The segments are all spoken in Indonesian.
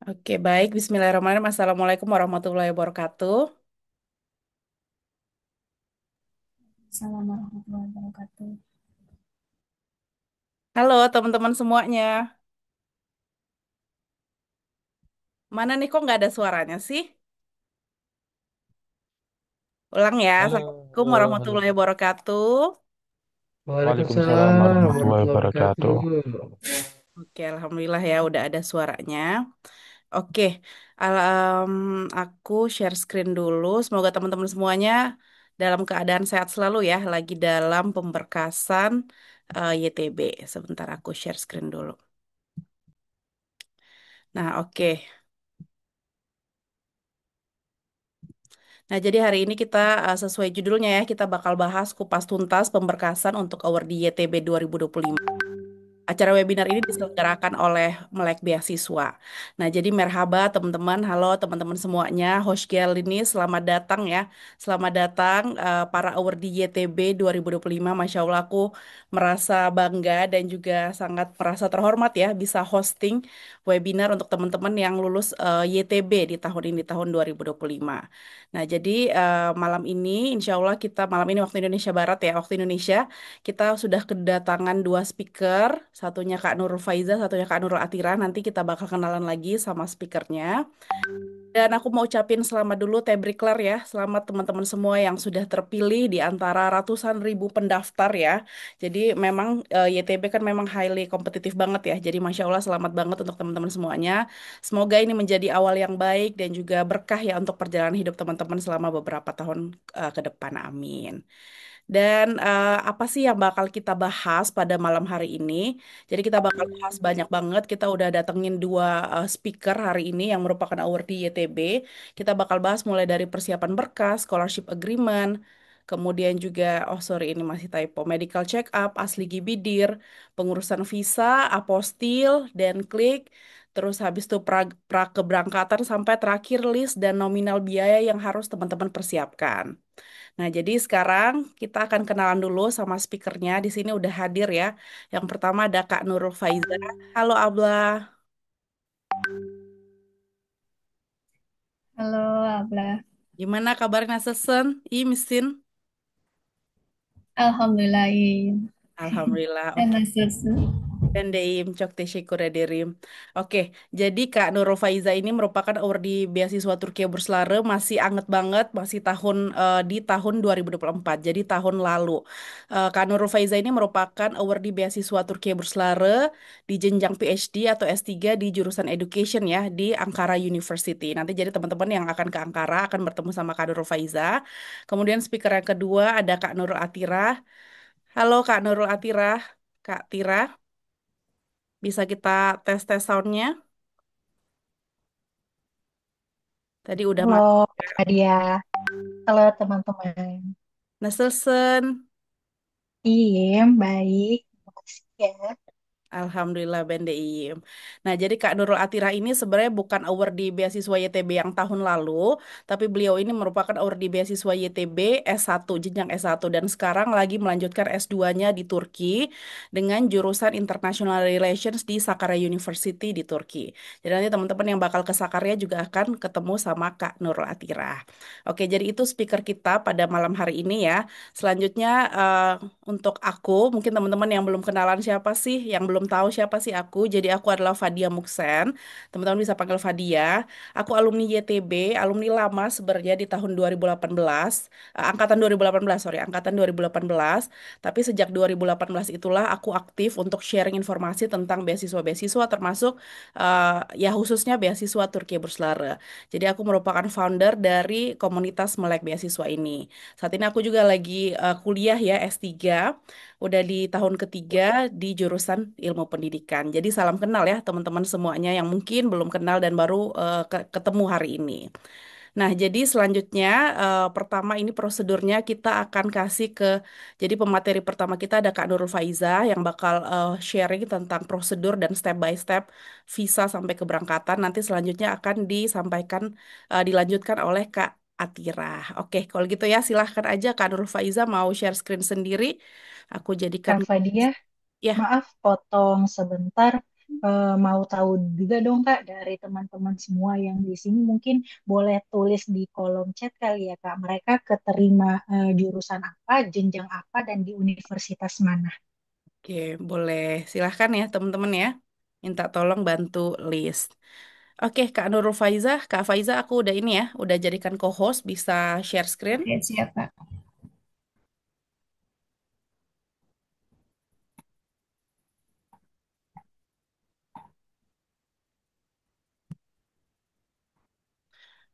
Oke, baik. Bismillahirrahmanirrahim. Assalamualaikum warahmatullahi wabarakatuh. Assalamualaikum warahmatullahi wabarakatuh. Halo teman-teman semuanya. Mana nih kok nggak ada suaranya sih? Ulang ya. Halo, Assalamualaikum halo, halo. warahmatullahi wabarakatuh. Waalaikumsalam Waalaikumsalam warahmatullahi warahmatullahi wabarakatuh. wabarakatuh. Oke, alhamdulillah ya udah ada suaranya. Oke, alam aku share screen dulu. Semoga teman-teman semuanya dalam keadaan sehat selalu ya. Lagi dalam pemberkasan YTB. Sebentar aku share screen dulu. Nah, oke. Nah, jadi hari ini kita sesuai judulnya ya, kita bakal bahas kupas tuntas pemberkasan untuk award di YTB 2025. Acara webinar ini diselenggarakan oleh Melek Beasiswa. Nah, jadi merhaba teman-teman, halo teman-teman semuanya. Host Giel ini selamat datang ya. Selamat datang para awardee YTB 2025. Masya Allah aku merasa bangga dan juga sangat merasa terhormat ya bisa hosting webinar untuk teman-teman yang lulus YTB di tahun ini, tahun 2025. Nah, jadi malam ini, insya Allah kita malam ini waktu Indonesia Barat ya, waktu Indonesia kita sudah kedatangan dua speaker, satunya Kak Nurul Faiza, satunya Kak Nurul Atira. Nanti kita bakal kenalan lagi sama speakernya. Dan aku mau ucapin selamat dulu Tebrik ya. Selamat teman-teman semua yang sudah terpilih di antara ratusan ribu pendaftar ya. Jadi memang YTB kan memang highly kompetitif banget ya. Jadi Masya Allah selamat banget untuk teman-teman semuanya. Semoga ini menjadi awal yang baik dan juga berkah ya untuk perjalanan hidup teman-teman selama beberapa tahun ke depan. Amin. Dan apa sih yang bakal kita bahas pada malam hari ini? Jadi kita bakal bahas banyak banget. Kita udah datengin dua speaker hari ini yang merupakan awardee YTB. Kita bakal bahas mulai dari persiapan berkas, scholarship agreement, kemudian juga, oh sorry ini masih typo, medical check up, asli gibidir, pengurusan visa, apostil, dan klik. Terus habis itu pra keberangkatan sampai terakhir list dan nominal biaya yang harus teman-teman persiapkan. Nah, jadi sekarang kita akan kenalan dulu sama speakernya. Di sini udah hadir ya. Yang pertama ada Kak Nurul Faiza. Halo Abla, Halo, Abla. gimana kabarnya Sesen? Ih, Mistin. Alhamdulillah, Alhamdulillah, oke. enak susu. Dan Deim, Cok Teşekkür ederim. Oke, jadi Kak Nurul Faiza ini merupakan awardee beasiswa Turkiye Burslare, masih anget banget, masih di tahun 2024, jadi tahun lalu. Kak Nurul Faiza ini merupakan awardee beasiswa Turkiye Burslare di jenjang PhD atau S3 di jurusan Education ya, di Ankara University. Nanti jadi teman-teman yang akan ke Ankara akan bertemu sama Kak Nurul Faiza. Kemudian speaker yang kedua ada Kak Nurul Atira. Halo Kak Nurul Atira. Kak Tira. Bisa kita tes-tes soundnya. Tadi udah Halo, masuk. Kak Dia. Halo, teman-teman. Neselsen. Iya, baik. Makasih ya. Alhamdulillah BNDIM. Nah, jadi Kak Nurul Atira ini sebenarnya bukan awardee beasiswa YTB yang tahun lalu, tapi beliau ini merupakan awardee beasiswa YTB S1, jenjang S1, dan sekarang lagi melanjutkan S2-nya di Turki dengan jurusan International Relations di Sakarya University di Turki. Jadi nanti teman-teman yang bakal ke Sakarya juga akan ketemu sama Kak Nurul Atira. Oke, jadi itu speaker kita pada malam hari ini ya. Selanjutnya untuk aku, mungkin teman-teman yang belum kenalan siapa sih, yang belum tahu siapa sih aku, jadi aku adalah Fadia Muksen. Teman-teman bisa panggil Fadia. Aku alumni YTB, alumni lama sebenarnya di tahun 2018, angkatan 2018, sorry, angkatan 2018. Tapi sejak 2018 itulah aku aktif untuk sharing informasi tentang beasiswa-beasiswa termasuk ya khususnya beasiswa Turkiye Burslare. Jadi aku merupakan founder dari komunitas Melek Beasiswa ini. Saat ini aku juga lagi kuliah ya S3, udah di tahun ketiga di jurusan ilmu pendidikan. Jadi salam kenal ya teman-teman semuanya yang mungkin belum kenal dan baru ketemu hari ini. Nah, jadi selanjutnya pertama ini prosedurnya kita akan kasih ke, jadi pemateri pertama kita ada Kak Nurul Faiza yang bakal sharing tentang prosedur dan step by step visa sampai keberangkatan. Nanti selanjutnya akan disampaikan, dilanjutkan oleh Kak Atira. Oke, kalau gitu ya silahkan aja Kak Nurul Faiza mau share screen sendiri. Aku jadikan, Kak Fadia, ya maaf potong sebentar. Mau tahu juga dong Kak dari teman-teman semua yang di sini mungkin boleh tulis di kolom chat kali ya Kak. Mereka keterima jurusan apa, jenjang apa, dan di universitas mana. Oke, boleh. Silahkan ya teman-teman ya. Minta tolong bantu list. Oke, Kak Nurul Faizah. Kak Faizah aku udah ini ya, udah jadikan co-host, bisa share screen. Oke, siap, Kak.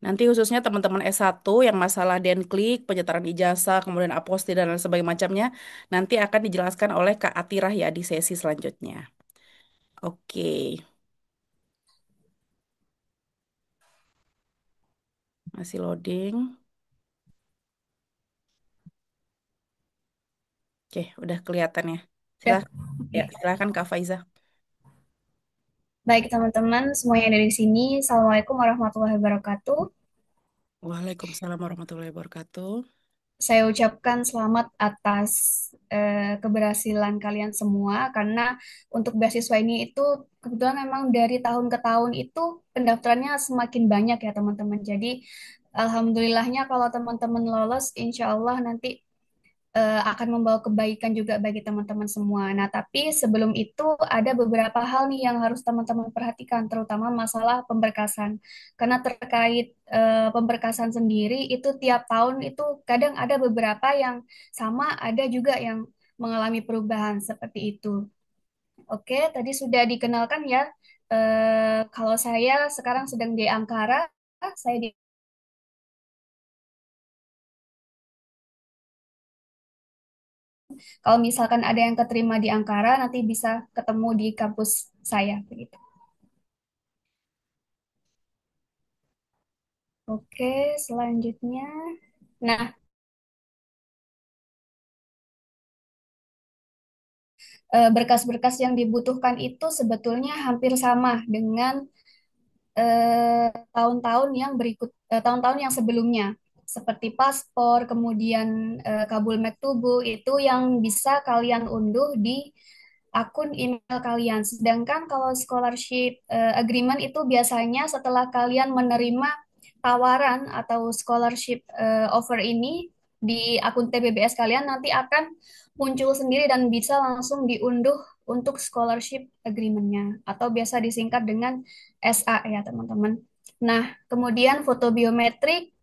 Nanti khususnya teman-teman S1 yang masalah Denklik, penyetaran ijazah, kemudian apostil dan lain sebagainya macamnya, nanti akan dijelaskan oleh Kak Atirah ya di sesi selanjutnya. Oke, masih loading. Oke, udah kelihatan ya. Udah. Silah, ya, Oke. silakan Kak Faizah. Baik, teman-teman, semua yang dari sini. Assalamualaikum warahmatullahi wabarakatuh. Waalaikumsalam warahmatullahi wabarakatuh. Saya ucapkan selamat atas keberhasilan kalian semua karena untuk beasiswa ini itu kebetulan memang dari tahun ke tahun itu pendaftarannya semakin banyak ya teman-teman. Jadi alhamdulillahnya kalau teman-teman lolos, insya Allah nanti akan membawa kebaikan juga bagi teman-teman semua. Nah, tapi sebelum itu ada beberapa hal nih yang harus teman-teman perhatikan, terutama masalah pemberkasan. Karena terkait pemberkasan sendiri itu tiap tahun itu kadang ada beberapa yang sama, ada juga yang mengalami perubahan seperti itu. Oke, tadi sudah dikenalkan ya. Kalau saya sekarang sedang di Ankara, saya di kalau misalkan ada yang keterima di Ankara, nanti bisa ketemu di kampus saya begitu. Oke, selanjutnya. Nah, berkas-berkas yang dibutuhkan itu sebetulnya hampir sama dengan tahun-tahun yang tahun-tahun yang sebelumnya. Seperti paspor, kemudian kabul Mektubu, itu yang bisa kalian unduh di akun email kalian. Sedangkan kalau scholarship agreement itu biasanya setelah kalian menerima tawaran atau scholarship offer ini di akun TBBS kalian nanti akan muncul sendiri dan bisa langsung diunduh untuk scholarship agreement-nya atau biasa disingkat dengan SA ya teman-teman. Nah, kemudian foto biometrik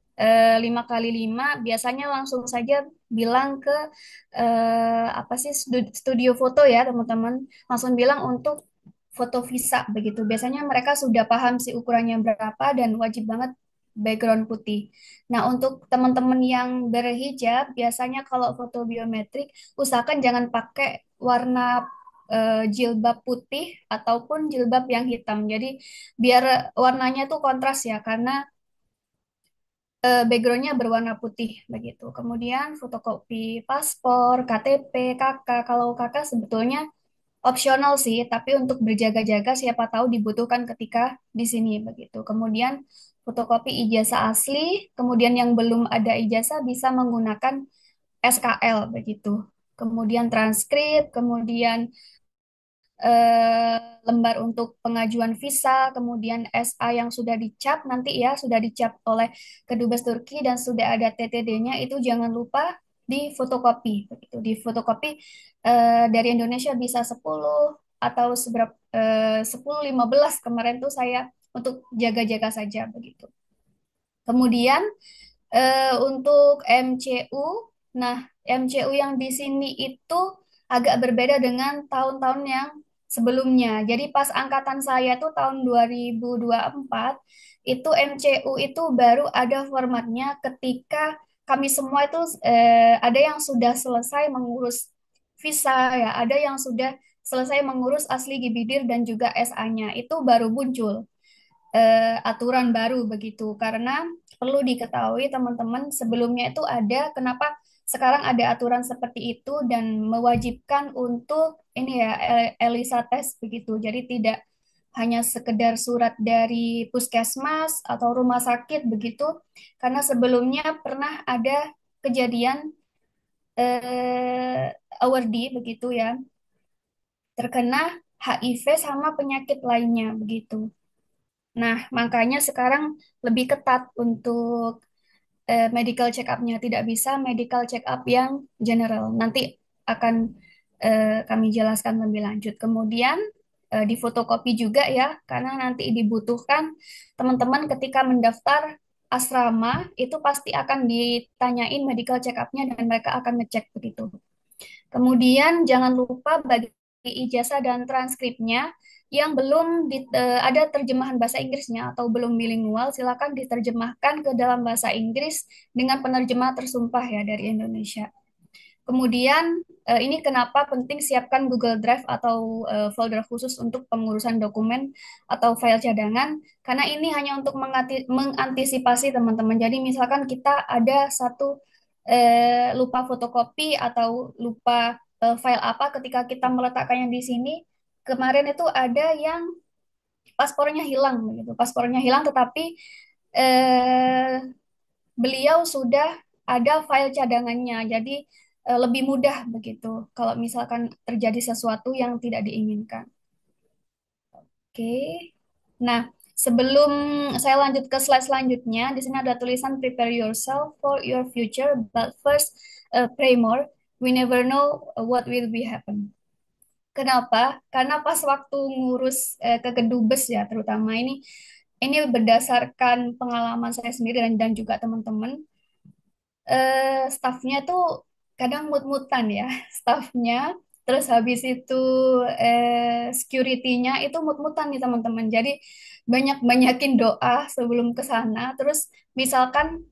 5x5 biasanya langsung saja bilang ke apa sih studio foto ya teman-teman, langsung bilang untuk foto visa begitu. Biasanya mereka sudah paham sih ukurannya berapa dan wajib banget background putih. Nah, untuk teman-teman yang berhijab, biasanya kalau foto biometrik usahakan jangan pakai warna jilbab putih ataupun jilbab yang hitam. Jadi biar warnanya tuh kontras ya, karena backgroundnya berwarna putih begitu. Kemudian fotokopi paspor, KTP, KK. Kalau KK sebetulnya opsional sih, tapi untuk berjaga-jaga siapa tahu dibutuhkan ketika di sini begitu. Kemudian fotokopi ijazah asli, kemudian yang belum ada ijazah bisa menggunakan SKL begitu. Kemudian transkrip, kemudian eh, lembar untuk pengajuan visa, kemudian SA yang sudah dicap nanti ya, sudah dicap oleh Kedubes Turki dan sudah ada TTD-nya itu jangan lupa di fotokopi begitu. Di fotokopi dari Indonesia bisa 10 atau seberapa 10 15 kemarin tuh saya untuk jaga-jaga saja begitu. Kemudian untuk MCU, nah MCU yang di sini itu agak berbeda dengan tahun-tahun yang sebelumnya. Jadi pas angkatan saya tuh tahun 2024, itu MCU itu baru ada formatnya ketika kami semua itu ada yang sudah selesai mengurus visa ya, ada yang sudah selesai mengurus asli Gibidir dan juga SA-nya. Itu baru muncul aturan baru begitu karena perlu diketahui teman-teman sebelumnya itu ada kenapa sekarang ada aturan seperti itu dan mewajibkan untuk ini ya ELISA tes begitu. Jadi tidak hanya sekedar surat dari puskesmas atau rumah sakit begitu karena sebelumnya pernah ada kejadian awardee begitu ya terkena HIV sama penyakit lainnya begitu. Nah, makanya sekarang lebih ketat untuk medical check up-nya. Tidak bisa medical check up yang general. Nanti akan kami jelaskan lebih lanjut. Kemudian di fotokopi juga ya, karena nanti dibutuhkan teman-teman ketika mendaftar asrama itu pasti akan ditanyain medical check up-nya dan mereka akan ngecek begitu. Kemudian jangan lupa bagi ijazah dan transkripnya yang belum ada terjemahan bahasa Inggrisnya atau belum bilingual, silakan diterjemahkan ke dalam bahasa Inggris dengan penerjemah tersumpah ya dari Indonesia. Kemudian ini kenapa penting siapkan Google Drive atau folder khusus untuk pengurusan dokumen atau file cadangan, karena ini hanya untuk mengantisipasi teman-teman. Jadi misalkan kita ada satu lupa fotokopi atau lupa file apa ketika kita meletakkannya di sini. Kemarin itu ada yang paspornya hilang begitu. Paspornya hilang tetapi eh, beliau sudah ada file cadangannya. Jadi lebih mudah begitu kalau misalkan terjadi sesuatu yang tidak diinginkan. Oke. Nah, sebelum saya lanjut ke slide selanjutnya, di sini ada tulisan prepare yourself for your future, but first pray more. We never know what will be happen. Kenapa? Karena pas waktu ngurus ke Kedubes ya, terutama ini berdasarkan pengalaman saya sendiri dan juga teman-teman. Staffnya tuh kadang mut-mutan ya, staffnya. Terus habis itu security-nya itu mut-mutan nih teman-teman. Jadi banyak-banyakin doa sebelum ke sana. Terus misalkan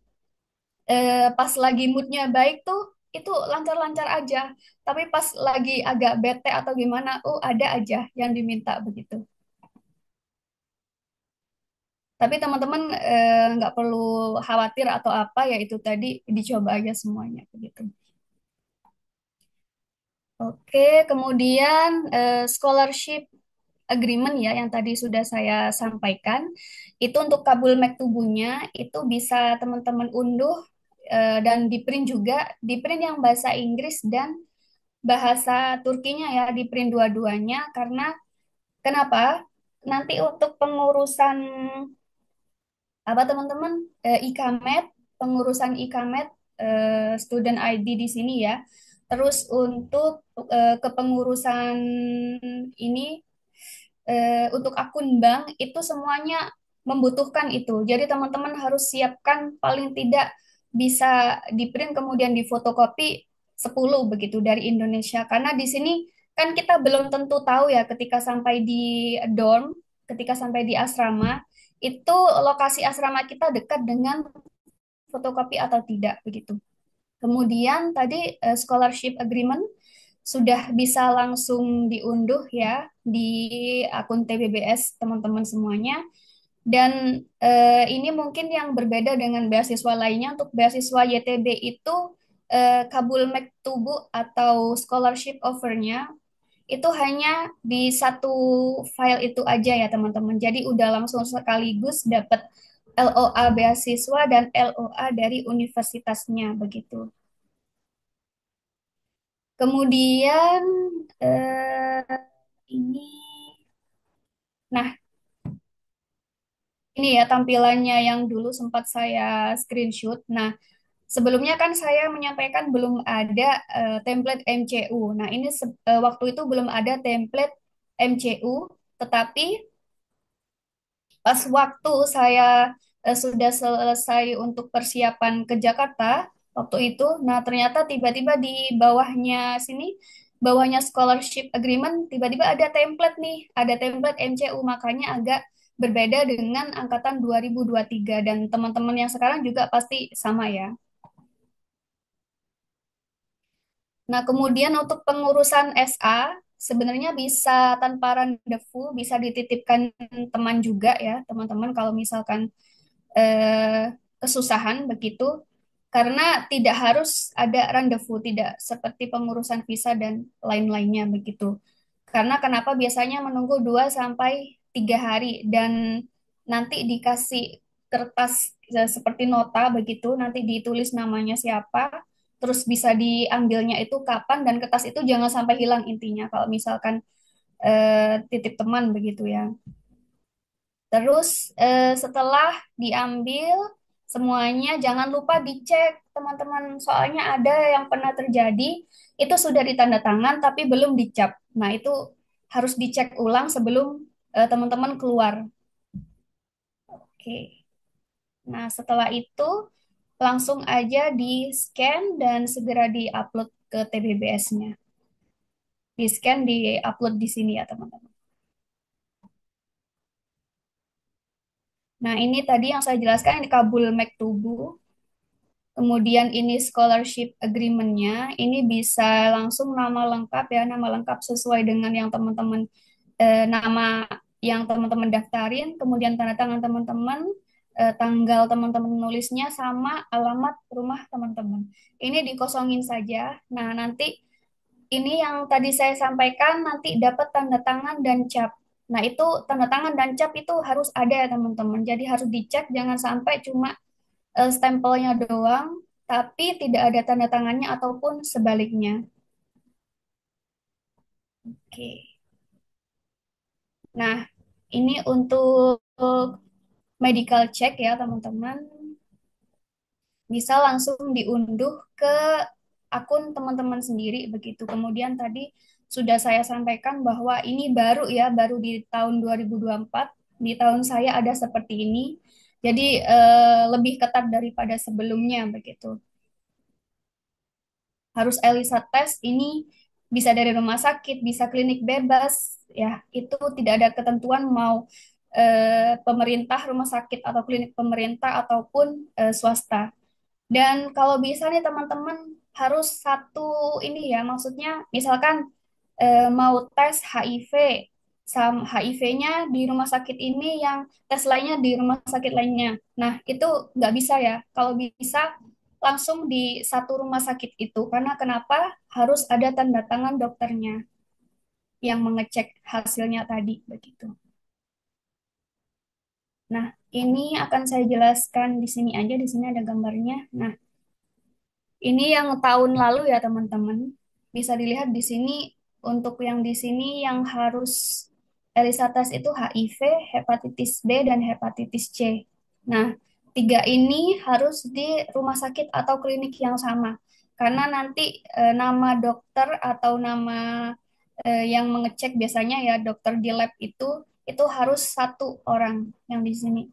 pas lagi moodnya baik tuh itu lancar-lancar aja. Tapi pas lagi agak bete atau gimana, ada aja yang diminta begitu. Tapi teman-teman nggak perlu khawatir atau apa ya itu tadi dicoba aja semuanya begitu. Oke, kemudian scholarship agreement ya yang tadi sudah saya sampaikan itu untuk kabul tubuhnya itu bisa teman-teman unduh dan di print juga, di print yang bahasa Inggris dan bahasa Turkinya ya, di print dua-duanya karena kenapa? Nanti untuk pengurusan apa teman-teman IKAMED, pengurusan IKAMED student ID di sini ya. Terus untuk kepengurusan ini untuk akun bank itu semuanya membutuhkan itu. Jadi teman-teman harus siapkan paling tidak bisa di print kemudian difotokopi 10 begitu dari Indonesia. Karena di sini kan kita belum tentu tahu ya ketika sampai di dorm, ketika sampai di asrama, itu lokasi asrama kita dekat dengan fotokopi atau tidak begitu. Kemudian tadi scholarship agreement sudah bisa langsung diunduh ya di akun TBBS teman-teman semuanya. Dan ini mungkin yang berbeda dengan beasiswa lainnya. Untuk beasiswa YTB itu Kabul Mektubu atau scholarship offer-nya itu hanya di satu file itu aja ya teman-teman. Jadi udah langsung sekaligus dapat LOA beasiswa dan LOA dari universitasnya begitu. Kemudian ini, nah ini ya tampilannya yang dulu sempat saya screenshot. Nah, sebelumnya kan saya menyampaikan belum ada template MCU. Nah, ini waktu itu belum ada template MCU, tetapi pas waktu saya sudah selesai untuk persiapan ke Jakarta waktu itu, nah ternyata tiba-tiba di bawahnya sini, bawahnya scholarship agreement, tiba-tiba ada template nih, ada template MCU, makanya agak berbeda dengan angkatan 2023 dan teman-teman yang sekarang juga pasti sama ya. Nah, kemudian untuk pengurusan SA, sebenarnya bisa tanpa rendezvous, bisa dititipkan teman juga ya, teman-teman kalau misalkan kesusahan begitu, karena tidak harus ada rendezvous, tidak seperti pengurusan visa dan lain-lainnya begitu. Karena kenapa biasanya menunggu 2 sampai 3 hari dan nanti dikasih kertas seperti nota begitu, nanti ditulis namanya siapa, terus bisa diambilnya itu kapan dan kertas itu jangan sampai hilang intinya. Kalau misalkan titip teman begitu ya. Terus setelah diambil semuanya jangan lupa dicek teman-teman, soalnya ada yang pernah terjadi itu sudah ditanda tangan tapi belum dicap. Nah, itu harus dicek ulang sebelum teman-teman keluar. Oke. Nah, setelah itu langsung aja di-scan dan segera di-upload ke TBBS-nya. Di-scan, di-upload di sini ya, teman-teman. Nah, ini tadi yang saya jelaskan, ini kabul Mektubu. Kemudian ini scholarship agreement-nya. Ini bisa langsung nama lengkap ya, nama lengkap sesuai dengan yang teman-teman, nama yang teman-teman daftarin, kemudian tanda tangan teman-teman, tanggal teman-teman nulisnya, sama alamat rumah teman-teman. Ini dikosongin saja. Nah, nanti ini yang tadi saya sampaikan nanti dapat tanda tangan dan cap. Nah, itu tanda tangan dan cap itu harus ada ya teman-teman. Jadi harus dicek, jangan sampai cuma stempelnya doang, tapi tidak ada tanda tangannya ataupun sebaliknya. Oke. Nah, ini untuk medical check ya teman-teman. Bisa langsung diunduh ke akun teman-teman sendiri begitu. Kemudian tadi sudah saya sampaikan bahwa ini baru ya, baru di tahun 2024. Di tahun saya ada seperti ini. Jadi lebih ketat daripada sebelumnya begitu. Harus ELISA tes ini bisa dari rumah sakit, bisa klinik bebas ya. Itu tidak ada ketentuan mau pemerintah rumah sakit atau klinik pemerintah ataupun swasta. Dan kalau bisa nih teman-teman harus satu ini ya, maksudnya misalkan mau tes HIV, HIV-nya di rumah sakit ini, yang tes lainnya di rumah sakit lainnya. Nah, itu nggak bisa ya. Kalau bisa langsung di satu rumah sakit itu. Karena kenapa? Harus ada tanda tangan dokternya yang mengecek hasilnya tadi, begitu. Nah, ini akan saya jelaskan di sini aja. Di sini ada gambarnya. Nah, ini yang tahun lalu ya teman-teman. Bisa dilihat di sini, untuk yang di sini yang harus ELISA tes itu HIV, hepatitis B, dan hepatitis C. Nah, tiga ini harus di rumah sakit atau klinik yang sama. Karena nanti nama dokter atau nama yang mengecek biasanya ya dokter di lab itu harus satu orang yang di sini.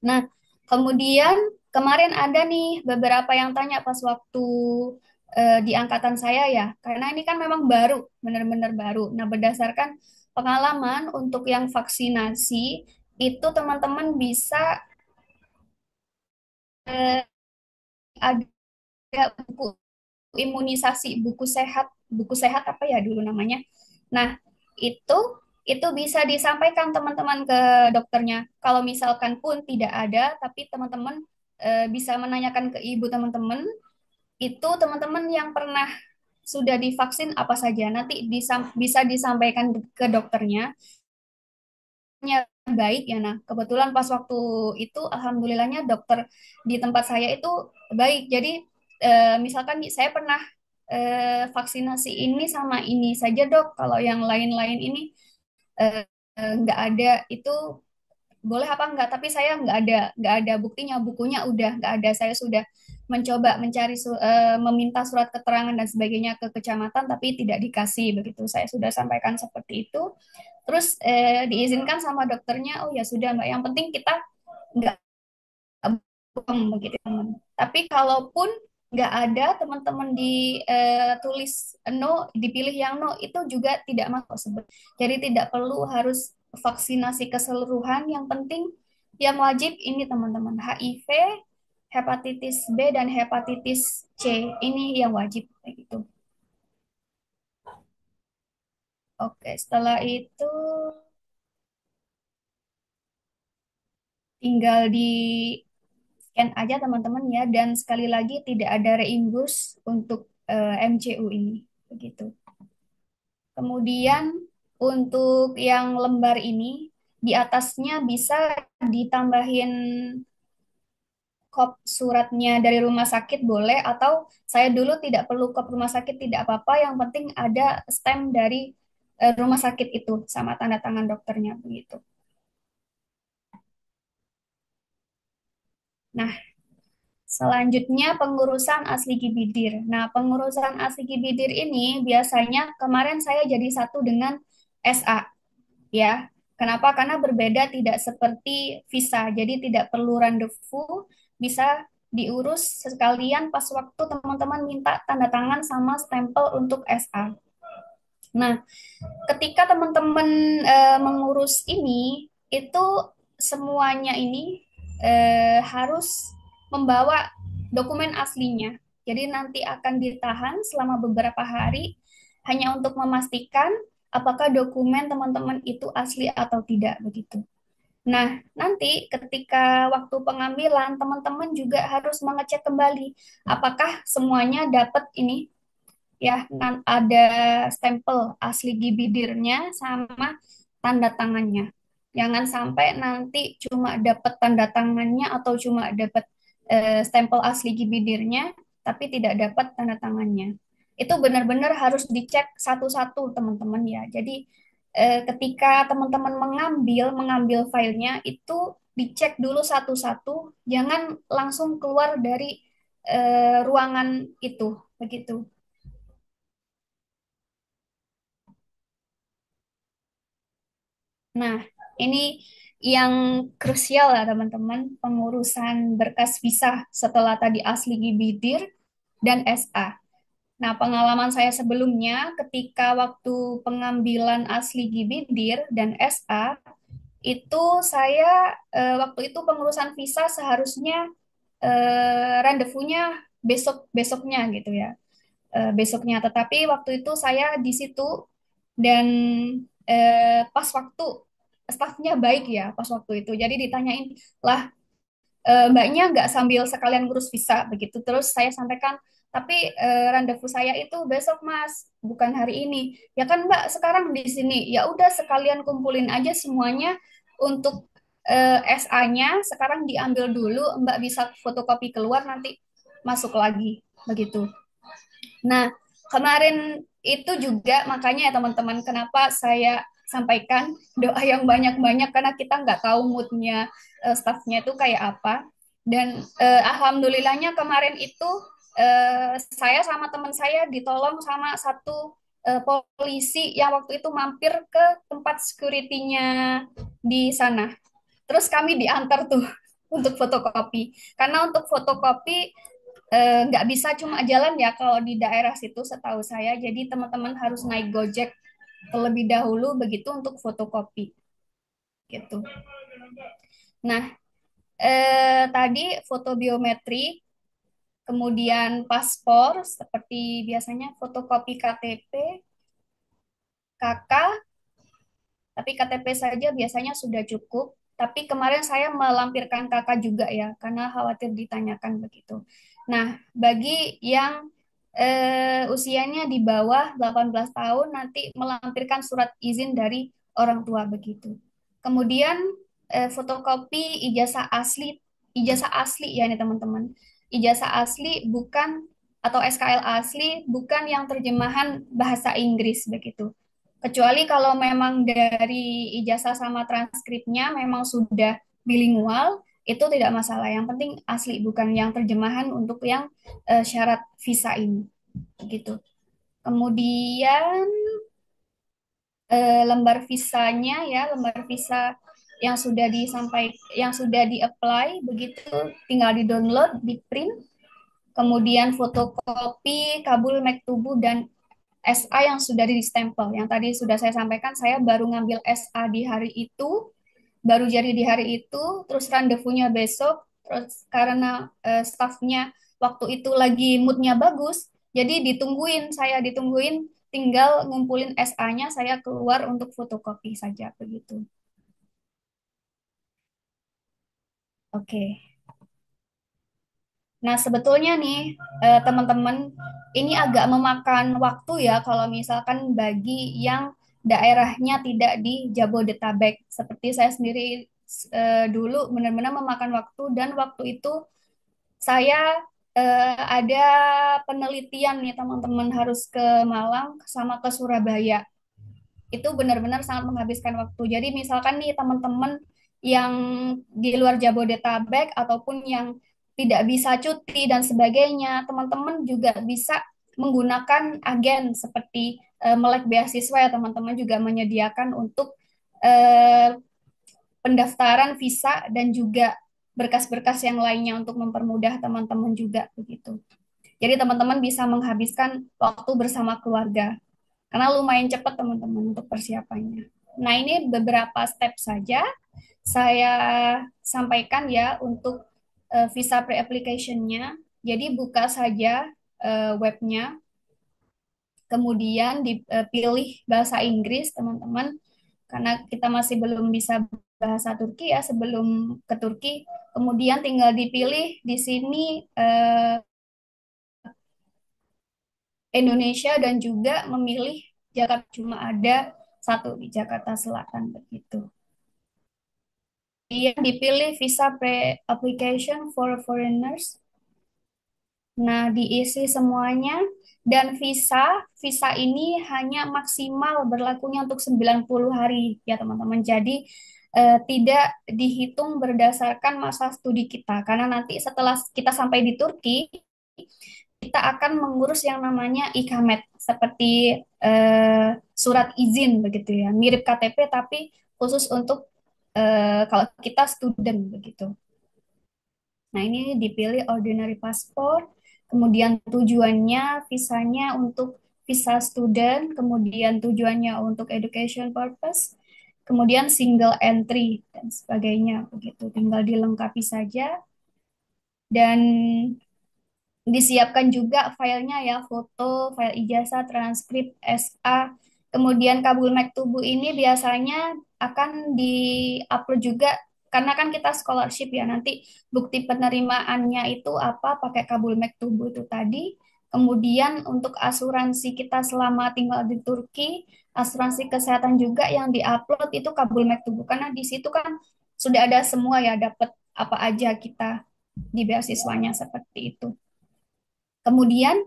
Nah, kemudian kemarin ada nih beberapa yang tanya pas waktu di angkatan saya ya, karena ini kan memang baru, benar-benar baru. Nah, berdasarkan pengalaman untuk yang vaksinasi, itu teman-teman bisa ada buku imunisasi, buku sehat apa ya dulu namanya. Nah, itu itu bisa disampaikan teman-teman ke dokternya. Kalau misalkan pun tidak ada, tapi teman-teman bisa menanyakan ke ibu teman-teman, itu teman-teman yang pernah sudah divaksin apa saja. Nanti bisa disampaikan ke dokternya. Baik ya. Nah, kebetulan pas waktu itu alhamdulillahnya dokter di tempat saya itu baik. Jadi misalkan saya pernah vaksinasi ini sama ini saja dok. Kalau yang lain-lain ini eh, nggak ada, itu boleh apa enggak? Tapi saya nggak ada buktinya, bukunya udah nggak ada. Saya sudah mencoba mencari meminta surat keterangan dan sebagainya ke kecamatan, tapi tidak dikasih begitu. Saya sudah sampaikan seperti itu. Terus diizinkan sama dokternya, oh ya sudah Mbak, yang penting kita nggak begitu teman. Tapi kalaupun nggak ada, teman-teman tulis no, dipilih yang no, itu juga tidak masuk sebut. Jadi tidak perlu harus vaksinasi keseluruhan. Yang penting yang wajib ini teman-teman HIV, hepatitis B dan hepatitis C ini yang wajib kayak gitu. Oke, setelah itu tinggal di scan aja teman-teman ya, dan sekali lagi tidak ada reimburse untuk MCU ini begitu. Kemudian untuk yang lembar ini di atasnya bisa ditambahin kop suratnya dari rumah sakit boleh, atau saya dulu tidak perlu kop rumah sakit tidak apa-apa, yang penting ada stem dari rumah sakit itu sama tanda tangan dokternya begitu. Nah, selanjutnya pengurusan asli gibidir. Nah, pengurusan asli gibidir ini biasanya kemarin saya jadi satu dengan SA ya. Kenapa? Karena berbeda tidak seperti visa. Jadi tidak perlu rendezvous, bisa diurus sekalian pas waktu teman-teman minta tanda tangan sama stempel untuk SA. Nah, ketika teman-teman mengurus ini, itu semuanya ini harus membawa dokumen aslinya. Jadi nanti akan ditahan selama beberapa hari hanya untuk memastikan apakah dokumen teman-teman itu asli atau tidak begitu. Nah, nanti ketika waktu pengambilan, teman-teman juga harus mengecek kembali apakah semuanya dapat ini ya ada stempel asli gibidirnya sama tanda tangannya. Jangan sampai nanti cuma dapat tanda tangannya atau cuma dapat stempel asli gibidirnya, tapi tidak dapat tanda tangannya. Itu benar-benar harus dicek satu-satu teman-teman ya. Jadi ketika teman-teman mengambil filenya itu dicek dulu satu-satu, jangan langsung keluar dari ruangan itu, begitu. Nah, ini yang krusial ya teman-teman, pengurusan berkas visa setelah tadi asli gibidir dan SA. Nah, pengalaman saya sebelumnya ketika waktu pengambilan asli gibidir dan SA, itu saya waktu itu pengurusan visa seharusnya rendezvous-nya besok-besoknya gitu ya. Besoknya. Tetapi waktu itu saya di situ dan pas waktu stafnya baik ya pas waktu itu. Jadi ditanyain lah mbaknya nggak sambil sekalian ngurus visa begitu. Terus saya sampaikan tapi rendezvous saya itu besok mas, bukan hari ini. Ya kan mbak sekarang di sini. Ya udah sekalian kumpulin aja semuanya untuk SA-nya. Sekarang diambil dulu, mbak bisa fotokopi keluar nanti masuk lagi begitu. Nah, kemarin itu juga makanya ya teman-teman, kenapa saya sampaikan doa yang banyak-banyak karena kita nggak tahu moodnya staffnya itu kayak apa. Dan alhamdulillahnya kemarin itu saya sama teman saya ditolong sama satu polisi yang waktu itu mampir ke tempat security-nya di sana. Terus kami diantar tuh untuk fotokopi. Karena untuk fotokopi nggak bisa cuma jalan ya kalau di daerah situ setahu saya. Jadi teman-teman harus naik Gojek terlebih dahulu begitu untuk fotokopi gitu. Nah, tadi foto biometri, kemudian paspor seperti biasanya fotokopi KTP, KK, tapi KTP saja biasanya sudah cukup. Tapi kemarin saya melampirkan kakak juga ya, karena khawatir ditanyakan begitu. Nah, bagi yang usianya di bawah 18 tahun nanti melampirkan surat izin dari orang tua begitu. Kemudian fotokopi ijazah asli ya nih teman-teman. Ijazah asli bukan atau SKL asli bukan yang terjemahan bahasa Inggris begitu. Kecuali kalau memang dari ijazah sama transkripnya memang sudah bilingual, itu tidak masalah. Yang penting asli, bukan yang terjemahan untuk yang syarat visa ini. Gitu. Kemudian lembar visanya ya, lembar visa yang sudah di-apply begitu tinggal di-download, di-print, kemudian fotokopi kabul mektubu dan SA yang sudah di stempel. Yang tadi sudah saya sampaikan, saya baru ngambil SA di hari itu, baru jadi di hari itu, terus rendezvous-nya besok, terus karena staffnya waktu itu lagi moodnya bagus, jadi saya ditungguin, tinggal ngumpulin SA-nya, saya keluar untuk fotokopi saja, begitu. Oke. Nah, sebetulnya nih, teman-teman, ini agak memakan waktu ya kalau misalkan bagi yang daerahnya tidak di Jabodetabek. Seperti saya sendiri dulu benar-benar memakan waktu dan waktu itu saya ada penelitian nih teman-teman harus ke Malang sama ke Surabaya. itu benar-benar sangat menghabiskan waktu. Jadi misalkan nih teman-teman yang di luar Jabodetabek ataupun yang tidak bisa cuti dan sebagainya, teman-teman juga bisa menggunakan agen seperti Melek Beasiswa ya teman-teman juga menyediakan untuk eh, pendaftaran visa dan juga berkas-berkas yang lainnya untuk mempermudah teman-teman juga begitu. Jadi teman-teman bisa menghabiskan waktu bersama keluarga karena lumayan cepat teman-teman untuk persiapannya. Nah, ini beberapa step saja saya sampaikan ya untuk visa pre-application-nya. Jadi buka saja webnya, kemudian dipilih bahasa Inggris teman-teman, karena kita masih belum bisa bahasa Turki ya sebelum ke Turki. Kemudian tinggal dipilih di sini Indonesia dan juga memilih Jakarta, cuma ada satu di Jakarta Selatan begitu. Dia dipilih visa pre-application for foreigners. Nah, diisi semuanya dan visa ini hanya maksimal berlakunya untuk 90 hari ya teman-teman. Jadi tidak dihitung berdasarkan masa studi kita karena nanti setelah kita sampai di Turki kita akan mengurus yang namanya ikamet seperti surat izin begitu ya. Mirip KTP tapi khusus untuk kalau kita student begitu. Nah, ini dipilih ordinary passport, kemudian tujuannya, visanya untuk visa student, kemudian tujuannya untuk education purpose, kemudian single entry, dan sebagainya. Begitu, tinggal dilengkapi saja. Dan disiapkan juga filenya ya, foto, file ijazah, transkrip, SA. Kemudian kabul tubuh ini biasanya akan di-upload juga karena kan kita scholarship ya nanti bukti penerimaannya itu apa pakai kabul tubuh itu tadi. Kemudian untuk asuransi kita selama tinggal di Turki, asuransi kesehatan juga yang di-upload itu kabul tubuh karena di situ kan sudah ada semua ya dapat apa aja kita di beasiswanya seperti itu. Kemudian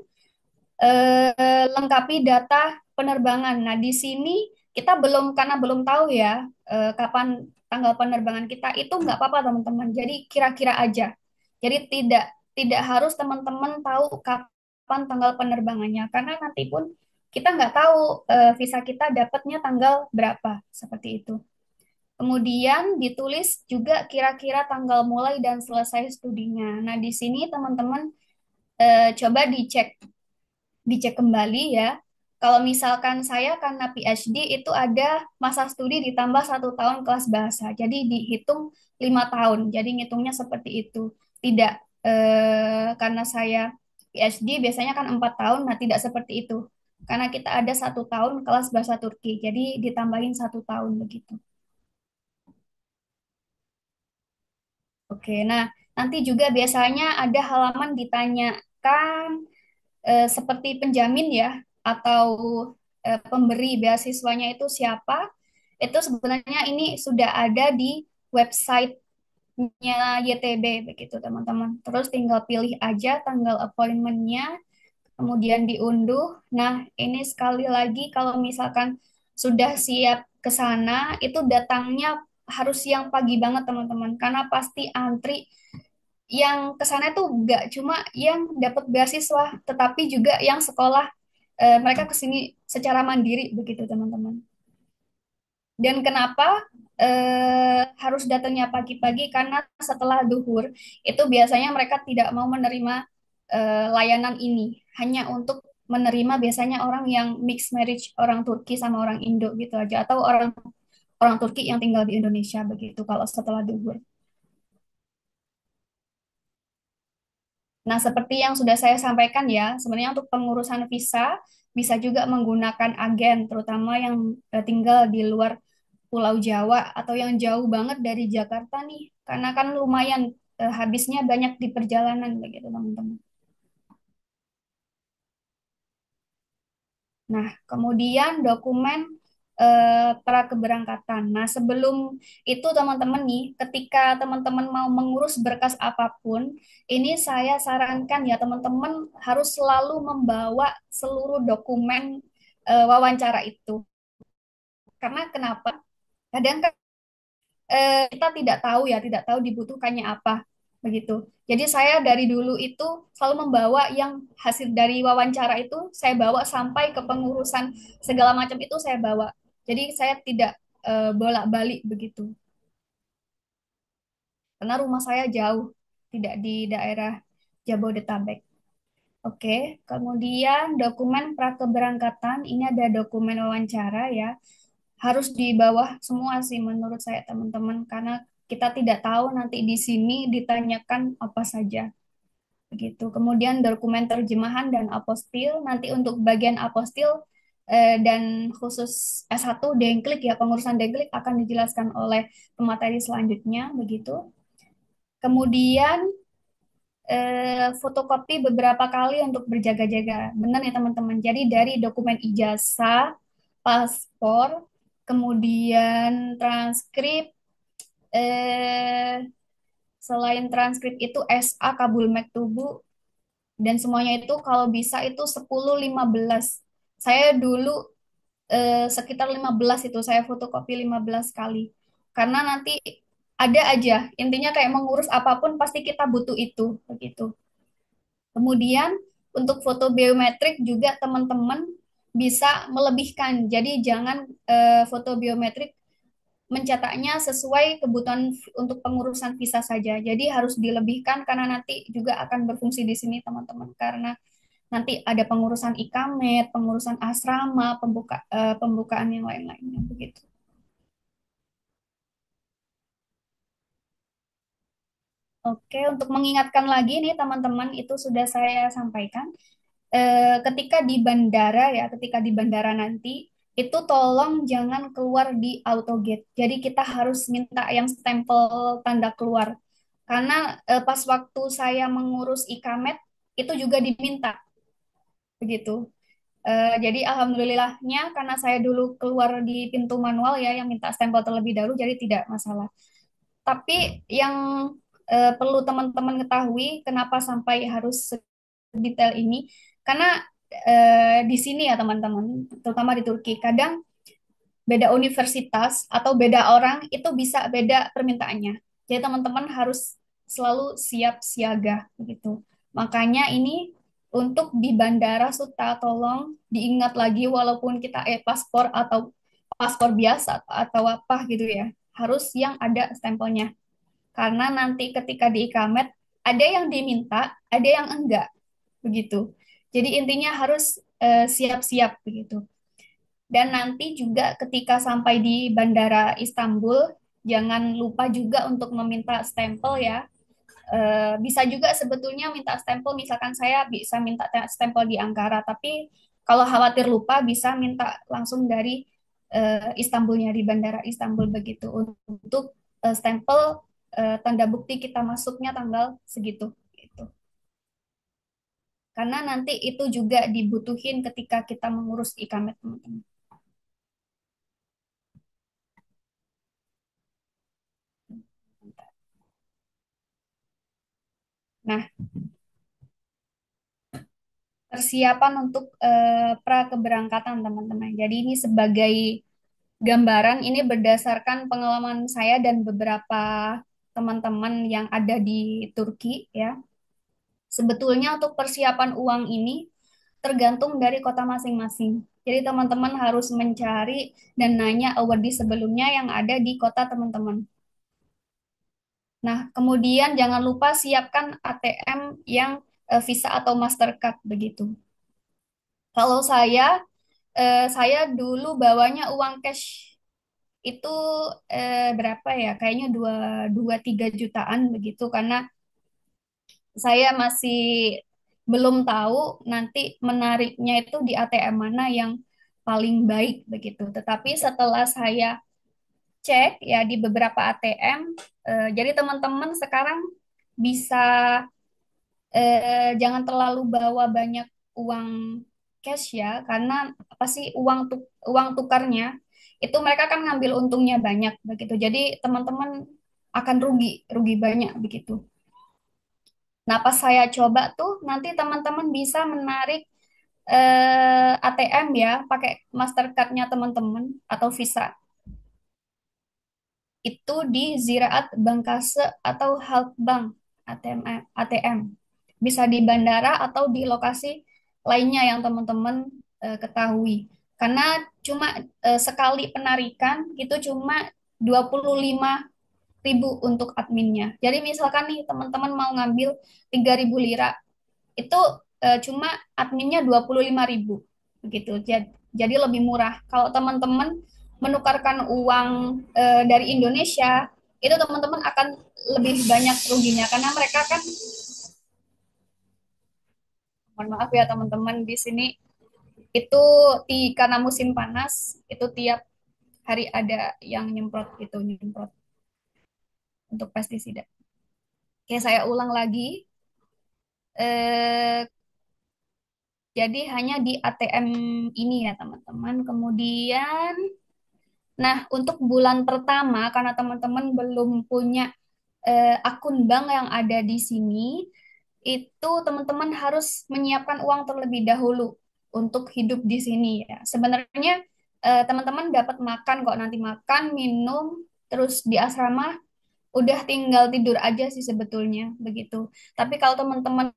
lengkapi data penerbangan. Nah, di sini kita belum karena belum tahu ya kapan tanggal penerbangan kita itu nggak apa-apa teman-teman. Jadi kira-kira aja. Jadi tidak tidak harus teman-teman tahu kapan tanggal penerbangannya karena nanti pun kita nggak tahu visa kita dapatnya tanggal berapa seperti itu. Kemudian ditulis juga kira-kira tanggal mulai dan selesai studinya. Nah, di sini teman-teman coba dicek kembali ya. Kalau misalkan saya karena PhD itu ada masa studi ditambah 1 tahun kelas bahasa, jadi dihitung 5 tahun. Jadi ngitungnya seperti itu. Tidak karena saya PhD biasanya kan 4 tahun, nah tidak seperti itu. Karena kita ada 1 tahun kelas bahasa Turki, jadi ditambahin 1 tahun begitu. Oke, nah nanti juga biasanya ada halaman ditanyakan seperti penjamin ya atau pemberi beasiswanya itu siapa, itu sebenarnya ini sudah ada di websitenya YTB begitu teman-teman. Terus tinggal pilih aja tanggal appointmentnya, kemudian diunduh. Nah, ini sekali lagi kalau misalkan sudah siap ke sana, itu datangnya harus yang pagi banget teman-teman, karena pasti antri yang ke sana tuh gak cuma yang dapat beasiswa, tetapi juga yang sekolah mereka ke sini secara mandiri begitu teman-teman. Dan kenapa harus datangnya pagi-pagi? Karena setelah duhur itu biasanya mereka tidak mau menerima layanan ini, hanya untuk menerima biasanya orang yang mixed marriage, orang Turki sama orang Indo gitu aja, atau orang orang Turki yang tinggal di Indonesia begitu kalau setelah duhur. Nah, seperti yang sudah saya sampaikan ya, sebenarnya untuk pengurusan visa bisa juga menggunakan agen, terutama yang tinggal di luar Pulau Jawa atau yang jauh banget dari Jakarta nih, karena kan lumayan habisnya banyak di perjalanan begitu teman-teman. Nah, kemudian dokumen pra keberangkatan. Nah, sebelum itu teman-teman nih, ketika teman-teman mau mengurus berkas apapun, ini saya sarankan ya teman-teman harus selalu membawa seluruh dokumen wawancara itu. Karena kenapa? Kadang kan kita tidak tahu ya, tidak tahu dibutuhkannya apa begitu. Jadi saya dari dulu itu selalu membawa yang hasil dari wawancara itu saya bawa sampai ke pengurusan segala macam itu saya bawa. Jadi saya tidak bolak-balik begitu. Karena rumah saya jauh, tidak di daerah Jabodetabek. Oke, kemudian dokumen prakeberangkatan ini ada dokumen wawancara ya. Harus di bawah semua sih menurut saya teman-teman karena kita tidak tahu nanti di sini ditanyakan apa saja begitu. Kemudian dokumen terjemahan dan apostil. Nanti untuk bagian apostil dan khusus S1 Dengklik ya pengurusan Dengklik akan dijelaskan oleh pemateri selanjutnya begitu. Kemudian fotokopi beberapa kali untuk berjaga-jaga. Benar ya teman-teman. Jadi dari dokumen ijazah, paspor, kemudian transkrip, eh, selain transkrip itu SA Kabul Mektubu, dan semuanya itu kalau bisa itu 10-15. Saya dulu sekitar 15 itu, saya fotokopi 15 kali. Karena nanti ada aja, intinya kayak mengurus apapun pasti kita butuh itu, begitu. Kemudian untuk foto biometrik juga teman-teman bisa melebihkan. Jadi jangan foto biometrik mencetaknya sesuai kebutuhan untuk pengurusan visa saja. Jadi harus dilebihkan karena nanti juga akan berfungsi di sini teman-teman. Karena nanti ada pengurusan ikamet, pengurusan asrama, pembukaan yang lain-lainnya begitu. Oke, untuk mengingatkan lagi nih teman-teman itu sudah saya sampaikan. Ketika di bandara ya, ketika di bandara nanti itu tolong jangan keluar di autogate. Jadi kita harus minta yang stempel tanda keluar. Karena pas waktu saya mengurus ikamet itu juga diminta begitu. Jadi alhamdulillahnya karena saya dulu keluar di pintu manual ya yang minta stempel terlebih dahulu jadi tidak masalah. Tapi yang perlu teman-teman ketahui kenapa sampai harus detail ini karena di sini ya teman-teman, terutama di Turki, kadang beda universitas atau beda orang itu bisa beda permintaannya. Jadi teman-teman harus selalu siap siaga begitu. Makanya ini untuk di Bandara Suta tolong diingat lagi walaupun kita paspor atau paspor biasa atau apa gitu ya, harus yang ada stempelnya. Karena nanti ketika di ikamet ada yang diminta, ada yang enggak begitu. Jadi intinya harus siap-siap begitu. Dan nanti juga ketika sampai di Bandara Istanbul, jangan lupa juga untuk meminta stempel ya. Bisa juga sebetulnya minta stempel, misalkan saya bisa minta stempel di Ankara, tapi kalau khawatir lupa bisa minta langsung dari Istanbulnya di Bandara Istanbul begitu untuk stempel tanda bukti kita masuknya tanggal segitu. Gitu. Karena nanti itu juga dibutuhin ketika kita mengurus ikamet teman-teman. Nah, persiapan untuk pra keberangkatan teman-teman. Jadi ini sebagai gambaran, ini berdasarkan pengalaman saya dan beberapa teman-teman yang ada di Turki ya. Sebetulnya untuk persiapan uang ini tergantung dari kota masing-masing. Jadi teman-teman harus mencari dan nanya awardee sebelumnya yang ada di kota teman-teman. Nah, kemudian jangan lupa siapkan ATM yang Visa atau Mastercard begitu. Kalau saya dulu bawanya uang cash itu berapa ya? Kayaknya dua tiga jutaan begitu karena saya masih belum tahu nanti menariknya itu di ATM mana yang paling baik begitu. Tetapi setelah saya cek ya di beberapa ATM, jadi teman-teman sekarang bisa jangan terlalu bawa banyak uang cash ya, karena apa sih uang tukarnya itu mereka kan ngambil untungnya banyak begitu. Jadi teman-teman akan rugi rugi banyak begitu. Nah pas saya coba tuh nanti teman-teman bisa menarik ATM ya, pakai Mastercard-nya teman-teman atau Visa, itu di Ziraat Bankase atau Halkbank ATM. ATM. Bisa di bandara atau di lokasi lainnya yang teman-teman ketahui. Karena cuma sekali penarikan itu cuma 25.000 untuk adminnya. Jadi misalkan nih teman-teman mau ngambil 3.000 lira, itu cuma adminnya 25.000 begitu. Jadi lebih murah. Kalau teman-teman menukarkan uang dari Indonesia, itu teman-teman akan lebih banyak ruginya karena mereka kan, mohon maaf ya teman-teman, di sini itu karena musim panas itu tiap hari ada yang nyemprot, itu nyemprot untuk pestisida. Oke, saya ulang lagi. Eh, jadi hanya di ATM ini ya teman-teman. Kemudian, nah untuk bulan pertama karena teman-teman belum punya akun bank yang ada di sini, itu teman-teman harus menyiapkan uang terlebih dahulu untuk hidup di sini ya. Sebenarnya teman-teman dapat makan kok, nanti makan, minum, terus di asrama udah tinggal tidur aja sih sebetulnya begitu. Tapi kalau teman-teman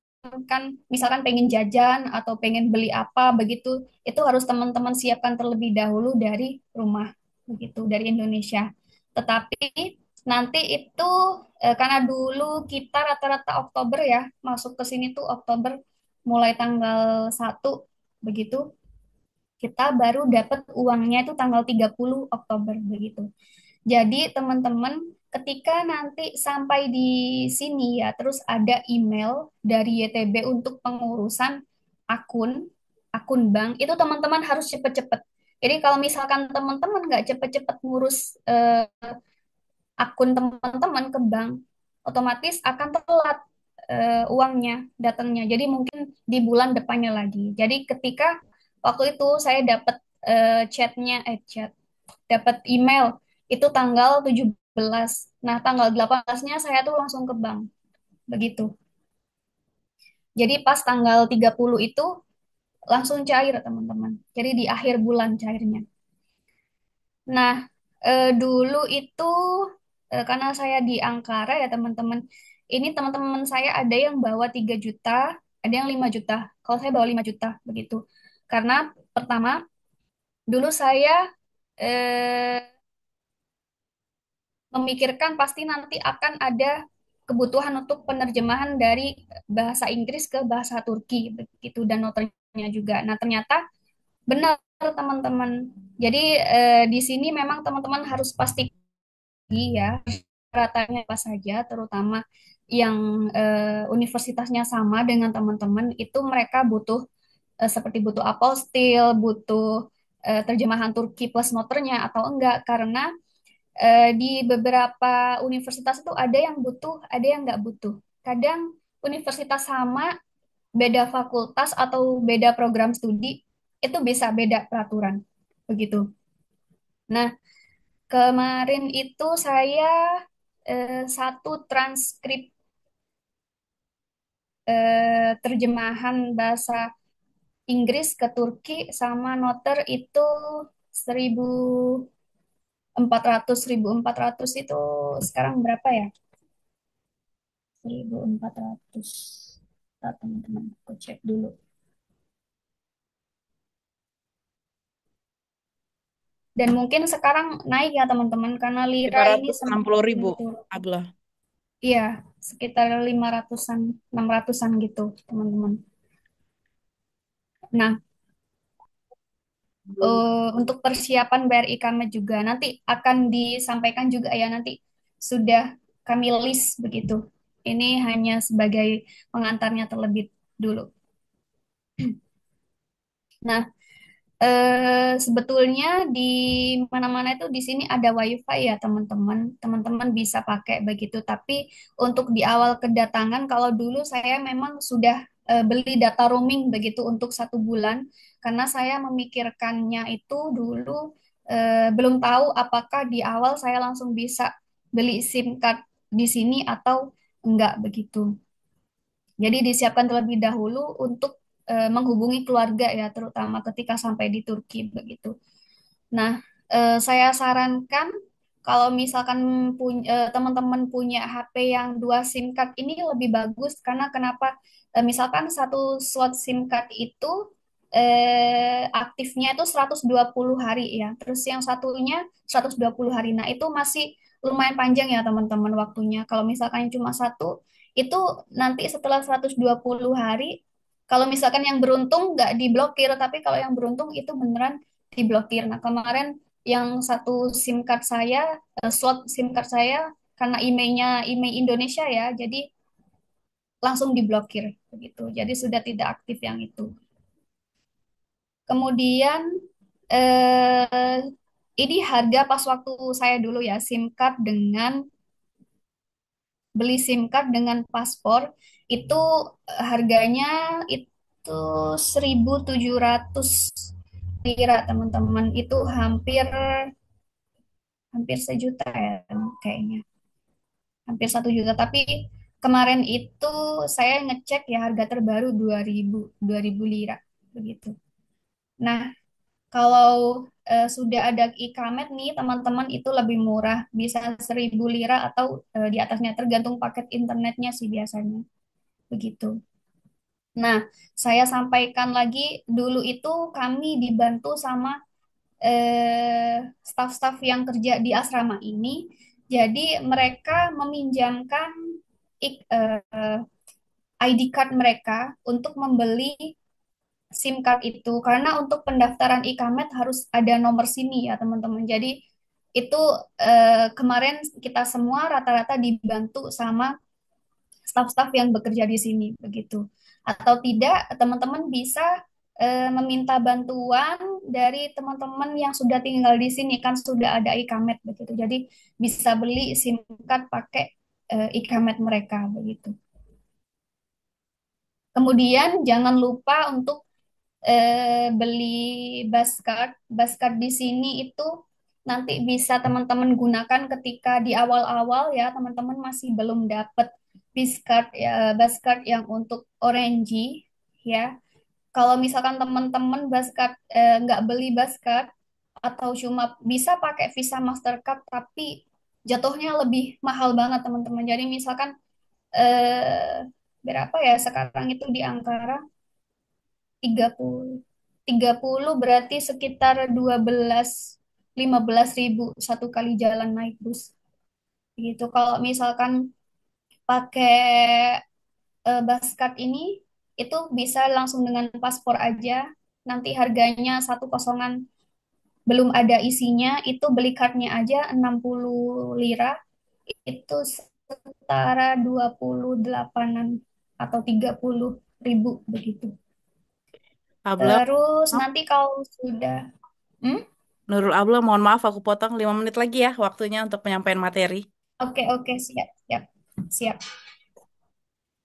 kan misalkan pengen jajan atau pengen beli apa begitu, itu harus teman-teman siapkan terlebih dahulu dari rumah begitu, dari Indonesia. Tetapi nanti itu karena dulu kita rata-rata Oktober ya, masuk ke sini tuh Oktober mulai tanggal 1 begitu, kita baru dapat uangnya itu tanggal 30 Oktober begitu. Jadi teman-teman ketika nanti sampai di sini ya, terus ada email dari YTB untuk pengurusan akun, akun bank, itu teman-teman harus cepet-cepet. Jadi kalau misalkan teman-teman nggak cepet-cepet ngurus akun teman-teman ke bank, otomatis akan telat uangnya, datangnya. Jadi mungkin di bulan depannya lagi. Jadi ketika waktu itu saya dapat chat, dapat email itu tanggal 17. Nah, tanggal 18-nya saya tuh langsung ke bank. Begitu. Jadi pas tanggal 30 itu langsung cair, teman-teman. Jadi di akhir bulan cairnya. Nah, dulu itu karena saya di Ankara ya, teman-teman. Ini teman-teman saya ada yang bawa 3 juta, ada yang 5 juta. Kalau saya bawa 5 juta, begitu. Karena pertama, dulu saya eh, memikirkan pasti nanti akan ada kebutuhan untuk penerjemahan dari bahasa Inggris ke bahasa Turki begitu, dan noternya juga. Nah, ternyata benar teman-teman. Jadi di sini memang teman-teman harus pasti ya ratanya apa saja, terutama yang universitasnya sama dengan teman-teman, itu mereka butuh seperti butuh apostil, butuh terjemahan Turki plus noternya atau enggak, karena di beberapa universitas itu ada yang butuh, ada yang nggak butuh. Kadang universitas sama, beda fakultas atau beda program studi, itu bisa beda peraturan. Begitu. Nah, kemarin itu saya satu transkrip terjemahan bahasa Inggris ke Turki sama noter itu 1.400. 1.400 itu sekarang berapa ya? 1.400. Bentar, teman-teman, aku cek dulu. Dan mungkin sekarang naik ya teman-teman, karena lira lima ini ratus enam sempat puluh ribu. turun. Ablah. Iya, sekitar 500-an, 600-an gitu, teman-teman. Nah, untuk persiapan bayar ikamah juga nanti akan disampaikan juga ya, nanti sudah kami list begitu. Ini hanya sebagai pengantarnya terlebih dulu. Nah, sebetulnya di mana-mana itu di sini ada WiFi ya teman-teman. Teman-teman bisa pakai begitu. Tapi untuk di awal kedatangan, kalau dulu saya memang sudah beli data roaming begitu untuk 1 bulan, karena saya memikirkannya itu dulu belum tahu apakah di awal saya langsung bisa beli SIM card di sini atau enggak begitu. Jadi disiapkan terlebih dahulu untuk menghubungi keluarga ya, terutama ketika sampai di Turki begitu. Nah, saya sarankan kalau misalkan teman-teman punya HP yang dua SIM card ini lebih bagus karena kenapa? Misalkan satu slot SIM card itu aktifnya itu 120 hari ya. Terus yang satunya 120 hari. Nah, itu masih lumayan panjang ya teman-teman waktunya. Kalau misalkan cuma satu, itu nanti setelah 120 hari, kalau misalkan yang beruntung nggak diblokir, tapi kalau yang beruntung itu beneran diblokir. Nah, kemarin yang satu SIM card saya, slot SIM card saya, karena emailnya email Indonesia ya, jadi langsung diblokir begitu. Jadi sudah tidak aktif yang itu. Kemudian eh, ini harga pas waktu saya dulu ya SIM card dengan beli SIM card dengan paspor itu harganya itu 1.700 lira teman-teman. Itu hampir hampir sejuta ya kayaknya. Hampir 1 juta. Tapi kemarin itu saya ngecek ya harga terbaru 2.000 lira begitu. Nah, kalau sudah ada e-kamet nih teman-teman itu lebih murah, bisa 1.000 lira atau di atasnya tergantung paket internetnya sih biasanya begitu. Nah, saya sampaikan lagi dulu itu kami dibantu sama staf-staf yang kerja di asrama ini. Jadi mereka meminjamkan ID card mereka untuk membeli SIM card itu karena untuk pendaftaran e-kamet harus ada nomor SIM ya teman-teman. Jadi itu kemarin kita semua rata-rata dibantu sama staf-staf yang bekerja di sini begitu. Atau tidak, teman-teman bisa meminta bantuan dari teman-teman yang sudah tinggal di sini kan sudah ada e-kamet begitu. Jadi bisa beli SIM card pakai e-kamet mereka begitu. Kemudian jangan lupa untuk beli bus card. Bus card di sini itu nanti bisa teman-teman gunakan ketika di awal-awal ya teman-teman masih belum dapat bus card yang untuk Orange ya. Kalau misalkan teman-teman bus card nggak beli bus card atau cuma bisa pakai Visa Mastercard tapi jatuhnya lebih mahal banget teman-teman. Jadi misalkan eh, berapa ya sekarang itu di Ankara 30 30 berarti sekitar 15.000 satu kali jalan naik bus gitu. Kalau misalkan pakai Baskat ini itu bisa langsung dengan paspor aja. Nanti harganya satu kosongan belum ada isinya itu beli kartnya aja 60 lira itu setara 28-an atau 30.000 begitu. Abla, Terus maaf. nanti kalau sudah hmm? Nurul Abla, mohon maaf aku potong 5 menit lagi ya waktunya untuk penyampaian materi. Oke, oke, siap, siap, siap.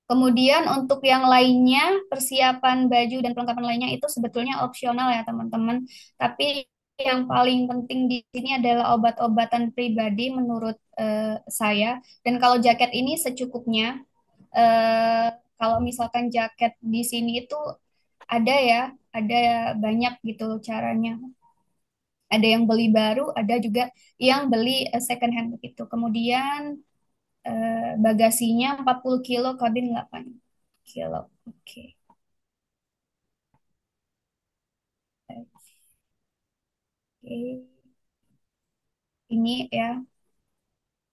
Kemudian untuk yang lainnya, persiapan baju dan perlengkapan lainnya itu sebetulnya opsional ya teman-teman. Tapi yang paling penting di sini adalah obat-obatan pribadi menurut saya. Dan kalau jaket ini secukupnya. Eh, Kalau misalkan jaket di sini itu ada ya, ada banyak gitu caranya. Ada yang beli baru, ada juga yang beli second hand begitu. Kemudian bagasinya 40 kilo, kabin 8 kilo. Oke. Oke. Ini ya,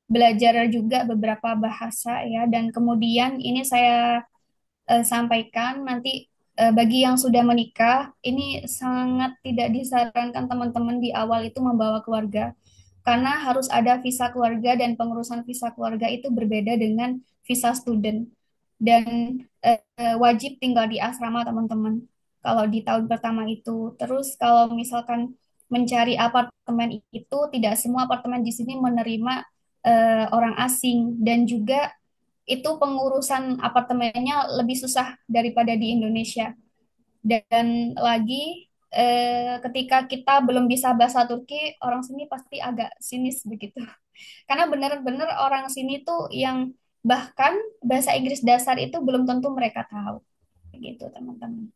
belajar juga beberapa bahasa ya. Dan kemudian ini saya sampaikan nanti bagi yang sudah menikah, ini sangat tidak disarankan teman-teman di awal itu membawa keluarga. Karena harus ada visa keluarga dan pengurusan visa keluarga itu berbeda dengan visa student. Dan wajib tinggal di asrama teman-teman kalau di tahun pertama itu. Terus kalau misalkan mencari apartemen itu tidak semua apartemen di sini menerima orang asing dan juga itu pengurusan apartemennya lebih susah daripada di Indonesia. Dan lagi ketika kita belum bisa bahasa Turki, orang sini pasti agak sinis begitu. Karena benar-benar orang sini tuh yang bahkan bahasa Inggris dasar itu belum tentu mereka tahu. Begitu, teman-teman.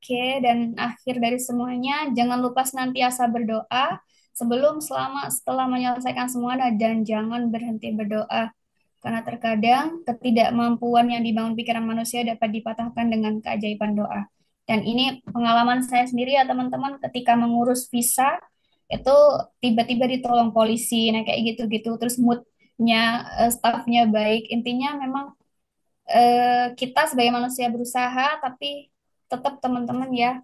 Oke, dan akhir dari semuanya, jangan lupa senantiasa berdoa sebelum, selama, setelah menyelesaikan semua, dan jangan berhenti berdoa. Karena terkadang ketidakmampuan yang dibangun pikiran manusia dapat dipatahkan dengan keajaiban doa. Dan ini pengalaman saya sendiri ya teman-teman, ketika mengurus visa, itu tiba-tiba ditolong polisi, nah kayak gitu-gitu. Terus moodnya, staffnya baik. Intinya memang kita sebagai manusia berusaha, tapi tetap teman-teman ya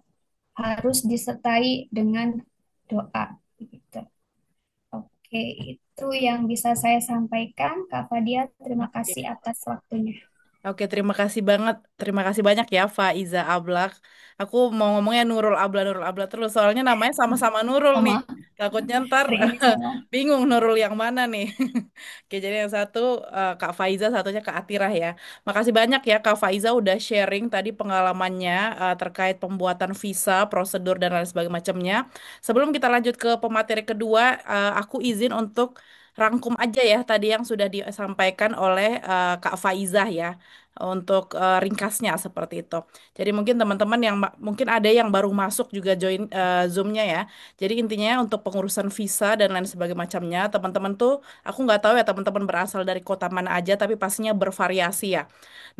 harus disertai dengan doa. Gitu. Oke, itu yang bisa saya sampaikan. Kak Fadia, terima kasih Oke. atas waktunya. Oke, terima kasih banget. Terima kasih banyak ya, Faiza Ablak. Aku mau ngomongnya Nurul Abla terus. Soalnya namanya sama-sama Nurul nih. Sama, Takutnya ntar hari ini sama. bingung Nurul yang mana nih. Oke, jadi yang satu Kak Faiza, satunya Kak Atirah ya. Makasih banyak ya Kak Faiza udah sharing tadi pengalamannya terkait pembuatan visa, prosedur, dan lain sebagainya macamnya. Sebelum kita lanjut ke pemateri kedua, aku izin untuk rangkum aja ya tadi yang sudah disampaikan oleh Kak Faizah ya untuk ringkasnya seperti itu. Jadi mungkin teman-teman yang mungkin ada yang baru masuk juga join Zoom-nya ya. Jadi intinya untuk pengurusan visa dan lain sebagainya macamnya, teman-teman tuh aku nggak tahu ya teman-teman berasal dari kota mana aja, tapi pastinya bervariasi ya.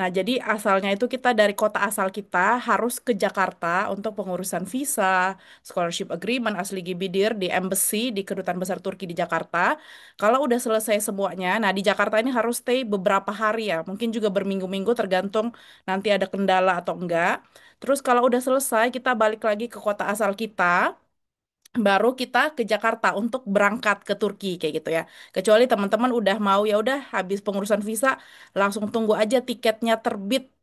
Nah, jadi asalnya itu kita dari kota asal kita harus ke Jakarta untuk pengurusan visa, scholarship agreement, asli gibidir di embassy di Kedutaan Besar Turki di Jakarta. Kalau udah selesai semuanya, nah di Jakarta ini harus stay beberapa hari ya, mungkin juga berminggu-minggu tergantung nanti ada kendala atau enggak. Terus kalau udah selesai, kita balik lagi ke kota asal kita, baru kita ke Jakarta untuk berangkat ke Turki kayak gitu ya. Kecuali teman-teman udah mau ya udah habis pengurusan visa langsung tunggu aja tiketnya terbit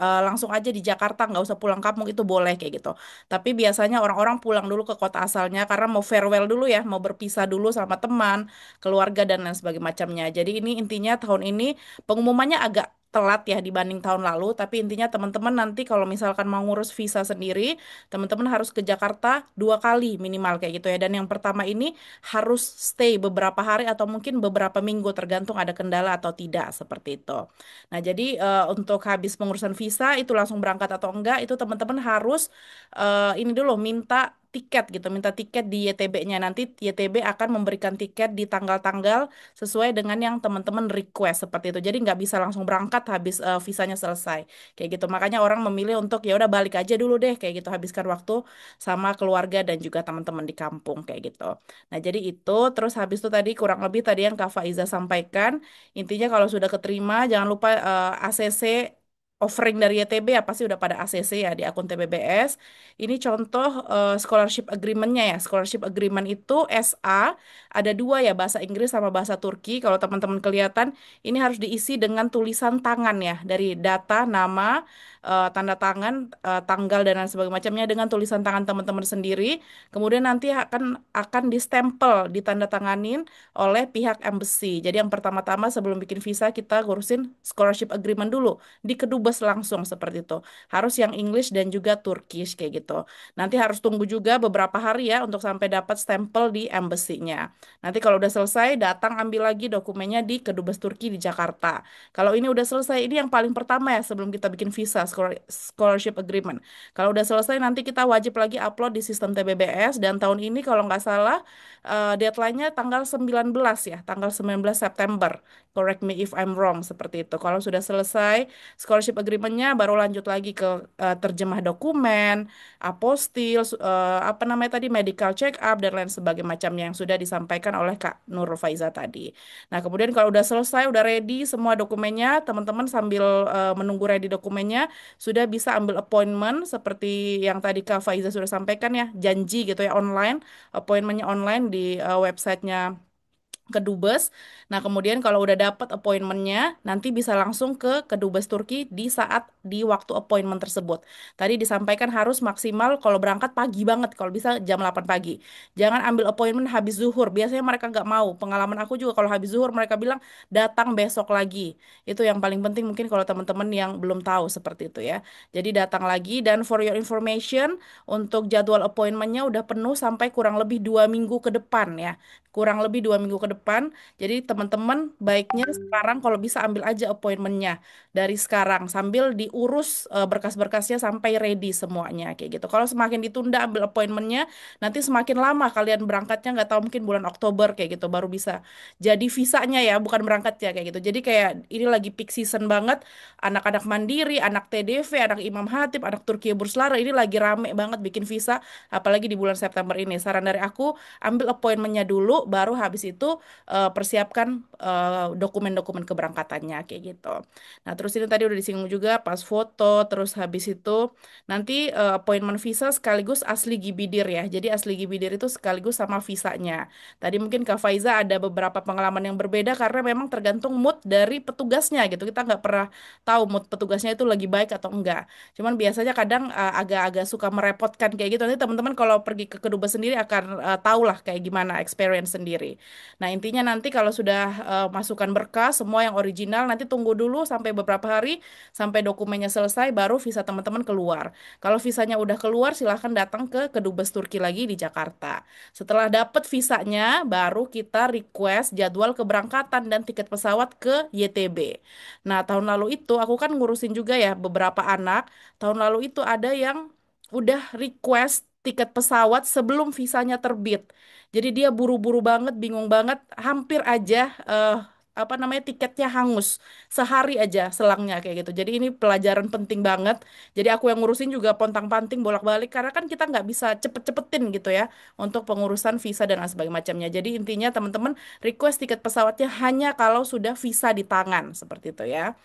langsung aja di Jakarta nggak usah pulang kampung itu boleh kayak gitu. Tapi biasanya orang-orang pulang dulu ke kota asalnya karena mau farewell dulu ya, mau berpisah dulu sama teman, keluarga dan lain sebagainya macamnya. Jadi ini intinya tahun ini pengumumannya agak telat ya dibanding tahun lalu, tapi intinya teman-teman nanti kalau misalkan mau ngurus visa sendiri teman-teman harus ke Jakarta 2 kali minimal kayak gitu ya. Dan yang pertama ini harus stay beberapa hari atau mungkin beberapa minggu tergantung ada kendala atau tidak seperti itu. Nah, jadi untuk habis pengurusan visa itu langsung berangkat atau enggak itu teman-teman harus ini dulu minta tiket gitu, minta tiket di YTB-nya. Nanti YTB akan memberikan tiket di tanggal-tanggal sesuai dengan yang teman-teman request seperti itu. Jadi nggak bisa langsung berangkat habis visanya selesai. Kayak gitu. Makanya orang memilih untuk ya udah balik aja dulu deh kayak gitu habiskan waktu sama keluarga dan juga teman-teman di kampung kayak gitu. Nah, jadi itu terus habis itu tadi kurang lebih tadi yang Kak Faiza sampaikan, intinya kalau sudah keterima jangan lupa ACC offering dari YTB ya pasti udah pada ACC ya di akun TBBS. Ini contoh scholarship agreement-nya ya. Scholarship agreement itu SA ada dua ya bahasa Inggris sama bahasa Turki. Kalau teman-teman kelihatan ini harus diisi dengan tulisan tangan ya dari data, nama, tanda tangan, tanggal dan lain sebagainya macamnya dengan tulisan tangan teman-teman sendiri. Kemudian nanti akan distempel, ditandatanganin oleh pihak embassy. Jadi yang pertama-tama sebelum bikin visa kita ngurusin scholarship agreement dulu di kedubes langsung seperti itu. Harus yang English dan juga Turkish kayak gitu. Nanti harus tunggu juga beberapa hari ya untuk sampai dapat stempel di embassy-nya. Nanti kalau udah selesai datang ambil lagi dokumennya di kedubes Turki di Jakarta. Kalau ini udah selesai, ini yang paling pertama ya sebelum kita bikin visa, scholarship agreement. Kalau udah selesai, nanti kita wajib lagi upload di sistem TBBS, dan tahun ini kalau nggak salah, deadline-nya tanggal 19 ya, tanggal 19 September. Correct me if I'm wrong, seperti itu. Kalau sudah selesai, scholarship agreement-nya baru lanjut lagi ke terjemah dokumen, apostil, apa namanya tadi, medical check up, dan lain sebagainya macamnya yang sudah disampaikan oleh Kak Nur Faiza tadi. Nah, kemudian kalau udah selesai, udah ready semua dokumennya, teman-teman sambil menunggu ready dokumennya, sudah bisa ambil appointment seperti yang tadi Kak Faiza sudah sampaikan ya, janji gitu ya online, appointmentnya online di websitenya Kedubes. Nah, kemudian kalau udah dapat appointmentnya, nanti bisa langsung ke Kedubes Turki di waktu appointment tersebut. Tadi disampaikan harus maksimal kalau berangkat pagi banget, kalau bisa jam 8 pagi. Jangan ambil appointment habis zuhur. Biasanya mereka nggak mau. Pengalaman aku juga kalau habis zuhur mereka bilang datang besok lagi. Itu yang paling penting mungkin kalau teman-teman yang belum tahu seperti itu ya. Jadi datang lagi dan for your information, untuk jadwal appointmentnya udah penuh sampai kurang lebih 2 minggu ke depan ya. Kurang lebih 2 minggu ke depan. Jadi teman-teman baiknya sekarang kalau bisa ambil aja appointmentnya dari sekarang sambil diurus berkas-berkasnya sampai ready semuanya kayak gitu. Kalau semakin ditunda ambil appointmentnya, nanti semakin lama kalian berangkatnya nggak tahu mungkin bulan Oktober kayak gitu baru bisa jadi visanya ya, bukan berangkatnya kayak gitu. Jadi kayak ini lagi peak season banget, anak-anak Mandiri, anak TDV, anak Imam Hatib, anak Turkiye Burslara ini lagi rame banget bikin visa, apalagi di bulan September ini. Saran dari aku, ambil appointmentnya dulu, baru habis itu persiapkan dokumen-dokumen keberangkatannya kayak gitu. Nah, terus ini tadi udah disinggung juga pas foto, terus habis itu nanti appointment visa sekaligus asli Gibidir ya. Jadi asli Gibidir itu sekaligus sama visanya. Tadi mungkin Kak Faiza ada beberapa pengalaman yang berbeda karena memang tergantung mood dari petugasnya gitu. Kita nggak pernah tahu mood petugasnya itu lagi baik atau enggak. Cuman biasanya kadang agak-agak suka merepotkan kayak gitu. Nanti teman-teman kalau pergi ke kedubes sendiri akan tahu lah kayak gimana experience sendiri. Nah, intinya nanti kalau sudah masukkan berkas semua yang original, nanti tunggu dulu sampai beberapa hari sampai dokumennya selesai baru visa teman-teman keluar. Kalau visanya udah keluar silahkan datang ke kedubes Turki lagi di Jakarta. Setelah dapat visanya, baru kita request jadwal keberangkatan dan tiket pesawat ke YTB. Nah, tahun lalu itu aku kan ngurusin juga ya beberapa anak. Tahun lalu itu ada yang udah request tiket pesawat sebelum visanya terbit. Jadi dia buru-buru banget, bingung banget, hampir aja apa namanya tiketnya hangus sehari aja selangnya kayak gitu. Jadi ini pelajaran penting banget. Jadi aku yang ngurusin juga pontang-panting bolak-balik karena kan kita nggak bisa cepet-cepetin gitu ya untuk pengurusan visa dan lain sebagainya macamnya. Jadi intinya teman-teman request tiket pesawatnya hanya kalau sudah visa di tangan seperti itu ya.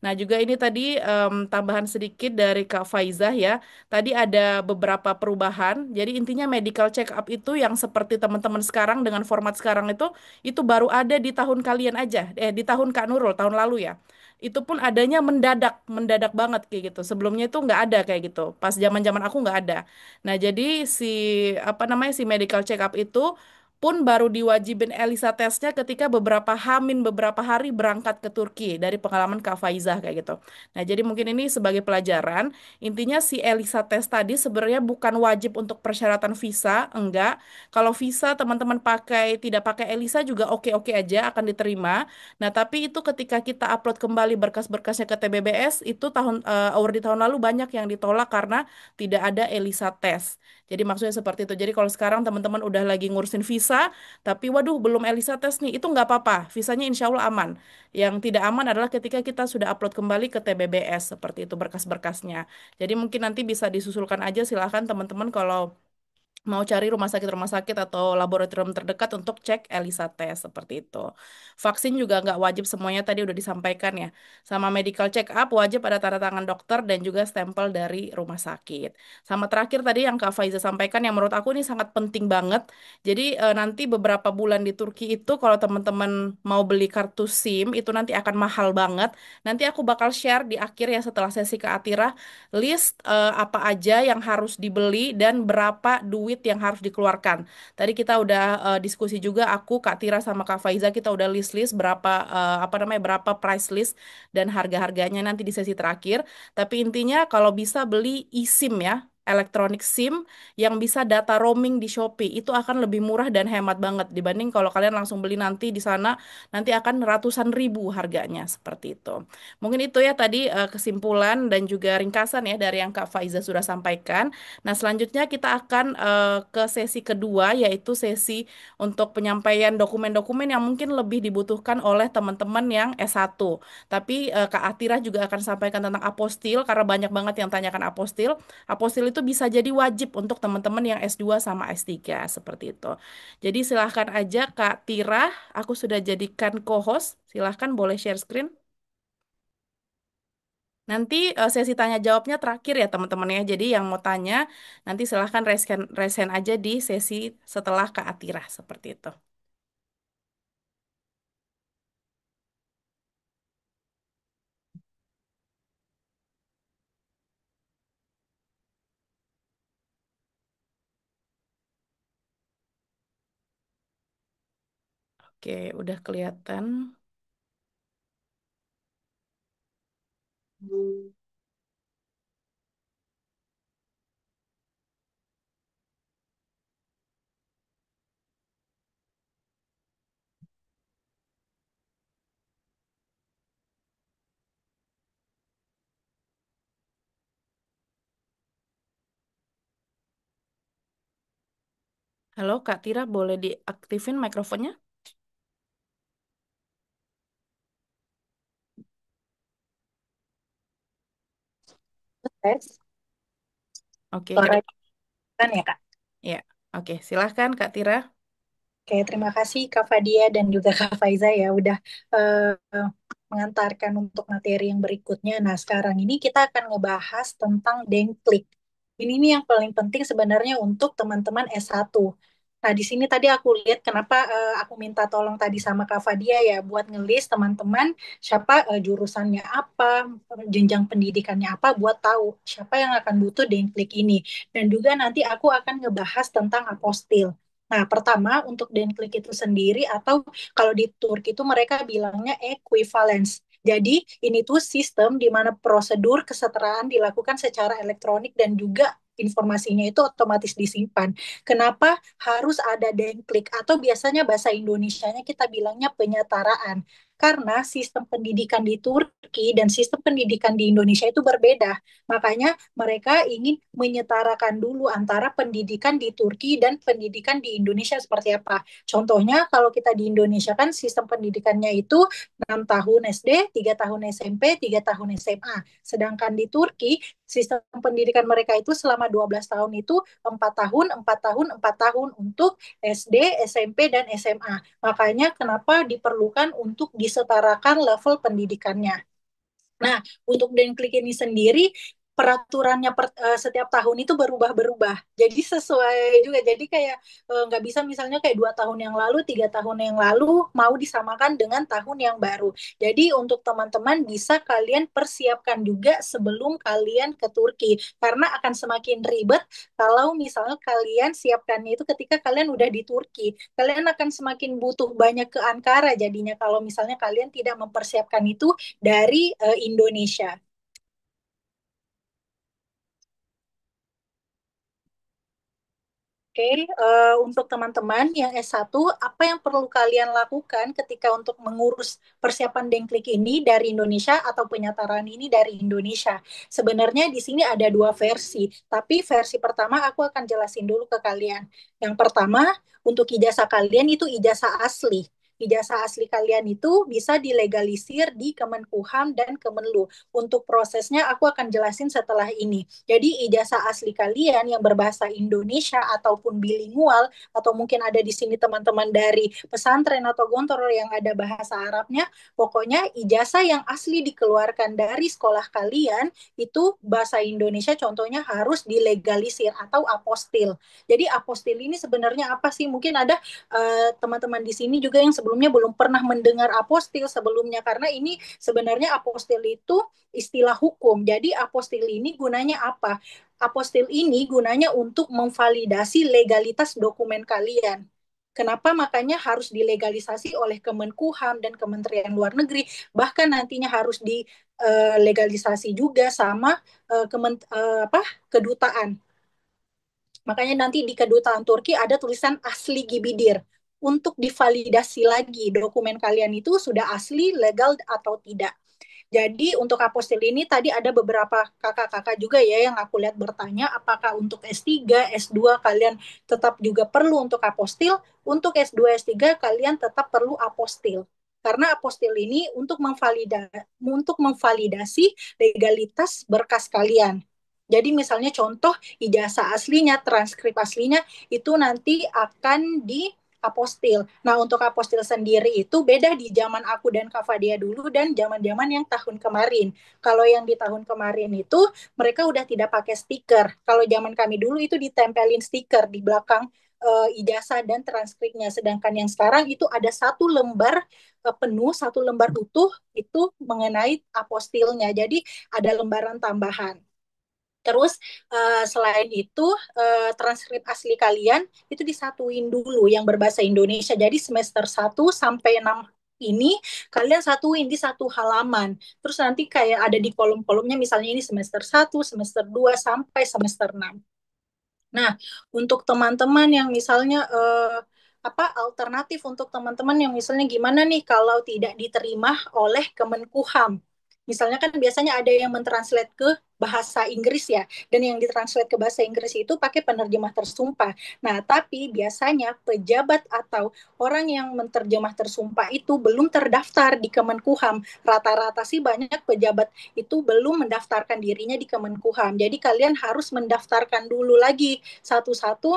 Nah, juga ini tadi tambahan sedikit dari Kak Faizah ya. Tadi ada beberapa perubahan. Jadi intinya medical check up itu yang seperti teman-teman sekarang dengan format sekarang itu baru ada di tahun kalian aja. Di tahun Kak Nurul tahun lalu ya. Itu pun adanya mendadak, mendadak banget kayak gitu. Sebelumnya itu nggak ada kayak gitu. Pas zaman-zaman aku nggak ada. Nah, jadi si apa namanya si medical check up itu pun baru diwajibin ELISA tesnya ketika beberapa hari berangkat ke Turki dari pengalaman Kak Faizah kayak gitu. Nah, jadi mungkin ini sebagai pelajaran, intinya si ELISA tes tadi sebenarnya bukan wajib untuk persyaratan visa, enggak. Kalau visa teman-teman tidak pakai ELISA juga oke-oke aja akan diterima. Nah, tapi itu ketika kita upload kembali berkas-berkasnya ke TBBS, itu award di tahun lalu banyak yang ditolak karena tidak ada ELISA tes. Jadi maksudnya seperti itu. Jadi kalau sekarang teman-teman udah lagi ngurusin visa, tapi waduh belum ELISA tes nih, itu nggak apa-apa. Visanya insya Allah aman. Yang tidak aman adalah ketika kita sudah upload kembali ke TBBS seperti itu berkas-berkasnya. Jadi mungkin nanti bisa disusulkan aja silahkan teman-teman kalau mau cari rumah sakit atau laboratorium terdekat untuk cek ELISA tes seperti itu. Vaksin juga nggak wajib semuanya tadi udah disampaikan ya. Sama medical check up wajib ada tanda tangan dokter dan juga stempel dari rumah sakit. Sama terakhir tadi yang Kak Faiza sampaikan yang menurut aku ini sangat penting banget. Jadi nanti beberapa bulan di Turki itu kalau teman-teman mau beli kartu SIM itu nanti akan mahal banget. Nanti aku bakal share di akhir ya setelah sesi ke Atira list apa aja yang harus dibeli dan berapa duit yang harus dikeluarkan. Tadi kita udah diskusi juga aku Kak Tira sama Kak Faiza kita udah list-list berapa apa namanya berapa price list dan harga-harganya nanti di sesi terakhir. Tapi intinya kalau bisa beli eSIM ya. Electronic SIM yang bisa data roaming di Shopee itu akan lebih murah dan hemat banget dibanding kalau kalian langsung beli nanti di sana nanti akan ratusan ribu harganya seperti itu. Mungkin itu ya tadi kesimpulan dan juga ringkasan ya dari yang Kak Faiza sudah sampaikan. Nah, selanjutnya kita akan ke sesi kedua yaitu sesi untuk penyampaian dokumen-dokumen yang mungkin lebih dibutuhkan oleh teman-teman yang S1. Tapi Kak Atira juga akan sampaikan tentang apostil karena banyak banget yang tanyakan apostil. Apostil itu bisa jadi wajib untuk teman-teman yang S2 sama S3 seperti itu. Jadi silahkan aja Kak Tira, aku sudah jadikan co-host. Silahkan boleh share screen. Nanti sesi tanya jawabnya terakhir ya teman-teman ya. Jadi yang mau tanya nanti silahkan resen aja di sesi setelah Kak Atira seperti itu. Oke, udah kelihatan. Halo Kak Tira, boleh diaktifin mikrofonnya? Tes, Oke, Kak. suara kan ya Kak? Ya, oke. Silahkan Kak Tira. Oke, terima kasih Kak Fadia dan juga Kak Faiza ya udah mengantarkan untuk materi yang berikutnya. Nah, sekarang ini kita akan ngebahas tentang Denklik. Ini nih yang paling penting sebenarnya untuk teman-teman S1. Nah, di sini tadi aku lihat kenapa aku minta tolong tadi sama Kak Fadia ya buat ngelis teman-teman siapa jurusannya apa, jenjang pendidikannya apa buat tahu siapa yang akan butuh Denklik ini. Dan juga nanti aku akan ngebahas tentang apostil. Nah, pertama untuk Denklik itu sendiri atau kalau di Turki itu mereka bilangnya equivalence. Jadi ini tuh sistem di mana prosedur kesetaraan dilakukan secara elektronik dan juga informasinya itu otomatis disimpan. Kenapa harus ada Denklik atau biasanya bahasa Indonesianya kita bilangnya penyetaraan? Karena sistem pendidikan di Turki dan sistem pendidikan di Indonesia itu berbeda. Makanya mereka ingin menyetarakan dulu antara pendidikan di Turki dan pendidikan di Indonesia seperti apa. Contohnya kalau kita di Indonesia kan sistem pendidikannya itu 6 tahun SD, 3 tahun SMP, 3 tahun SMA. Sedangkan di Turki sistem pendidikan mereka itu selama 12 tahun itu 4 tahun, 4 tahun, 4 tahun untuk SD, SMP, dan SMA. Makanya kenapa diperlukan untuk disetarakan level pendidikannya. Nah, untuk Denklik ini sendiri peraturannya setiap tahun itu berubah-berubah. Jadi sesuai juga. Jadi kayak nggak bisa misalnya kayak 2 tahun yang lalu, 3 tahun yang lalu mau disamakan dengan tahun yang baru. Jadi untuk teman-teman bisa kalian persiapkan juga sebelum kalian ke Turki karena akan semakin ribet kalau misalnya kalian siapkannya itu ketika kalian udah di Turki. Kalian akan semakin butuh banyak ke Ankara jadinya kalau misalnya kalian tidak mempersiapkan itu dari Indonesia. Oke, untuk teman-teman yang S1, apa yang perlu kalian lakukan ketika untuk mengurus persiapan Denklik ini dari Indonesia atau penyetaraan ini dari Indonesia? Sebenarnya di sini ada dua versi, tapi versi pertama aku akan jelasin dulu ke kalian. Yang pertama, untuk ijazah kalian itu ijazah asli. Ijazah asli kalian itu bisa dilegalisir di Kemenkumham dan Kemenlu. Untuk prosesnya aku akan jelasin setelah ini. Jadi ijazah asli kalian yang berbahasa Indonesia ataupun bilingual atau mungkin ada di sini teman-teman dari pesantren atau gontor yang ada bahasa Arabnya, pokoknya ijazah yang asli dikeluarkan dari sekolah kalian itu bahasa Indonesia contohnya harus dilegalisir atau apostil. Jadi apostil ini sebenarnya apa sih? Mungkin ada teman-teman di sini juga yang sebelumnya belum pernah mendengar apostil sebelumnya karena ini sebenarnya apostil itu istilah hukum. Jadi apostil ini gunanya apa? Apostil ini gunanya untuk memvalidasi legalitas dokumen kalian. Kenapa makanya harus dilegalisasi oleh Kemenkumham dan Kementerian Luar Negeri, bahkan nantinya harus dilegalisasi juga sama kedutaan. Makanya nanti di kedutaan Turki ada tulisan asli Gibidir untuk divalidasi lagi dokumen kalian itu sudah asli, legal atau tidak. Jadi untuk apostil ini tadi ada beberapa kakak-kakak juga ya yang aku lihat bertanya apakah untuk S3, S2 kalian tetap juga perlu untuk apostil, untuk S2, S3 kalian tetap perlu apostil. Karena apostil ini untuk memvalidasi legalitas berkas kalian. Jadi misalnya contoh ijazah aslinya, transkrip aslinya itu nanti akan di apostil. Nah, untuk apostil sendiri itu beda di zaman aku dan Kak Fadia dulu dan zaman-zaman yang tahun kemarin. Kalau yang di tahun kemarin itu mereka udah tidak pakai stiker. Kalau zaman kami dulu itu ditempelin stiker di belakang ijazah dan transkripnya. Sedangkan yang sekarang itu ada satu lembar penuh, satu lembar utuh itu mengenai apostilnya. Jadi ada lembaran tambahan. Terus selain itu transkrip asli kalian itu disatuin dulu yang berbahasa Indonesia. Jadi semester 1 sampai 6 ini kalian satuin di satu halaman. Terus nanti kayak ada di kolom-kolomnya misalnya ini semester 1, semester 2 sampai semester 6. Nah, untuk teman-teman yang misalnya apa alternatif untuk teman-teman yang misalnya gimana nih kalau tidak diterima oleh Kemenkumham. Misalnya kan biasanya ada yang mentranslate ke bahasa Inggris ya, dan yang ditranslate ke bahasa Inggris itu pakai penerjemah tersumpah. Nah, tapi biasanya pejabat atau orang yang menterjemah tersumpah itu belum terdaftar di Kemenkumham. Rata-rata sih banyak pejabat itu belum mendaftarkan dirinya di Kemenkumham. Jadi kalian harus mendaftarkan dulu lagi satu-satu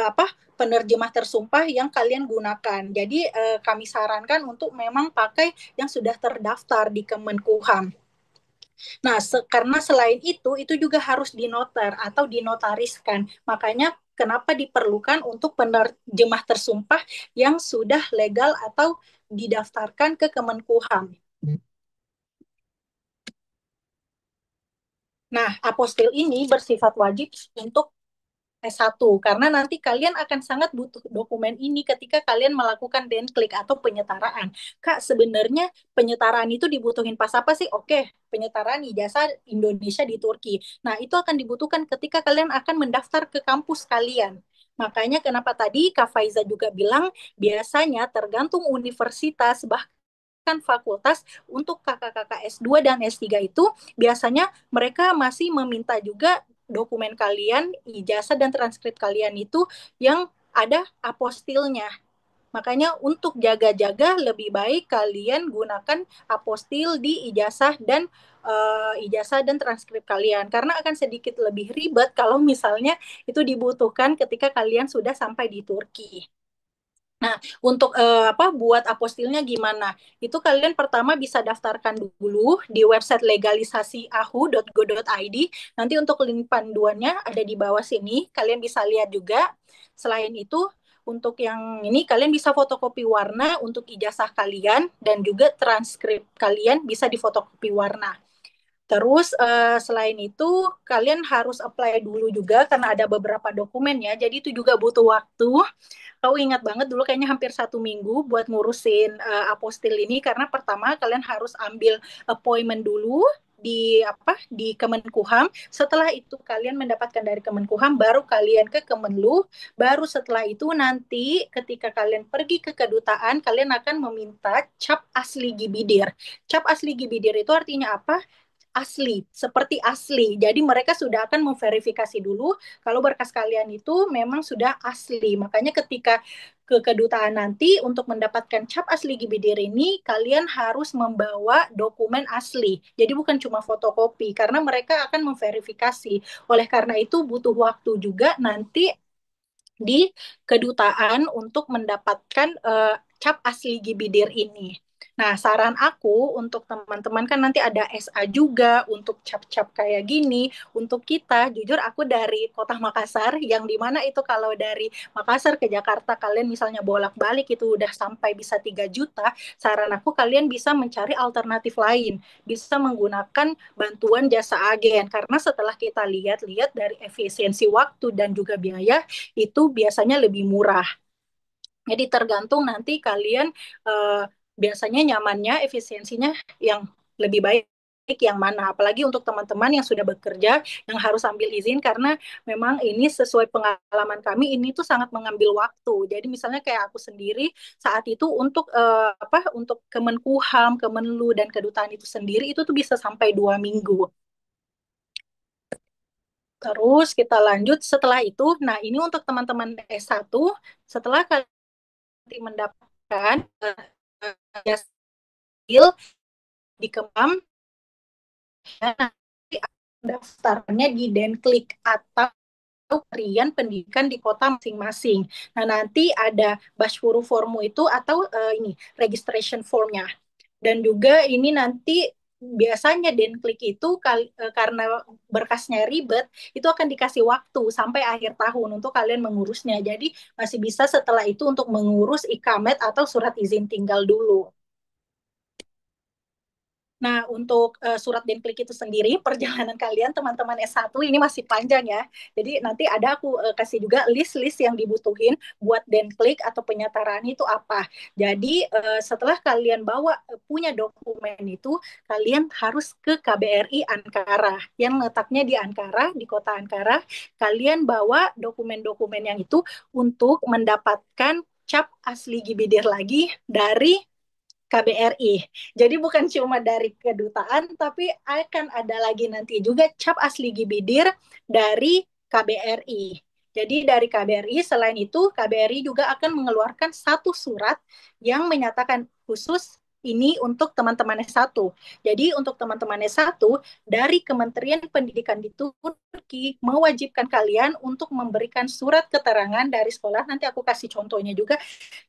apa penerjemah tersumpah yang kalian gunakan. Jadi kami sarankan untuk memang pakai yang sudah terdaftar di Kemenkumham. Nah, karena selain itu juga harus dinotar atau dinotariskan. Makanya kenapa diperlukan untuk penerjemah tersumpah yang sudah legal atau didaftarkan ke Kemenkumham. Nah, apostil ini bersifat wajib untuk S1 karena nanti kalian akan sangat butuh dokumen ini ketika kalian melakukan denklik atau penyetaraan. Kak, sebenarnya penyetaraan itu dibutuhin pas apa sih? Oke, penyetaraan ijazah Indonesia di Turki. Nah, itu akan dibutuhkan ketika kalian akan mendaftar ke kampus kalian. Makanya kenapa tadi Kak Faiza juga bilang biasanya tergantung universitas bahkan fakultas untuk kakak-kakak S2 dan S3 itu biasanya mereka masih meminta juga dokumen kalian, ijazah dan transkrip kalian itu yang ada apostilnya. Makanya untuk jaga-jaga lebih baik kalian gunakan apostil di ijazah dan transkrip kalian karena akan sedikit lebih ribet kalau misalnya itu dibutuhkan ketika kalian sudah sampai di Turki. Nah, untuk buat apostilnya gimana? Itu kalian pertama bisa daftarkan dulu di website legalisasiahu.go.id. Nanti untuk link panduannya ada di bawah sini. Kalian bisa lihat juga. Selain itu, untuk yang ini kalian bisa fotokopi warna untuk ijazah kalian dan juga transkrip kalian bisa difotokopi warna. Terus selain itu kalian harus apply dulu juga karena ada beberapa dokumen ya. Jadi itu juga butuh waktu. Aku ingat banget dulu kayaknya hampir 1 minggu buat ngurusin apostil ini karena pertama kalian harus ambil appointment dulu di Kemenkumham. Setelah itu kalian mendapatkan dari Kemenkumham, baru kalian ke Kemenlu. Baru setelah itu nanti ketika kalian pergi ke kedutaan, kalian akan meminta cap asli Gibidir. Cap asli Gibidir itu artinya apa? Asli, seperti asli. Jadi mereka sudah akan memverifikasi dulu kalau berkas kalian itu memang sudah asli. Makanya ketika ke kedutaan nanti untuk mendapatkan cap asli Gibidir ini, kalian harus membawa dokumen asli. Jadi bukan cuma fotokopi, karena mereka akan memverifikasi. Oleh karena itu butuh waktu juga nanti di kedutaan untuk mendapatkan cap asli Gibidir ini. Nah, saran aku untuk teman-teman kan nanti ada SA juga untuk cap-cap kayak gini. Untuk kita, jujur aku dari kota Makassar, yang dimana itu kalau dari Makassar ke Jakarta kalian misalnya bolak-balik itu udah sampai bisa 3 juta, saran aku kalian bisa mencari alternatif lain. Bisa menggunakan bantuan jasa agen. Karena setelah kita lihat-lihat dari efisiensi waktu dan juga biaya, itu biasanya lebih murah. Jadi tergantung nanti kalian biasanya nyamannya, efisiensinya yang lebih baik yang mana. Apalagi untuk teman-teman yang sudah bekerja, yang harus ambil izin karena memang ini sesuai pengalaman kami ini tuh sangat mengambil waktu. Jadi misalnya kayak aku sendiri saat itu untuk untuk Kemenkumham, Kemenlu dan kedutaan itu sendiri itu tuh bisa sampai 2 minggu. Terus kita lanjut setelah itu. Nah, ini untuk teman-teman S1 setelah kalian mendapatkan hasil di Kemam, nanti daftarnya di Denklik atau Harian Pendidikan di kota masing-masing. Nah, nanti ada Bashfuru Formu itu atau ini registration formnya. Dan juga ini nanti biasanya Denklik itu karena berkasnya ribet, itu akan dikasih waktu sampai akhir tahun untuk kalian mengurusnya. Jadi masih bisa setelah itu untuk mengurus ikamet atau surat izin tinggal dulu. Nah, untuk surat Denklik itu sendiri, perjalanan kalian teman-teman S1 ini masih panjang ya. Jadi nanti ada aku kasih juga list-list yang dibutuhin buat Denklik atau penyetaraan itu apa. Jadi setelah kalian bawa punya dokumen itu, kalian harus ke KBRI Ankara yang letaknya di Ankara, di kota Ankara. Kalian bawa dokumen-dokumen yang itu untuk mendapatkan cap asli Gibidir lagi dari KBRI. Jadi bukan cuma dari kedutaan, tapi akan ada lagi nanti juga cap asli Gibidir dari KBRI. Jadi dari KBRI, selain itu KBRI juga akan mengeluarkan satu surat yang menyatakan khusus ini untuk teman-teman S1. Jadi untuk teman-teman S1, dari Kementerian Pendidikan di Turki mewajibkan kalian untuk memberikan surat keterangan dari sekolah. Nanti aku kasih contohnya juga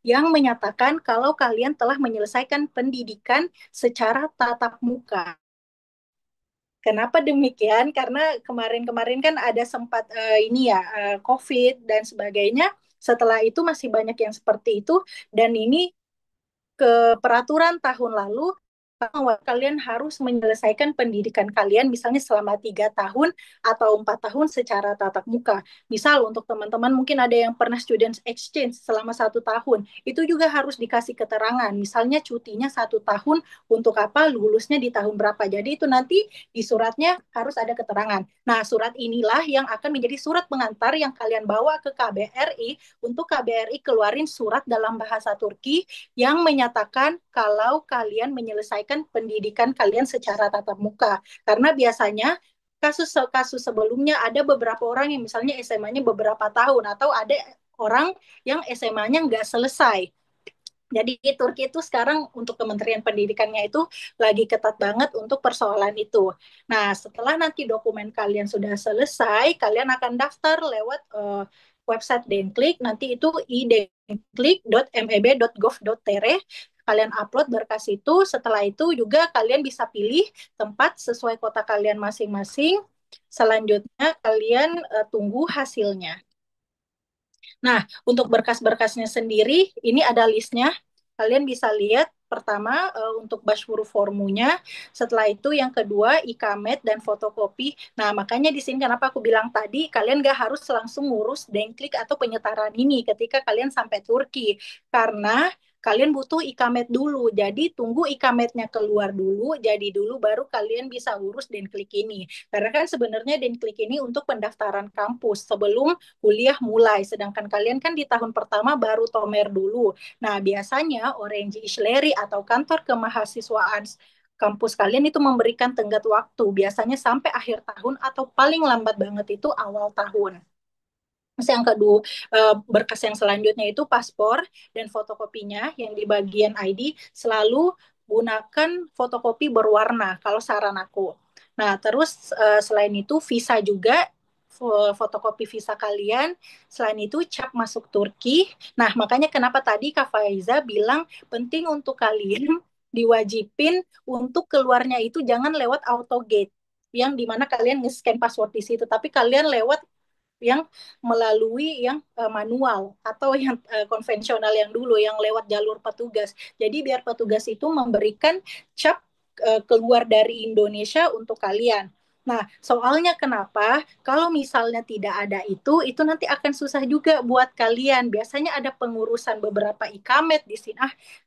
yang menyatakan kalau kalian telah menyelesaikan pendidikan secara tatap muka. Kenapa demikian? Karena kemarin-kemarin kan ada sempat ini ya COVID dan sebagainya. Setelah itu masih banyak yang seperti itu dan ini ke peraturan tahun lalu bahwa kalian harus menyelesaikan pendidikan kalian misalnya selama 3 tahun atau 4 tahun secara tatap muka. Misal untuk teman-teman mungkin ada yang pernah student exchange selama 1 tahun, itu juga harus dikasih keterangan. Misalnya cutinya 1 tahun untuk apa, lulusnya di tahun berapa. Jadi itu nanti di suratnya harus ada keterangan. Nah surat inilah yang akan menjadi surat pengantar yang kalian bawa ke KBRI untuk KBRI keluarin surat dalam bahasa Turki yang menyatakan kalau kalian menyelesaikan pendidikan kalian secara tatap muka. Karena biasanya kasus-kasus sebelumnya ada beberapa orang yang misalnya SMA-nya beberapa tahun atau ada orang yang SMA-nya nggak selesai. Jadi Turki itu sekarang untuk Kementerian Pendidikannya itu lagi ketat banget untuk persoalan itu. Nah, setelah nanti dokumen kalian sudah selesai, kalian akan daftar lewat website Denklik. Nanti itu idenklik.meb.gov.tr. Kalian upload berkas itu. Setelah itu juga kalian bisa pilih tempat sesuai kota kalian masing-masing. Selanjutnya kalian tunggu hasilnya. Nah, untuk berkas-berkasnya sendiri, ini ada listnya. Kalian bisa lihat pertama untuk Bashwuru formunya, setelah itu yang kedua ikamet dan fotokopi. Nah, makanya di sini kenapa aku bilang tadi kalian gak harus langsung ngurus denklik atau penyetaraan ini ketika kalian sampai Turki. Karena kalian butuh ikamet dulu. Jadi tunggu ikametnya keluar dulu, jadi dulu baru kalian bisa urus denklik ini. Karena kan sebenarnya denklik ini untuk pendaftaran kampus sebelum kuliah mulai. Sedangkan kalian kan di tahun pertama baru tomer dulu. Nah, biasanya Orange Isleri atau kantor kemahasiswaan kampus kalian itu memberikan tenggat waktu. Biasanya sampai akhir tahun atau paling lambat banget itu awal tahun. Terus yang kedua, berkas yang selanjutnya itu paspor dan fotokopinya yang di bagian ID selalu gunakan fotokopi berwarna kalau saran aku. Nah, terus selain itu visa juga fotokopi visa kalian. Selain itu cap masuk Turki. Nah, makanya kenapa tadi Kak Faiza bilang penting untuk kalian diwajibin untuk keluarnya itu jangan lewat autogate yang dimana kalian nge-scan password di situ, tapi kalian lewat yang melalui yang manual atau yang konvensional yang dulu yang lewat jalur petugas. Jadi biar petugas itu memberikan cap keluar dari Indonesia untuk kalian. Nah, soalnya kenapa? Kalau misalnya tidak ada itu nanti akan susah juga buat kalian. Biasanya ada pengurusan beberapa ikamet di sini.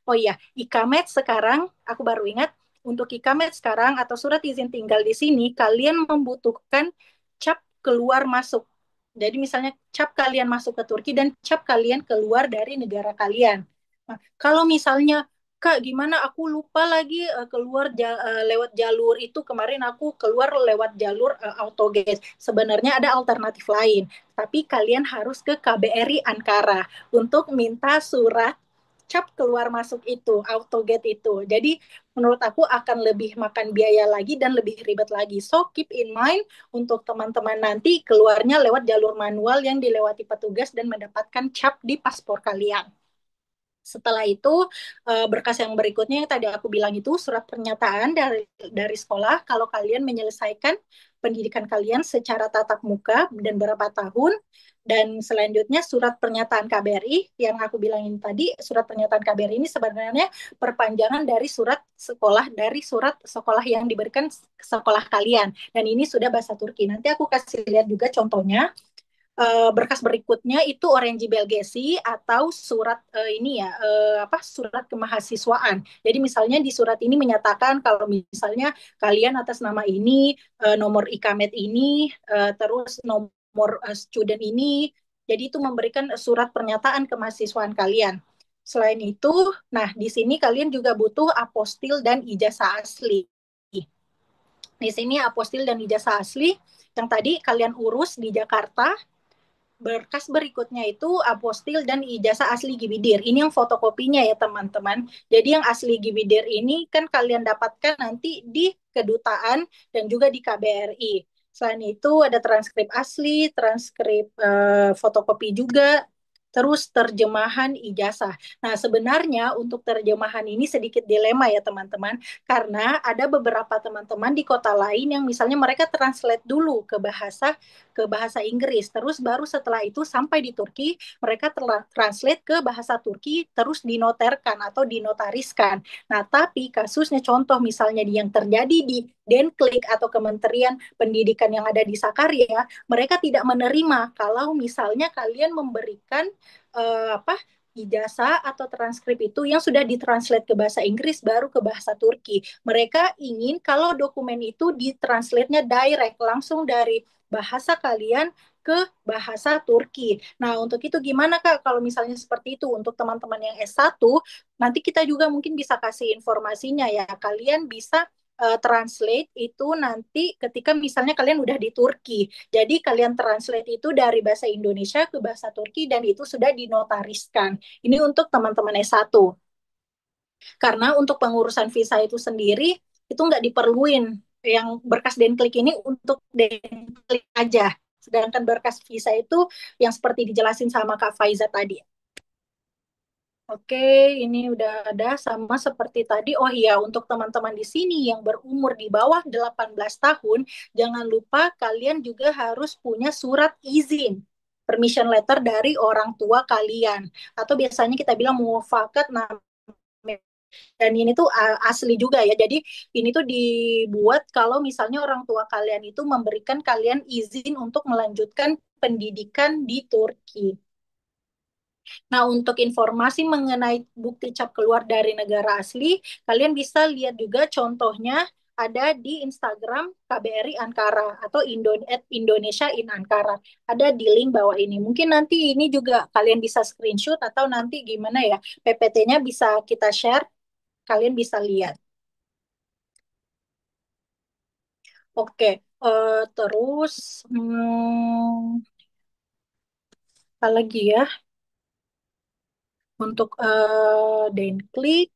Oh iya, ikamet sekarang aku baru ingat untuk ikamet sekarang atau surat izin tinggal di sini kalian membutuhkan cap keluar masuk. Jadi misalnya cap kalian masuk ke Turki dan cap kalian keluar dari negara kalian. Nah, kalau misalnya Kak, gimana aku lupa lagi keluar lewat jalur itu kemarin aku keluar lewat jalur autogate. Sebenarnya ada alternatif lain, tapi kalian harus ke KBRI Ankara untuk minta surat cap keluar masuk itu, autogate itu. Jadi menurut aku akan lebih makan biaya lagi dan lebih ribet lagi. So keep in mind untuk teman-teman nanti keluarnya lewat jalur manual yang dilewati petugas dan mendapatkan cap di paspor kalian. Setelah itu berkas yang berikutnya yang tadi aku bilang itu surat pernyataan dari sekolah kalau kalian menyelesaikan pendidikan kalian secara tatap muka dan berapa tahun, dan selanjutnya surat pernyataan KBRI yang aku bilangin tadi. Surat pernyataan KBRI ini sebenarnya perpanjangan dari surat sekolah yang diberikan sekolah kalian, dan ini sudah bahasa Turki. Nanti aku kasih lihat juga contohnya. Berkas berikutnya itu Orange Belgesi atau surat ini ya surat kemahasiswaan. Jadi misalnya di surat ini menyatakan kalau misalnya kalian atas nama ini, nomor ikamet ini, terus nomor student ini. Jadi itu memberikan surat pernyataan kemahasiswaan kalian. Selain itu, nah di sini kalian juga butuh apostil dan ijazah asli. Di sini apostil dan ijazah asli yang tadi kalian urus di Jakarta. Berkas berikutnya itu apostil dan ijazah asli Gibidir. Ini yang fotokopinya ya teman-teman. Jadi yang asli Gibidir ini kan kalian dapatkan nanti di kedutaan dan juga di KBRI. Selain itu ada transkrip asli, transkrip fotokopi juga, terus terjemahan ijazah. Nah, sebenarnya untuk terjemahan ini sedikit dilema ya teman-teman, karena ada beberapa teman-teman di kota lain yang misalnya mereka translate dulu ke bahasa Inggris, terus baru setelah itu sampai di Turki mereka translate ke bahasa Turki, terus dinoterkan atau dinotariskan. Nah, tapi kasusnya contoh misalnya yang terjadi di Denklik atau Kementerian Pendidikan yang ada di Sakarya, mereka tidak menerima kalau misalnya kalian memberikan apa ijazah atau transkrip itu yang sudah ditranslate ke bahasa Inggris baru ke bahasa Turki. Mereka ingin kalau dokumen itu ditranslate-nya direct langsung dari bahasa kalian ke bahasa Turki. Nah, untuk itu gimana Kak kalau misalnya seperti itu untuk teman-teman yang S1, nanti kita juga mungkin bisa kasih informasinya ya. Kalian bisa translate itu nanti ketika misalnya kalian udah di Turki. Jadi kalian translate itu dari bahasa Indonesia ke bahasa Turki dan itu sudah dinotariskan. Ini untuk teman-teman S1. Karena untuk pengurusan visa itu sendiri itu nggak diperluin. Yang berkas Denklik ini untuk Denklik aja. Sedangkan berkas visa itu yang seperti dijelasin sama Kak Faiza tadi. Oke, ini udah ada sama seperti tadi. Oh iya, untuk teman-teman di sini yang berumur di bawah 18 tahun, jangan lupa kalian juga harus punya surat izin, permission letter dari orang tua kalian. Atau biasanya kita bilang mufakat namanya. Dan ini tuh asli juga ya. Jadi ini tuh dibuat kalau misalnya orang tua kalian itu memberikan kalian izin untuk melanjutkan pendidikan di Turki. Nah, untuk informasi mengenai bukti cap keluar dari negara asli, kalian bisa lihat juga contohnya ada di Instagram KBRI Ankara atau Indonesia in Ankara. Ada di link bawah ini. Mungkin nanti ini juga kalian bisa screenshot atau nanti gimana ya, PPT-nya bisa kita share, kalian bisa lihat. Oke, terus apa lagi ya? Untuk Denklik,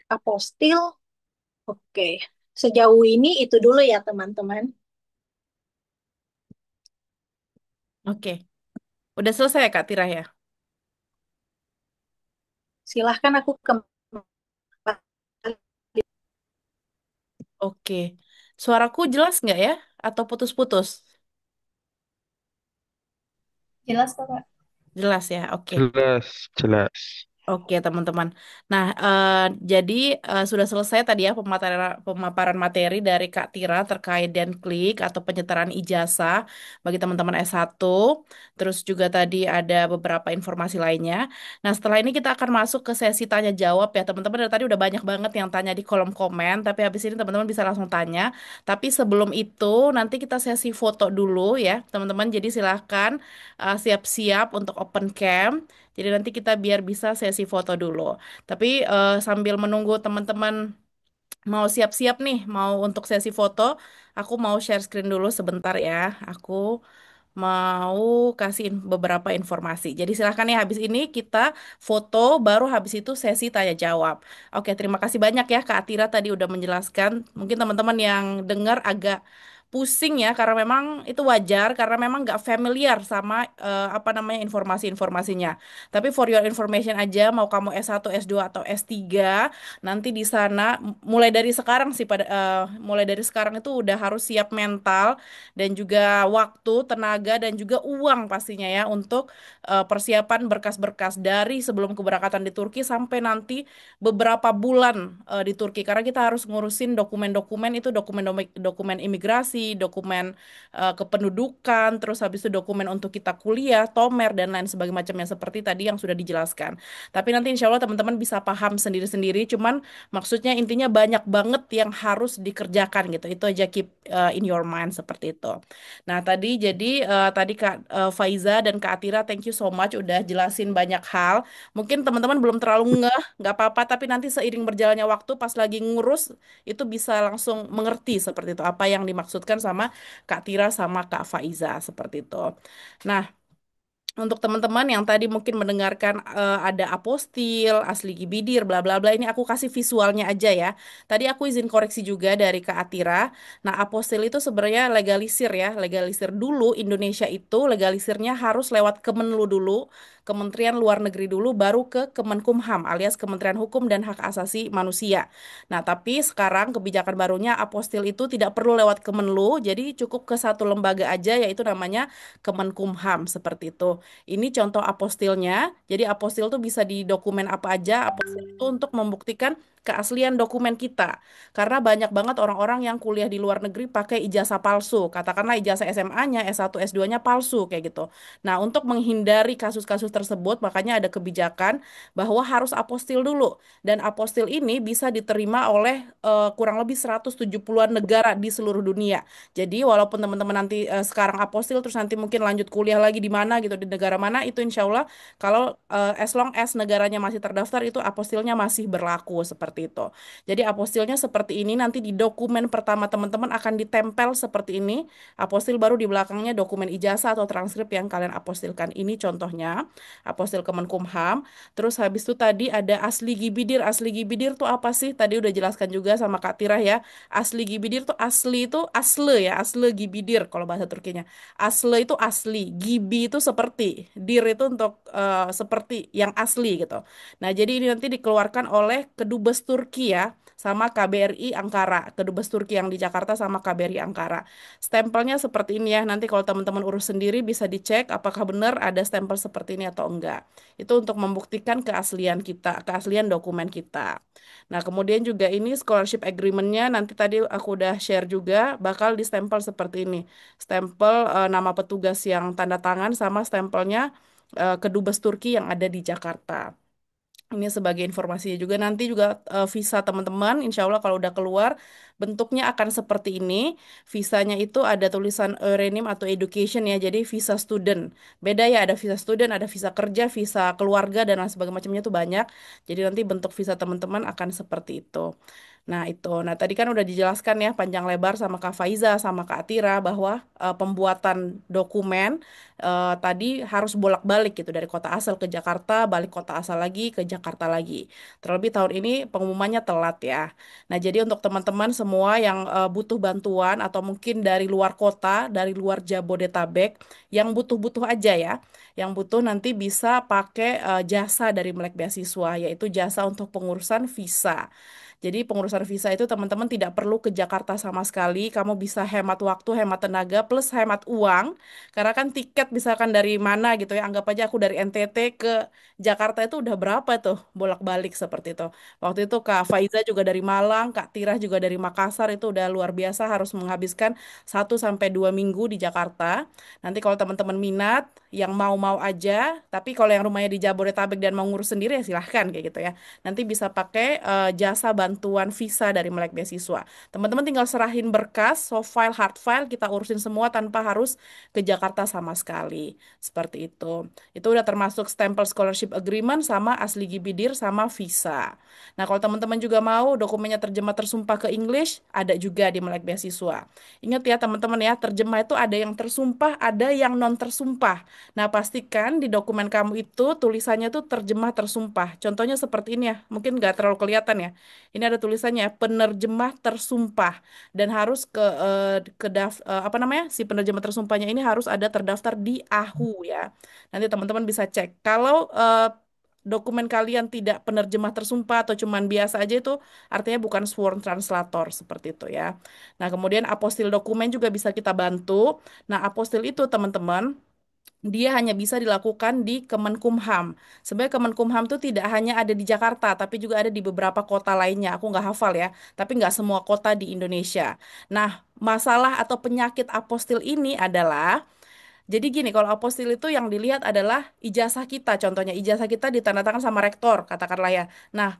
apostil, oke. Sejauh ini itu dulu ya teman-teman. Oke. Udah selesai ya Kak Tira ya? Silahkan aku kembali. Oke. Suaraku jelas nggak ya? Atau putus-putus? Jelas kok, Kak. Jelas ya? Oke. Jelas, jelas. Oke, teman-teman. Nah, jadi sudah selesai tadi ya pemaparan materi dari Kak Tira terkait Denklik atau penyetaraan ijazah bagi teman-teman S1. Terus juga tadi ada beberapa informasi lainnya. Nah, setelah ini kita akan masuk ke sesi tanya jawab ya, teman-teman. Dari tadi udah banyak banget yang tanya di kolom komen, tapi habis ini teman-teman bisa langsung tanya. Tapi sebelum itu, nanti kita sesi foto dulu ya, teman-teman. Jadi silahkan siap-siap untuk open cam. Jadi nanti kita biar bisa sesi foto dulu. Tapi sambil menunggu teman-teman mau siap-siap nih, mau untuk sesi foto, aku mau share screen dulu sebentar ya. Aku mau kasih beberapa informasi. Jadi silahkan ya, habis ini kita foto, baru habis itu sesi tanya jawab. Oke, terima kasih banyak ya Kak Atira tadi udah menjelaskan. Mungkin teman-teman yang dengar agak pusing ya, karena memang itu wajar, karena memang nggak familiar sama apa namanya informasi-informasinya. Tapi for your information aja, mau kamu S1, S2 atau S3, nanti di sana mulai dari sekarang sih mulai dari sekarang itu udah harus siap mental dan juga waktu, tenaga, dan juga uang pastinya ya untuk persiapan berkas-berkas dari sebelum keberangkatan di Turki sampai nanti beberapa bulan di Turki karena kita harus ngurusin dokumen-dokumen itu dokumen imigrasi, imigrasi, dokumen kependudukan, terus habis itu dokumen untuk kita kuliah, tomer dan lain sebagainya macamnya seperti tadi yang sudah dijelaskan. Tapi nanti insya Allah teman-teman bisa paham sendiri-sendiri. Cuman maksudnya intinya banyak banget yang harus dikerjakan gitu. Itu aja keep in your mind seperti itu. Nah tadi jadi tadi Kak Faiza dan Kak Atira, thank you so much udah jelasin banyak hal. Mungkin teman-teman belum terlalu ngeh, nggak apa-apa. Tapi nanti seiring berjalannya waktu, pas lagi ngurus itu bisa langsung mengerti seperti itu apa yang dimaksudkan sama Kak Tira sama Kak Faiza seperti itu. Nah, untuk teman-teman yang tadi mungkin mendengarkan ada apostil, asli gibidir, bla bla bla, ini aku kasih visualnya aja ya. Tadi aku izin koreksi juga dari Kak Atira. Nah, apostil itu sebenarnya legalisir ya, legalisir dulu Indonesia itu legalisirnya harus lewat Kemenlu dulu, Kementerian Luar Negeri dulu, baru ke Kemenkumham alias Kementerian Hukum dan Hak Asasi Manusia. Nah, tapi sekarang kebijakan barunya apostil itu tidak perlu lewat Kemenlu, jadi cukup ke satu lembaga aja yaitu namanya Kemenkumham seperti itu. Ini contoh apostilnya. Jadi apostil itu bisa di dokumen apa aja. Apostil itu untuk membuktikan keaslian dokumen kita. Karena banyak banget orang-orang yang kuliah di luar negeri pakai ijazah palsu. Katakanlah ijazah SMA-nya, S1, S2-nya palsu kayak gitu. Nah, untuk menghindari kasus-kasus tersebut, makanya ada kebijakan bahwa harus apostil dulu. Dan apostil ini bisa diterima oleh kurang lebih 170-an negara di seluruh dunia. Jadi walaupun teman-teman nanti sekarang apostil terus nanti mungkin lanjut kuliah lagi di mana gitu di negara mana itu insya Allah kalau as long as negaranya masih terdaftar itu apostilnya masih berlaku seperti itu. Jadi apostilnya seperti ini nanti di dokumen pertama teman-teman akan ditempel seperti ini. Apostil baru di belakangnya dokumen ijazah atau transkrip yang kalian apostilkan. Ini contohnya apostil Kemenkumham. Terus habis itu tadi ada asli gibidir. Asli gibidir tuh apa sih? Tadi udah jelaskan juga sama Kak Tirah ya. Asli gibidir tuh asli itu asle ya, asle gibidir kalau bahasa Turkinya. Asle itu asli, gibi itu seperti, dir itu untuk seperti yang asli gitu. Nah, jadi ini nanti dikeluarkan oleh Kedubes Turki ya, sama KBRI Ankara. Kedubes Turki yang di Jakarta sama KBRI Ankara. Stempelnya seperti ini ya. Nanti kalau teman-teman urus sendiri bisa dicek apakah benar ada stempel seperti ini atau enggak. Itu untuk membuktikan keaslian kita, keaslian dokumen kita. Nah, kemudian juga ini scholarship agreement-nya nanti tadi aku udah share juga bakal distempel seperti ini. Stempel nama petugas yang tanda tangan sama stempelnya Kedubes Turki yang ada di Jakarta. Ini sebagai informasinya juga nanti juga visa teman-teman insya Allah kalau udah keluar bentuknya akan seperti ini. Visanya itu ada tulisan Eurenim atau education ya. Jadi visa student. Beda ya ada visa student, ada visa kerja, visa keluarga dan lain sebagainya macamnya itu banyak. Jadi nanti bentuk visa teman-teman akan seperti itu. Nah itu, nah tadi kan udah dijelaskan ya panjang lebar sama Kak Faiza sama Kak Atira bahwa pembuatan dokumen tadi harus bolak-balik gitu dari kota asal ke Jakarta, balik kota asal lagi ke Jakarta lagi. Terlebih tahun ini pengumumannya telat ya. Nah jadi untuk teman-teman semua yang butuh bantuan atau mungkin dari luar kota, dari luar Jabodetabek, yang butuh-butuh aja ya, yang butuh nanti bisa pakai jasa dari Melek Beasiswa, yaitu jasa untuk pengurusan visa. Jadi pengurusan visa itu teman-teman tidak perlu ke Jakarta sama sekali. Kamu bisa hemat waktu, hemat tenaga, plus hemat uang. Karena kan tiket misalkan dari mana gitu ya. Anggap aja aku dari NTT ke Jakarta itu udah berapa tuh bolak-balik seperti itu. Waktu itu Kak Faiza juga dari Malang, Kak Tirah juga dari Makassar itu udah luar biasa harus menghabiskan 1 sampai 2 minggu di Jakarta. Nanti kalau teman-teman minat, yang mau-mau aja, tapi kalau yang rumahnya di Jabodetabek dan mau ngurus sendiri ya silahkan kayak gitu ya. Nanti bisa pakai jasa bantuan visa dari Melek Beasiswa. Teman-teman tinggal serahin berkas, soft file, hard file, kita urusin semua tanpa harus ke Jakarta sama sekali. Seperti itu. Itu udah termasuk stempel scholarship agreement sama asli gibidir sama visa. Nah, kalau teman-teman juga mau dokumennya terjemah tersumpah ke English, ada juga di Melek Beasiswa. Ingat ya teman-teman ya, terjemah itu ada yang tersumpah, ada yang non tersumpah. Nah, pastikan di dokumen kamu itu tulisannya tuh terjemah tersumpah. Contohnya seperti ini ya, mungkin nggak terlalu kelihatan ya. Ini ada tulisannya penerjemah tersumpah dan harus apa namanya si penerjemah tersumpahnya ini harus ada terdaftar di AHU ya. Nanti teman-teman bisa cek. Kalau dokumen kalian tidak penerjemah tersumpah atau cuman biasa aja itu artinya bukan sworn translator seperti itu ya. Nah, kemudian apostil dokumen juga bisa kita bantu. Nah, apostil itu teman-teman dia hanya bisa dilakukan di Kemenkumham. Sebenarnya Kemenkumham itu tidak hanya ada di Jakarta, tapi juga ada di beberapa kota lainnya. Aku nggak hafal ya, tapi nggak semua kota di Indonesia. Nah, masalah atau penyakit apostil ini adalah, jadi gini, kalau apostil itu yang dilihat adalah ijazah kita, contohnya ijazah kita ditandatangan sama rektor, katakanlah ya. Nah,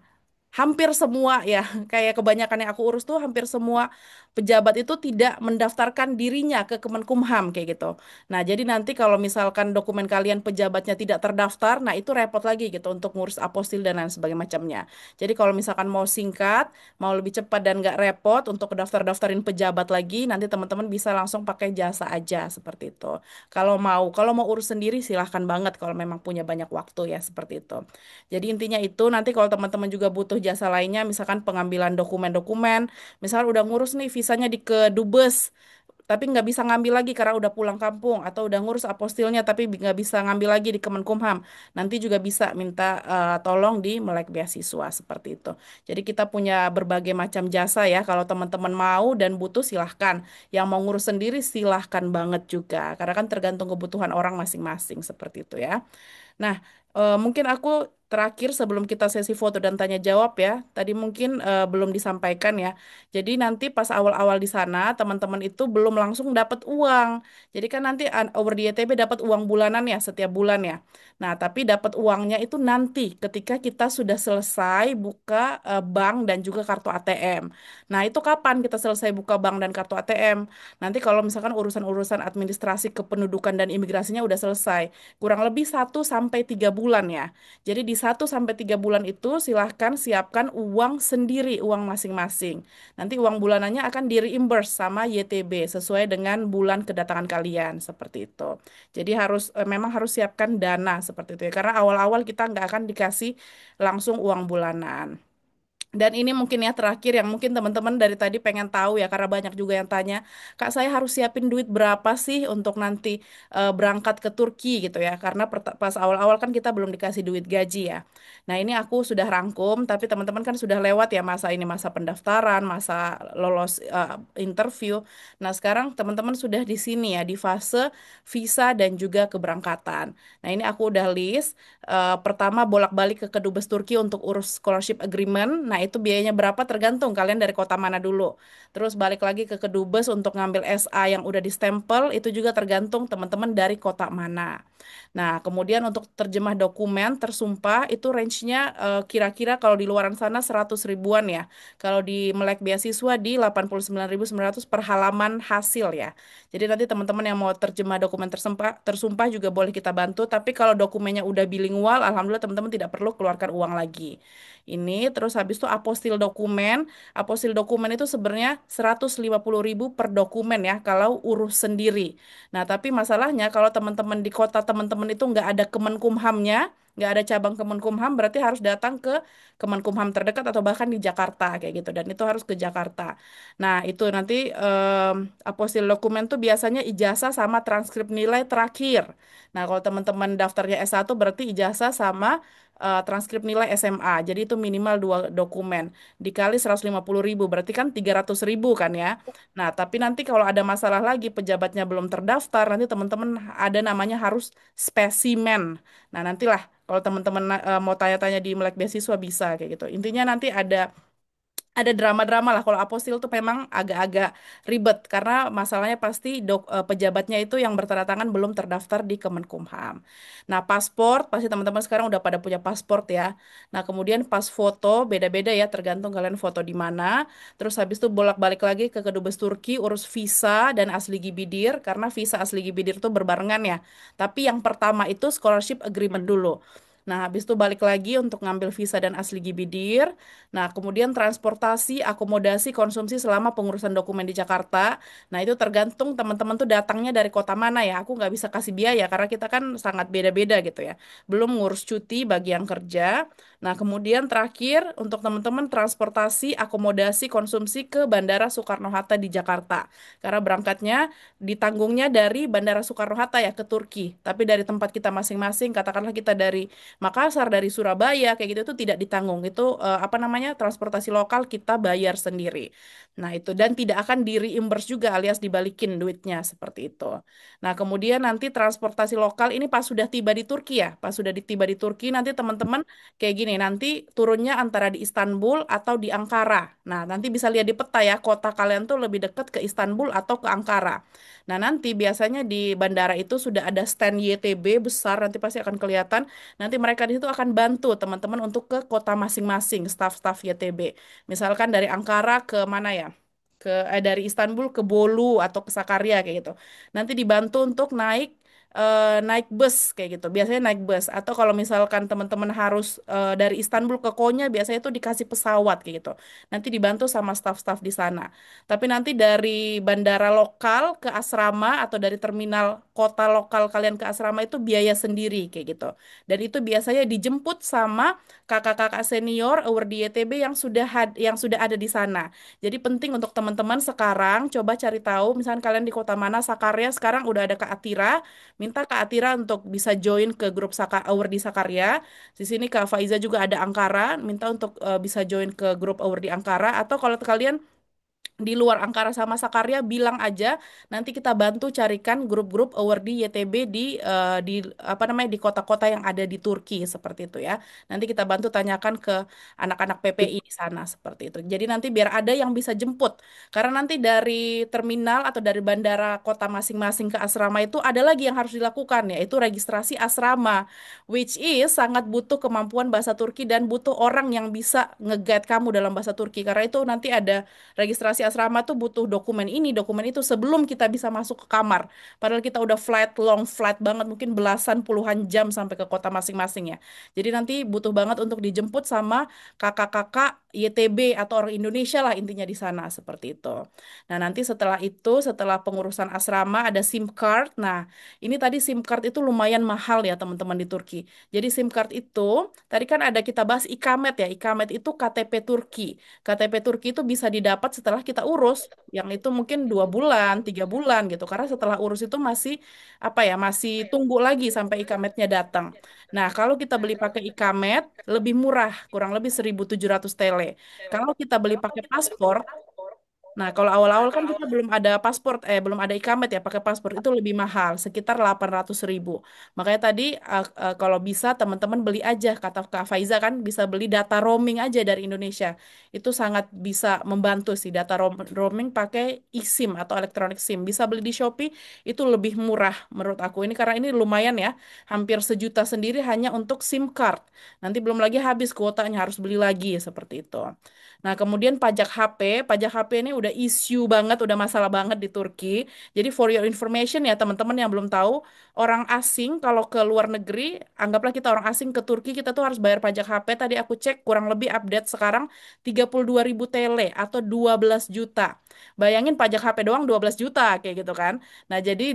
hampir semua ya, kayak kebanyakan yang aku urus tuh hampir semua pejabat itu tidak mendaftarkan dirinya ke Kemenkumham kayak gitu. Nah, jadi nanti kalau misalkan dokumen kalian pejabatnya tidak terdaftar, nah itu repot lagi gitu untuk ngurus apostil dan lain sebagainya macamnya. Jadi kalau misalkan mau singkat, mau lebih cepat dan nggak repot untuk daftar-daftarin pejabat lagi, nanti teman-teman bisa langsung pakai jasa aja seperti itu. Kalau mau urus sendiri silahkan banget kalau memang punya banyak waktu ya seperti itu. Jadi intinya itu nanti kalau teman-teman juga butuh jasa lainnya, misalkan pengambilan dokumen-dokumen, misalkan udah ngurus nih visanya di Kedubes, tapi nggak bisa ngambil lagi karena udah pulang kampung, atau udah ngurus apostilnya tapi nggak bisa ngambil lagi di Kemenkumham, nanti juga bisa minta tolong di Melek Beasiswa seperti itu. Jadi kita punya berbagai macam jasa ya, kalau teman-teman mau dan butuh silahkan. Yang mau ngurus sendiri silahkan banget juga, karena kan tergantung kebutuhan orang masing-masing seperti itu ya. Nah, mungkin aku terakhir sebelum kita sesi foto dan tanya jawab ya, tadi mungkin belum disampaikan ya. Jadi nanti pas awal-awal di sana, teman-teman itu belum langsung dapat uang. Jadi kan nanti over di YTB dapat uang bulanan ya, setiap bulan ya. Nah, tapi dapat uangnya itu nanti ketika kita sudah selesai buka bank dan juga kartu ATM. Nah, itu kapan kita selesai buka bank dan kartu ATM? Nanti kalau misalkan urusan-urusan administrasi kependudukan dan imigrasinya udah selesai kurang lebih 1 sampai 3 bulan ya. Jadi di 1 sampai 3 bulan itu silahkan siapkan uang sendiri, uang masing-masing. Nanti uang bulanannya akan di reimburse sama YTB sesuai dengan bulan kedatangan kalian seperti itu. Jadi memang harus siapkan dana seperti itu ya. Karena awal-awal kita nggak akan dikasih langsung uang bulanan. Dan ini mungkin ya terakhir yang mungkin teman-teman dari tadi pengen tahu ya, karena banyak juga yang tanya, Kak saya harus siapin duit berapa sih untuk nanti berangkat ke Turki gitu ya. Karena pas awal-awal kan kita belum dikasih duit gaji ya. Nah ini aku sudah rangkum, tapi teman-teman kan sudah lewat ya masa ini, masa pendaftaran, masa lolos interview. Nah sekarang teman-teman sudah di sini ya, di fase visa dan juga keberangkatan. Nah ini aku udah list. Pertama bolak-balik ke Kedubes Turki untuk urus scholarship agreement. Nah, itu biayanya berapa tergantung kalian dari kota mana dulu. Terus balik lagi ke Kedubes untuk ngambil SA yang udah distempel, itu juga tergantung teman-teman dari kota mana. Nah, kemudian untuk terjemah dokumen tersumpah itu range-nya kira-kira kalau di luaran sana 100 ribuan ya. Kalau di Melek Beasiswa di 89.900 per halaman hasil ya. Jadi nanti teman-teman yang mau terjemah dokumen tersumpah juga boleh kita bantu. Tapi kalau dokumennya udah bilingual, alhamdulillah teman-teman tidak perlu keluarkan uang lagi. Ini terus habis itu apostil dokumen. Apostil dokumen itu sebenarnya 150.000 per dokumen ya kalau urus sendiri. Nah, tapi masalahnya kalau teman-teman di kota teman-teman itu nggak ada Kemenkumhamnya, nggak ada cabang Kemenkumham, berarti harus datang ke Kemenkumham terdekat atau bahkan di Jakarta kayak gitu. Dan itu harus ke Jakarta. Nah, itu nanti apostil dokumen tuh biasanya ijazah sama transkrip nilai terakhir. Nah, kalau teman-teman daftarnya S1 berarti ijazah sama transkrip nilai SMA. Jadi itu minimal 2 dokumen. Dikali 150.000, berarti kan 300.000 kan ya. Nah, tapi nanti kalau ada masalah lagi, pejabatnya belum terdaftar, nanti teman-teman ada namanya harus spesimen. Nah, nantilah kalau teman-teman mau tanya-tanya di Melek Beasiswa bisa kayak gitu. Intinya nanti ada drama-drama lah. Kalau apostil tuh memang agak-agak ribet karena masalahnya pasti pejabatnya itu yang bertanda tangan belum terdaftar di Kemenkumham. Nah, paspor pasti teman-teman sekarang udah pada punya paspor ya. Nah, kemudian pas foto beda-beda ya tergantung kalian foto di mana. Terus habis itu bolak-balik lagi ke Kedubes Turki urus visa dan asli Gibidir karena visa asli Gibidir tuh berbarengan ya. Tapi yang pertama itu scholarship agreement dulu. Nah, habis itu balik lagi untuk ngambil visa dan asli Gibidir. Nah, kemudian transportasi, akomodasi, konsumsi selama pengurusan dokumen di Jakarta. Nah, itu tergantung teman-teman tuh datangnya dari kota mana ya. Aku nggak bisa kasih biaya karena kita kan sangat beda-beda gitu ya. Belum ngurus cuti bagi yang kerja. Nah, kemudian terakhir untuk teman-teman transportasi, akomodasi, konsumsi ke Bandara Soekarno-Hatta di Jakarta. Karena berangkatnya ditanggungnya dari Bandara Soekarno-Hatta ya ke Turki. Tapi dari tempat kita masing-masing, katakanlah kita dari Makassar, dari Surabaya, kayak gitu itu tidak ditanggung. Itu apa namanya, transportasi lokal kita bayar sendiri. Nah itu, dan tidak akan di reimburse juga alias dibalikin duitnya seperti itu. Nah kemudian nanti transportasi lokal ini pas sudah tiba di Turki ya, pas sudah tiba di Turki nanti teman-teman kayak gini, nanti turunnya antara di Istanbul atau di Ankara. Nah nanti bisa lihat di peta ya, kota kalian tuh lebih dekat ke Istanbul atau ke Ankara. Nah nanti biasanya di bandara itu sudah ada stand YTB besar, nanti pasti akan kelihatan. Nanti mereka di situ akan bantu teman-teman untuk ke kota masing-masing, staf-staf YTB. Misalkan dari Ankara ke mana ya? Dari Istanbul ke Bolu atau ke Sakarya kayak gitu. Nanti dibantu untuk naik bus kayak gitu. Biasanya naik bus atau kalau misalkan teman-teman harus dari Istanbul ke Konya biasanya itu dikasih pesawat kayak gitu. Nanti dibantu sama staf-staf di sana. Tapi nanti dari bandara lokal ke asrama atau dari terminal kota lokal kalian ke asrama itu biaya sendiri kayak gitu. Dan itu biasanya dijemput sama kakak-kakak senior award di YTB yang sudah ada di sana. Jadi penting untuk teman-teman sekarang coba cari tahu misalkan kalian di kota mana, Sakarya sekarang udah ada Kak Atira, minta Kak Atira untuk bisa join ke grup Award di Sakarya. Di sini Kak Faiza juga ada Ankara, minta untuk bisa join ke grup Award di Ankara atau kalau kalian di luar Ankara sama Sakarya bilang aja nanti kita bantu carikan grup-grup awardee YTB di apa namanya di kota-kota yang ada di Turki seperti itu ya. Nanti kita bantu tanyakan ke anak-anak PPI di sana seperti itu. Jadi nanti biar ada yang bisa jemput. Karena nanti dari terminal atau dari bandara kota masing-masing ke asrama itu ada lagi yang harus dilakukan yaitu registrasi asrama, which is sangat butuh kemampuan bahasa Turki dan butuh orang yang bisa nge-guide kamu dalam bahasa Turki karena itu nanti ada registrasi asrama tuh butuh dokumen ini, dokumen itu sebelum kita bisa masuk ke kamar. Padahal kita udah long flight banget, mungkin belasan puluhan jam sampai ke kota masing-masing ya. Jadi nanti butuh banget untuk dijemput sama kakak-kakak YTB atau orang Indonesia lah intinya di sana seperti itu. Nah nanti setelah itu, setelah pengurusan asrama ada SIM card. Nah ini tadi SIM card itu lumayan mahal ya teman-teman di Turki. Jadi SIM card itu, tadi kan ada kita bahas ikamet ya, ikamet itu KTP Turki. KTP Turki itu bisa didapat setelah kita urus, yang itu mungkin 2 bulan, 3 bulan gitu. Karena setelah urus itu masih apa ya, masih tunggu lagi sampai ikametnya datang. Nah, kalau kita beli pakai ikamet lebih murah, kurang lebih 1.700 TL. Kalau kita beli pakai paspor, nah, kalau awal-awal kan kita belum ada paspor, belum ada ikamet ya, pakai paspor itu lebih mahal, sekitar 800.000. Makanya tadi kalau bisa teman-teman beli aja, kata Kak Faiza kan bisa beli data roaming aja dari Indonesia. Itu sangat bisa membantu sih data roaming pakai eSIM atau electronic SIM. Bisa beli di Shopee, itu lebih murah menurut aku. Ini karena ini lumayan ya, hampir 1 juta sendiri hanya untuk SIM card. Nanti belum lagi habis kuotanya harus beli lagi seperti itu. Nah, kemudian pajak HP ini udah isu banget, udah masalah banget di Turki. Jadi for your information ya teman-teman yang belum tahu, orang asing kalau ke luar negeri, anggaplah kita orang asing ke Turki, kita tuh harus bayar pajak HP. Tadi aku cek kurang lebih update sekarang 32.000 TL atau 12 juta. Bayangin pajak HP doang 12 juta kayak gitu kan. Nah, jadi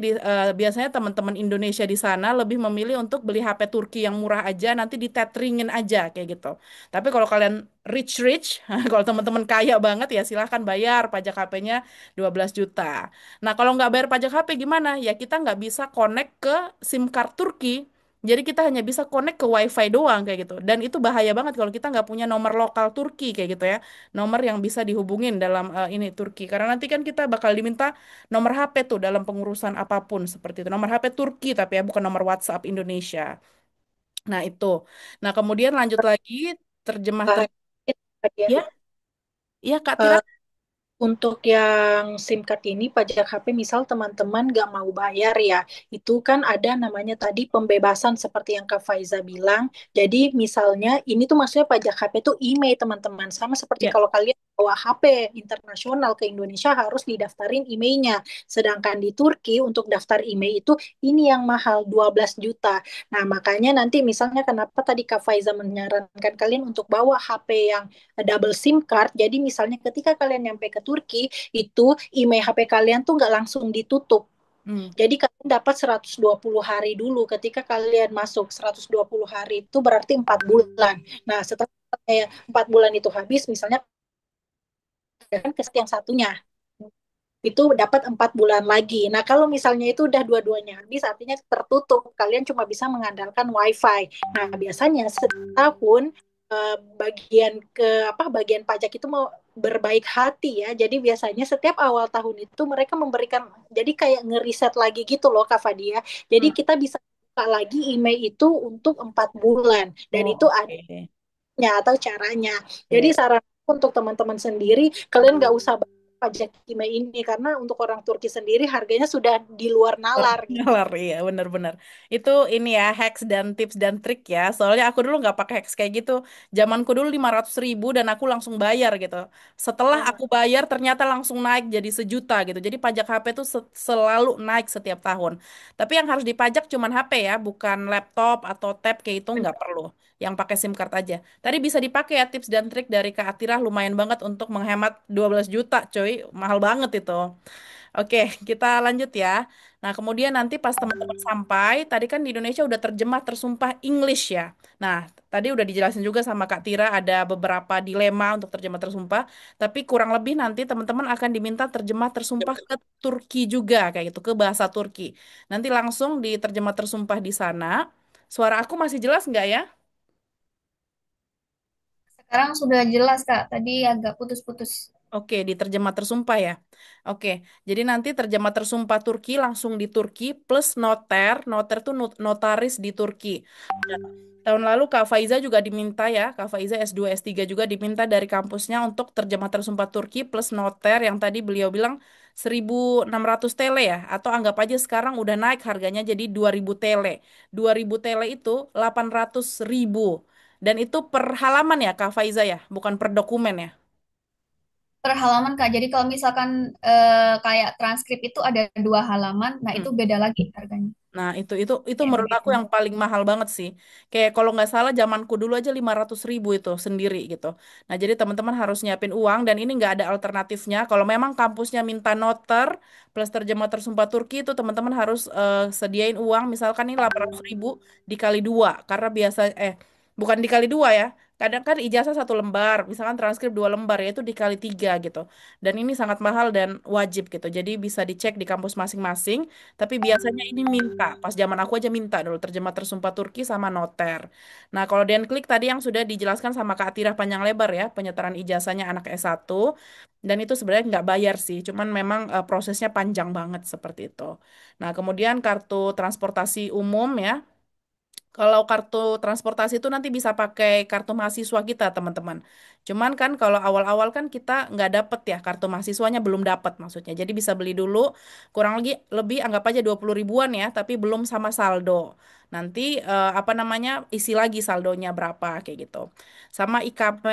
biasanya teman-teman Indonesia di sana lebih memilih untuk beli HP Turki yang murah aja, nanti diteteringin aja kayak gitu. Tapi kalau kalian rich, kalau teman-teman kaya banget ya silahkan bayar pajak HP-nya 12 juta. Nah kalau nggak bayar pajak HP gimana? Ya kita nggak bisa connect ke SIM card Turki. Jadi kita hanya bisa connect ke WiFi doang kayak gitu. Dan itu bahaya banget kalau kita nggak punya nomor lokal Turki kayak gitu ya. Nomor yang bisa dihubungin dalam ini Turki. Karena nanti kan kita bakal diminta nomor HP tuh dalam pengurusan apapun seperti itu. Nomor HP Turki tapi ya bukan nomor WhatsApp Indonesia. Nah itu. Nah kemudian lanjut lagi terjemah Nah, ter ya. ya, iya Kak Tira. Eh, Untuk yang SIM card ini, pajak HP, misal teman-teman nggak mau bayar ya, itu kan ada namanya tadi pembebasan seperti yang Kak Faiza bilang. Jadi misalnya ini tuh maksudnya pajak HP tuh IMEI teman-teman. Sama seperti Ya. kalau kalian bawa HP internasional ke Indonesia harus didaftarin IMEI-nya. Sedangkan di Turki untuk daftar IMEI itu ini yang mahal 12 juta. Nah makanya nanti misalnya kenapa tadi Kak Faiza menyarankan kalian untuk bawa HP yang double SIM card. Jadi misalnya ketika kalian nyampe ke Turki, itu email HP kalian tuh nggak langsung ditutup. Hmm. Jadi kalian dapat 120 hari dulu. Ketika kalian masuk 120 hari itu berarti 4 bulan. Nah, setelah 4 bulan itu habis, misalnya kan ke yang satunya. itu dapat 4 bulan lagi. Nah, kalau misalnya itu udah dua-duanya habis, artinya tertutup. Kalian cuma bisa mengandalkan WiFi. Nah, biasanya setahun bagian ke apa bagian pajak itu mau berbaik hati ya. Jadi biasanya setiap awal tahun itu mereka memberikan jadi kayak ngeriset lagi gitu loh Kak Fadia. Jadi Hmm. kita bisa buka lagi email itu untuk 4 bulan dan itu Oh, ada oke. atau caranya. Jadi Oke. saran aku untuk teman-teman sendiri, kalian nggak usah bayar pajak email ini karena untuk orang Turki sendiri harganya sudah di luar nalar gitu. Nalar, iya bener-bener. Itu ini ya hacks dan tips dan trik ya. Soalnya aku dulu nggak pakai hacks kayak gitu. Zamanku dulu 500.000 dan aku langsung bayar gitu. Setelah Nah, aku bayar ternyata langsung naik jadi 1 juta gitu. Jadi pajak HP itu selalu naik setiap tahun. Tapi yang harus dipajak cuman HP ya, bukan laptop atau tab kayak itu nggak perlu. Yang pakai SIM card aja. Tadi bisa dipakai ya tips dan trik dari Kak Atira lumayan banget untuk menghemat 12 juta coy. Mahal banget itu. Oke, kita lanjut ya. Nah, kemudian nanti pas teman-teman sampai, tadi kan di Indonesia udah terjemah tersumpah English ya. Nah, tadi udah dijelasin juga sama Kak Tira ada beberapa dilema untuk terjemah tersumpah, tapi kurang lebih nanti teman-teman akan diminta terjemah tersumpah ke Turki juga kayak gitu, ke bahasa Turki. Nanti langsung diterjemah tersumpah di sana. Suara aku masih jelas nggak ya? Sekarang sudah jelas, Kak. Tadi agak putus-putus. Oke, diterjemah tersumpah ya. Oke, jadi nanti terjemah tersumpah Turki langsung di Turki plus noter. Noter tuh notaris di Turki. Nah, tahun lalu Kak Faiza juga diminta ya, Kak Faiza S2 S3 juga diminta dari kampusnya untuk terjemah tersumpah Turki plus noter yang tadi beliau bilang 1.600 TL ya, atau anggap aja sekarang udah naik harganya jadi 2.000 TL. 2.000 TL itu 800.000. Dan itu per halaman ya Kak Faiza ya, bukan per dokumen ya. Per halaman, Kak. Jadi kalau misalkan kayak transkrip itu ada 2 halaman, nah itu Hmm. beda lagi harganya. Nah, itu Kayak menurut begitu. aku yang paling mahal banget sih. Kayak kalau nggak salah zamanku dulu aja 500.000 itu sendiri gitu. Nah, jadi teman-teman harus nyiapin uang dan ini nggak ada alternatifnya. Kalau memang kampusnya minta noter plus terjemah tersumpah Turki itu teman-teman harus sediain uang. Misalkan ini 800.000 dikali dua. Karena biasa, bukan dikali dua ya. Kadang kan ijazah 1 lembar, misalkan transkrip 2 lembar, ya itu dikali 3 gitu. Dan ini sangat mahal dan wajib gitu. Jadi bisa dicek di kampus masing-masing. Tapi biasanya ini minta, pas zaman aku aja minta dulu terjemah tersumpah Turki sama noter. Nah, kalau klik tadi yang sudah dijelaskan sama Kak Atirah panjang lebar ya, penyetaraan ijazahnya anak S1. Dan itu sebenarnya nggak bayar sih, cuman memang prosesnya panjang banget seperti itu. Nah, kemudian kartu transportasi umum ya. Kalau kartu transportasi itu nanti bisa pakai kartu mahasiswa kita, teman-teman. Cuman kan kalau awal-awal kan kita nggak dapet ya, kartu mahasiswanya belum dapat maksudnya. Jadi bisa beli dulu, kurang lagi lebih anggap aja 20 ribuan ya, tapi belum sama saldo. Nanti apa namanya isi lagi saldonya berapa kayak gitu. Sama IKP,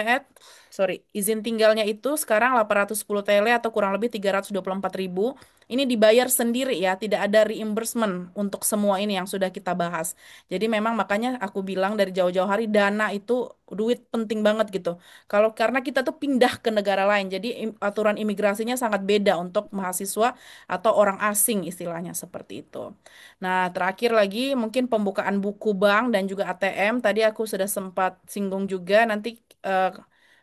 sorry, izin tinggalnya itu sekarang 810 TL atau kurang lebih 324 ribu. Ini dibayar sendiri ya, tidak ada reimbursement untuk semua ini yang sudah kita bahas. Jadi memang makanya aku bilang dari jauh-jauh hari dana itu duit penting banget gitu. Kalau karena kita tuh pindah ke negara lain, jadi aturan imigrasinya sangat beda untuk mahasiswa atau orang asing istilahnya seperti itu. Nah, terakhir lagi mungkin pembukaan buku bank dan juga ATM. Tadi aku sudah sempat singgung juga nanti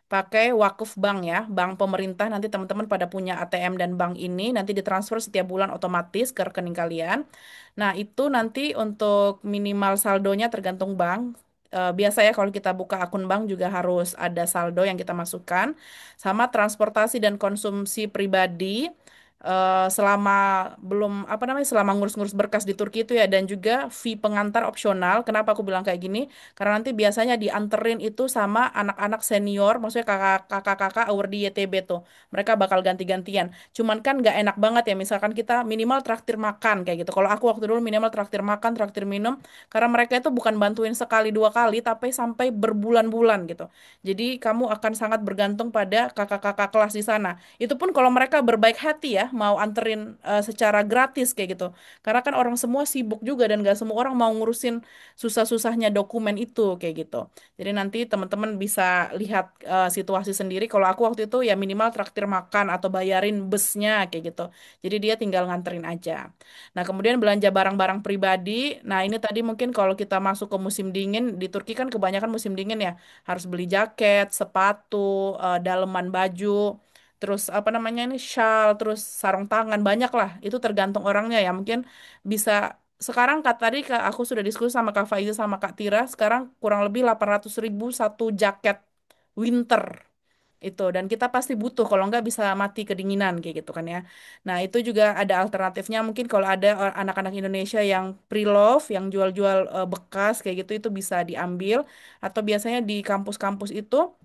pakai wakuf bank ya, bank pemerintah nanti teman-teman pada punya ATM dan bank ini nanti ditransfer setiap bulan otomatis ke rekening kalian. Nah, itu nanti untuk minimal saldonya tergantung bank. Biasa ya kalau kita buka akun bank juga harus ada saldo yang kita masukkan. Sama transportasi dan konsumsi pribadi selama belum apa namanya selama ngurus-ngurus berkas di Turki itu ya dan juga fee pengantar opsional. Kenapa aku bilang kayak gini? Karena nanti biasanya dianterin itu sama anak-anak senior, maksudnya kakak-kakak awardee YTB tuh. Mereka bakal ganti-gantian. Cuman kan nggak enak banget ya, misalkan kita minimal traktir makan kayak gitu. Kalau aku waktu dulu minimal traktir makan, traktir minum, karena mereka itu bukan bantuin sekali dua kali, tapi sampai berbulan-bulan gitu. Jadi kamu akan sangat bergantung pada kakak-kakak kelas di sana. Itu pun kalau mereka berbaik hati ya, mau anterin secara gratis kayak gitu. Karena kan orang semua sibuk juga dan gak semua orang mau ngurusin susah-susahnya dokumen itu kayak gitu. Jadi nanti teman-teman bisa lihat situasi sendiri. Kalau aku waktu itu ya minimal traktir makan atau bayarin busnya kayak gitu. Jadi dia tinggal nganterin aja. Nah, kemudian belanja barang-barang pribadi. Nah, ini tadi mungkin kalau kita masuk ke musim dingin, di Turki kan kebanyakan musim dingin ya. Harus beli jaket, sepatu, daleman baju. terus apa namanya ini shawl, terus sarung tangan, banyak lah. Itu tergantung orangnya ya. Mungkin bisa sekarang Kak tadi aku sudah diskusi sama Kak Faiza sama Kak Tira, sekarang kurang lebih 800.000 satu jaket winter itu, dan kita pasti butuh kalau nggak bisa mati kedinginan kayak gitu kan ya. Nah itu juga ada alternatifnya, mungkin kalau ada anak-anak Indonesia yang pre-love yang jual-jual bekas kayak gitu itu bisa diambil, atau biasanya di kampus-kampus itu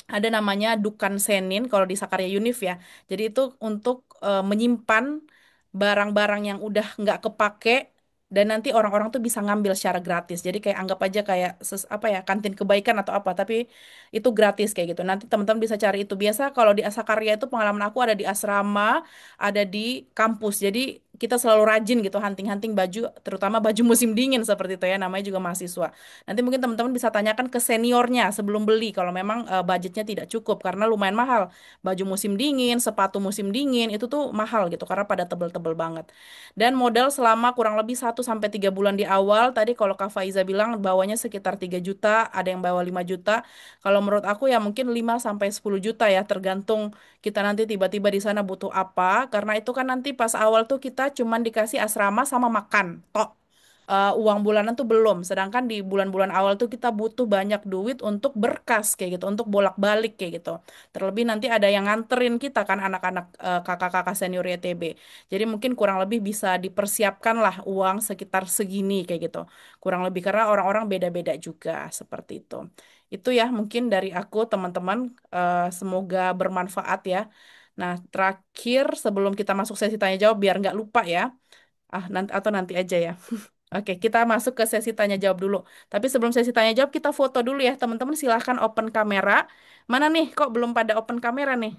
ada namanya Dukan Senin kalau di Sakarya Univ ya. Jadi itu untuk menyimpan barang-barang yang udah nggak kepake dan nanti orang-orang tuh bisa ngambil secara gratis. Jadi kayak anggap aja kayak apa ya, kantin kebaikan atau apa, tapi itu gratis kayak gitu. Nanti teman-teman bisa cari itu. Biasa kalau di Asakarya itu pengalaman aku ada di asrama, ada di kampus. Jadi kita selalu rajin gitu hunting-hunting baju, terutama baju musim dingin seperti itu ya, namanya juga mahasiswa. Nanti mungkin teman-teman bisa tanyakan ke seniornya sebelum beli kalau memang budgetnya tidak cukup karena lumayan mahal. Baju musim dingin, sepatu musim dingin itu tuh mahal gitu karena pada tebel-tebel banget. Dan modal selama kurang lebih 1 sampai 3 bulan di awal. Tadi kalau Kak Faiza bilang bawanya sekitar 3 juta, ada yang bawa 5 juta. Kalau menurut aku ya mungkin 5 sampai 10 juta ya, tergantung kita nanti tiba-tiba di sana butuh apa. Karena itu kan nanti pas awal tuh kita cuman dikasih asrama sama makan. Tok, uang bulanan tuh belum. Sedangkan di bulan-bulan awal tuh kita butuh banyak duit untuk berkas kayak gitu, untuk bolak-balik kayak gitu. Terlebih nanti ada yang nganterin kita kan anak-anak kakak-kakak senior YTB. Jadi mungkin kurang lebih bisa dipersiapkan lah uang sekitar segini kayak gitu. Kurang lebih karena orang-orang beda-beda juga seperti itu. Itu ya mungkin dari aku teman-teman. Semoga bermanfaat ya. Nah, terakhir sebelum kita masuk sesi tanya jawab biar nggak lupa ya. Nanti atau nanti aja ya. Oke, kita masuk ke sesi tanya jawab dulu. Tapi sebelum sesi tanya jawab, kita foto dulu ya, teman-teman. Silahkan open kamera. Mana nih? Kok belum pada open kamera nih?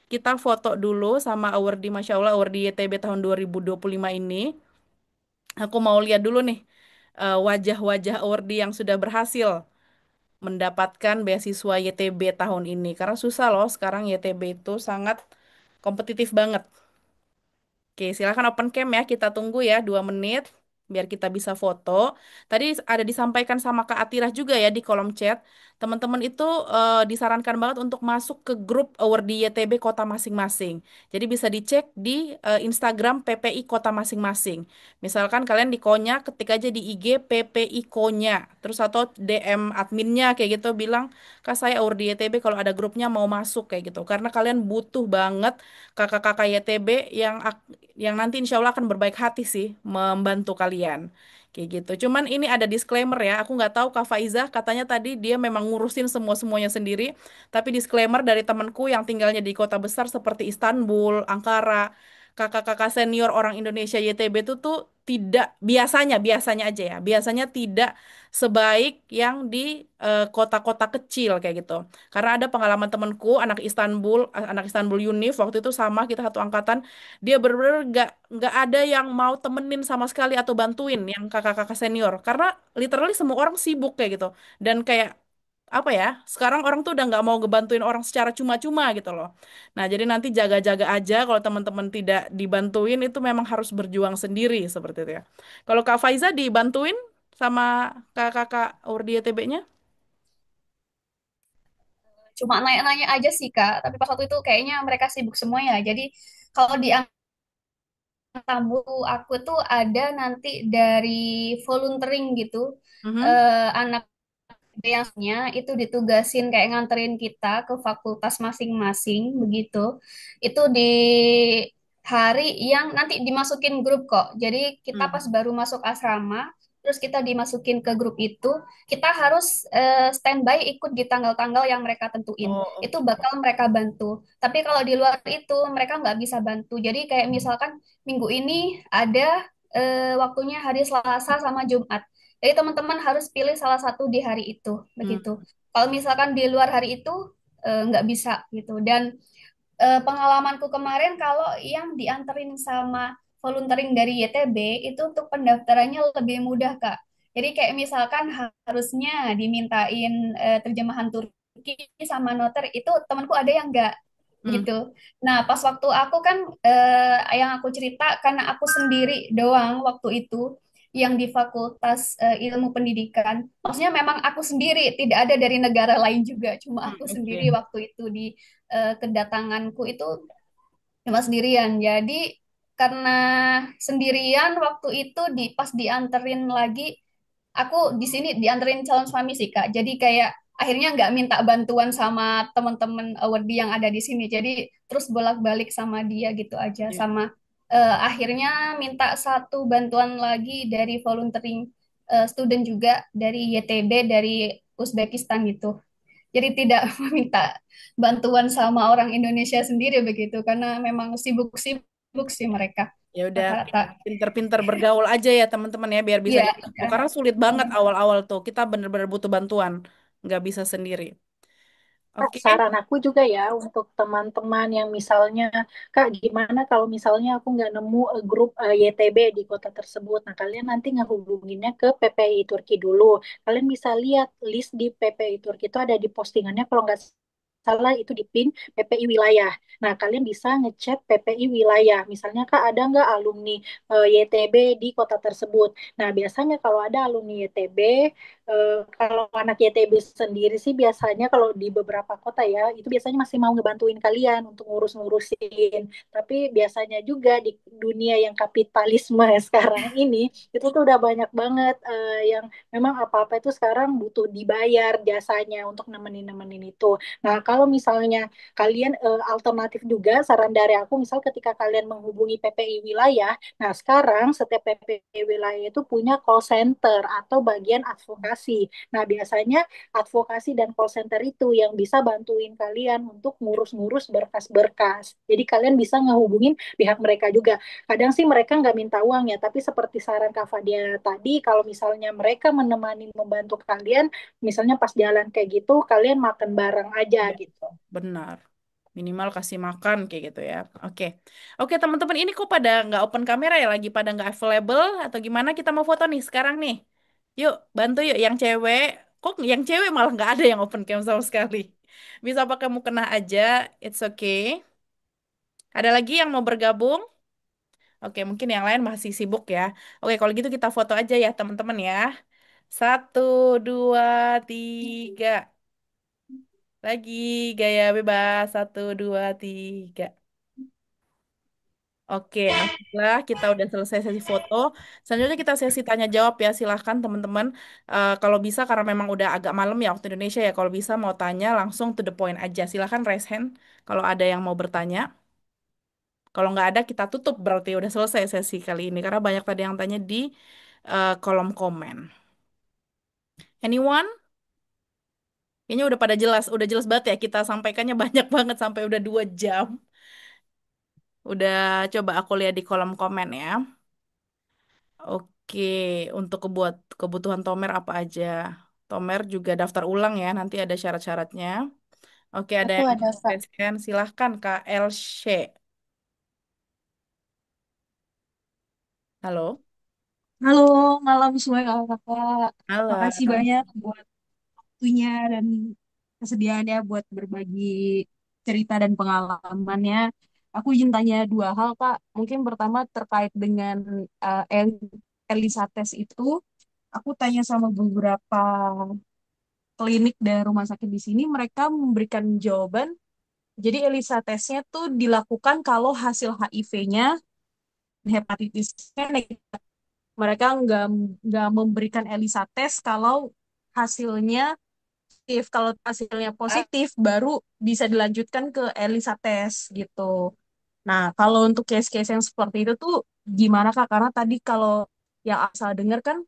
Kita foto dulu sama awardee, Masya Allah, awardee YTB tahun 2025 ini. Aku mau lihat dulu nih wajah-wajah awardee yang sudah berhasil mendapatkan beasiswa YTB tahun ini. Karena susah loh, sekarang YTB itu sangat kompetitif banget. Oke, silakan open cam ya. Kita tunggu ya 2 menit biar kita bisa foto. Tadi ada disampaikan sama Kak Atirah juga ya di kolom chat. Teman-teman itu disarankan banget untuk masuk ke grup awardee YTB kota masing-masing. Jadi bisa dicek di Instagram PPI kota masing-masing. Misalkan kalian di Konya, ketik aja di IG PPI Konya. Terus atau DM adminnya kayak gitu bilang, Kak saya awardee YTB kalau ada grupnya mau masuk kayak gitu. Karena kalian butuh banget kakak-kakak YTB yang nanti insya Allah akan berbaik hati sih membantu kalian. Kayak gitu. Cuman ini ada disclaimer ya. Aku nggak tahu Kak Faizah katanya tadi dia memang ngurusin semua-semuanya sendiri. Tapi disclaimer dari temanku yang tinggalnya di kota besar seperti Istanbul, Ankara, kakak-kakak senior orang Indonesia YTB itu tuh tidak biasanya aja ya. Biasanya tidak sebaik yang di kota-kota kecil kayak gitu. Karena ada pengalaman temanku anak Istanbul Unif waktu itu sama kita satu angkatan, dia bener-bener nggak ada yang mau temenin sama sekali atau bantuin yang kakak-kakak senior karena literally semua orang sibuk kayak gitu, dan kayak apa ya, sekarang orang tuh udah nggak mau ngebantuin orang secara cuma-cuma gitu loh. Nah jadi nanti jaga-jaga aja kalau teman-teman tidak dibantuin itu memang harus berjuang sendiri seperti itu ya. Kalau Kak Faiza dibantuin sama kakak-kakak URDITB-nya? Cuma nanya-nanya aja sih Kak, tapi pas waktu itu kayaknya mereka sibuk semua ya. Jadi kalau di tamu aku tuh ada nanti dari volunteering gitu, anak yang itu ditugasin kayak nganterin kita ke fakultas masing-masing begitu. Itu di hari yang nanti dimasukin grup kok. Jadi kita pas Hmm. baru masuk asrama, terus kita dimasukin ke grup itu, kita harus standby ikut di tanggal-tanggal yang mereka tentuin. Oh, Itu oke. bakal mereka bantu. Tapi kalau di luar itu mereka nggak bisa bantu. Jadi kayak misalkan minggu ini ada waktunya hari Selasa sama Jumat. Jadi teman-teman harus pilih salah satu di hari itu, begitu. Hmm. Kalau misalkan di luar hari itu nggak bisa gitu. Dan pengalamanku kemarin kalau yang dianterin sama volunteering dari YTB itu untuk pendaftarannya lebih mudah, Kak. Jadi kayak misalkan harusnya dimintain terjemahan Turki sama noter itu temanku ada yang nggak Hmm. gitu. Nah, pas waktu aku kan yang aku cerita karena aku sendiri doang waktu itu. yang di Fakultas Ilmu Pendidikan. Maksudnya memang aku sendiri, tidak ada dari negara lain juga, cuma aku Oke. sendiri waktu itu di kedatanganku itu cuma sendirian. Jadi karena sendirian waktu itu pas dianterin lagi, aku di sini dianterin calon suami sih Kak. Jadi kayak akhirnya nggak minta bantuan sama teman-teman awardee yang ada di sini. Jadi terus bolak-balik sama dia gitu aja. Ya. Sama akhirnya minta satu bantuan lagi dari volunteering student juga dari YTB dari Uzbekistan gitu. Jadi tidak meminta bantuan sama orang Indonesia sendiri begitu karena memang sibuk-sibuk sih mereka Ya udah, rata-rata. pinter-pinter bergaul aja ya teman-teman ya, biar bisa Iya, dibantu. udah. Karena sulit banget Hmm. awal-awal tuh, kita bener-bener butuh bantuan, nggak bisa sendiri. Kak, Oke. saran aku juga ya untuk teman-teman yang misalnya, Kak, gimana kalau misalnya aku nggak nemu grup YTB di kota tersebut. Nah, kalian nanti ngehubunginnya ke PPI Turki dulu. Kalian bisa lihat list di PPI Turki itu ada di postingannya kalau nggak salah itu di PIN PPI wilayah. Nah, kalian bisa ngechat PPI wilayah. Misalnya, Kak, ada nggak alumni YTB di kota tersebut? Nah, biasanya kalau ada alumni YTB, kalau anak YTB sendiri sih biasanya kalau di beberapa kota ya, itu biasanya masih mau ngebantuin kalian untuk ngurus-ngurusin. Tapi biasanya juga di dunia yang kapitalisme sekarang ini, itu tuh udah banyak banget yang memang apa-apa itu sekarang butuh dibayar jasanya untuk nemenin-nemenin itu. Nah, kalau misalnya kalian alternatif juga, saran dari aku, misal ketika kalian menghubungi PPI wilayah, nah sekarang setiap PPI wilayah itu punya call center atau bagian advokasi. Nah, biasanya advokasi dan call center itu yang bisa bantuin kalian untuk ngurus-ngurus berkas-berkas. Jadi kalian bisa ngehubungin pihak mereka juga. Kadang sih mereka nggak minta uang ya, tapi seperti saran Kak Fadia tadi, kalau misalnya mereka menemani membantu kalian, misalnya pas jalan kayak gitu, kalian makan bareng aja Ya, gitu. benar. Minimal kasih makan kayak gitu ya. Oke. Oke, teman-teman, ini kok pada nggak open kamera ya, lagi pada nggak available atau gimana? Kita mau foto nih sekarang nih. Yuk, bantu yuk yang cewek. Kok yang cewek malah nggak ada yang open cam sama sekali. Bisa pakai mukena aja, it's okay. Ada lagi yang mau bergabung? Oke, mungkin yang lain masih sibuk ya. Oke, kalau gitu kita foto aja ya, teman-teman ya. Satu, dua, tiga. Lagi gaya bebas. Satu, dua, tiga. Oke, alhamdulillah kita udah selesai sesi foto. Selanjutnya kita sesi tanya jawab ya. Silahkan teman-teman. Kalau bisa karena memang udah agak malam ya waktu Indonesia ya. Kalau bisa mau tanya langsung to the point aja. Silahkan raise hand kalau ada yang mau bertanya. Kalau nggak ada kita tutup berarti udah selesai sesi kali ini. Karena banyak tadi yang tanya di kolom komen. Anyone? Kayaknya udah jelas banget ya. Kita sampaikannya banyak banget sampai udah 2 jam. Udah coba aku lihat di kolom komen ya. Oke, untuk kebutuhan Tomer apa aja? Tomer juga daftar ulang ya, nanti ada syarat-syaratnya. Oke, ada Aku yang ada Kak. raise. Silahkan Kak Elshe. Halo? Halo, malam semua kakak-kakak. Makasih Malam. banyak buat waktunya dan kesediaannya buat berbagi cerita dan pengalamannya. Aku izin tanya dua hal, Kak. Mungkin pertama terkait dengan ELISA tes itu. Aku tanya sama beberapa klinik dan rumah sakit di sini, mereka memberikan jawaban. Jadi ELISA tesnya tuh dilakukan kalau hasil HIV-nya, hepatitisnya negatif. Mereka nggak memberikan ELISA tes kalau hasilnya positif. Kalau hasilnya positif baru bisa dilanjutkan ke ELISA tes gitu. Nah, kalau untuk case-case yang seperti itu tuh gimana Kak? Karena tadi kalau yang asal dengar kan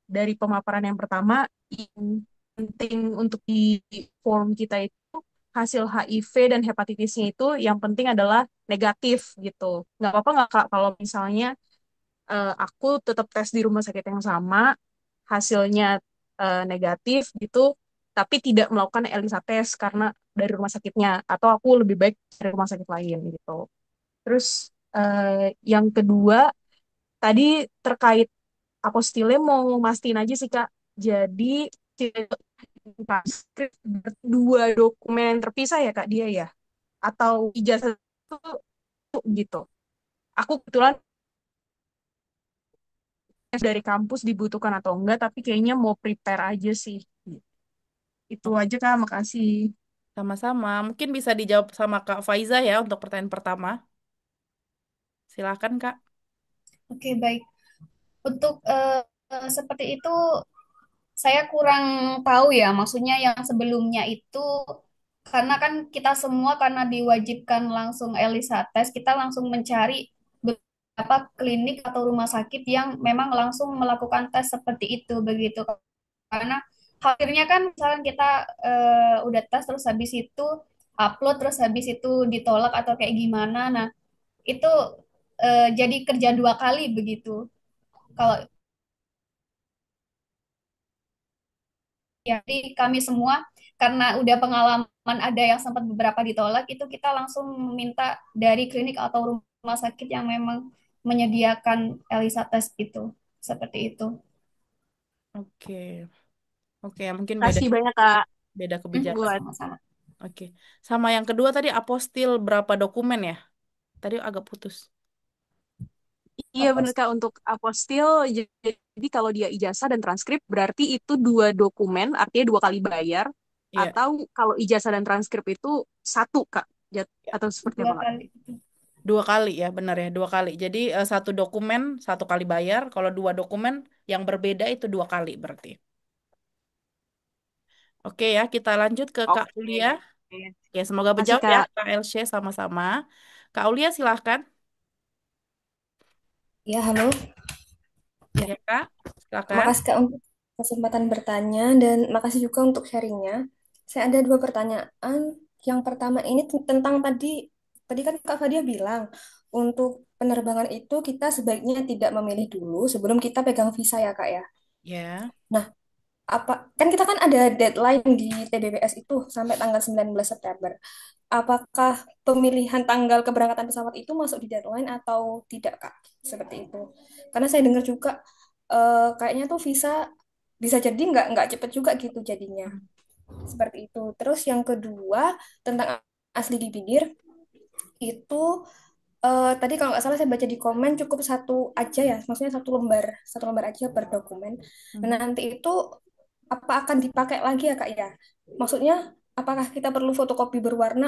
dari pemaparan yang pertama, yang penting untuk di form kita itu hasil HIV dan hepatitisnya itu yang penting adalah negatif gitu. Nggak apa-apa nggak Kak kalau misalnya aku tetap tes di rumah sakit yang sama, hasilnya negatif gitu, tapi tidak melakukan ELISA tes karena dari rumah sakitnya, atau aku lebih baik dari rumah sakit lain gitu. Terus yang kedua, tadi terkait apostille mau mastiin aja sih Kak. Jadi transkrip dua dokumen terpisah ya Kak dia ya? Atau ijazah itu gitu. Aku kebetulan dari kampus dibutuhkan atau enggak, tapi kayaknya mau prepare aja sih. Itu Oh, aja Kak, makasih. sama-sama. Mungkin bisa dijawab sama Kak Faiza ya untuk pertanyaan pertama. Silakan Kak. Oke, baik. Untuk seperti itu saya kurang tahu ya, maksudnya yang sebelumnya itu karena kan kita semua karena diwajibkan langsung ELISA tes, kita langsung mencari beberapa klinik atau rumah sakit yang memang langsung melakukan tes seperti itu begitu. Karena akhirnya kan misalkan kita udah tes terus habis itu upload terus habis itu ditolak atau kayak gimana. Nah, itu jadi kerja dua kali begitu. Kalau ya, jadi kami semua karena udah pengalaman ada yang sempat beberapa ditolak, itu kita langsung minta dari klinik atau rumah sakit yang memang menyediakan ELISA tes itu. Seperti itu. Oke. Oke, mungkin beda Makasih banyak Kak beda Hmm, kebijakan. buat sama-sama. Oke. Sama yang kedua tadi apostil berapa dokumen ya? Tadi agak putus. iya bener Kak untuk apostil jadi kalau dia ijazah dan transkrip berarti itu dua dokumen artinya dua kali bayar Iya. atau kalau ijazah dan transkrip itu satu Kak Ya. atau seperti Dua apa Kak? kali. Dua kali ya, benar ya, dua kali. Jadi satu dokumen satu kali bayar. Kalau dua dokumen yang berbeda itu dua kali berarti. Oke ya, kita lanjut ke Kak Oke. Ulia. Oke, semoga Masih berjawab ya Kak. Kak Elsye sama-sama. Kak Ulia silahkan. Ya, halo. Ya, Ya Kak, silahkan. makasih Kak untuk kesempatan bertanya dan makasih juga untuk sharingnya. Saya ada dua pertanyaan. Yang pertama ini tentang tadi kan Kak Fadia bilang untuk penerbangan itu kita sebaiknya tidak memilih dulu sebelum kita pegang visa ya Kak ya. Ya, Nah, apa kan kita kan ada deadline di TBBS itu sampai tanggal 19 September. Apakah pemilihan tanggal keberangkatan pesawat itu masuk di deadline atau tidak, Kak? Seperti itu. Karena saya dengar juga kayaknya tuh visa bisa jadi nggak cepet juga gitu jadinya. Seperti itu. Terus yang kedua tentang asli bibir itu tadi kalau nggak salah saya baca di komen cukup satu aja ya, maksudnya satu lembar aja per dokumen. Nah, mhm. nanti itu apa akan dipakai lagi ya Kak ya? Maksudnya apakah kita perlu fotokopi berwarna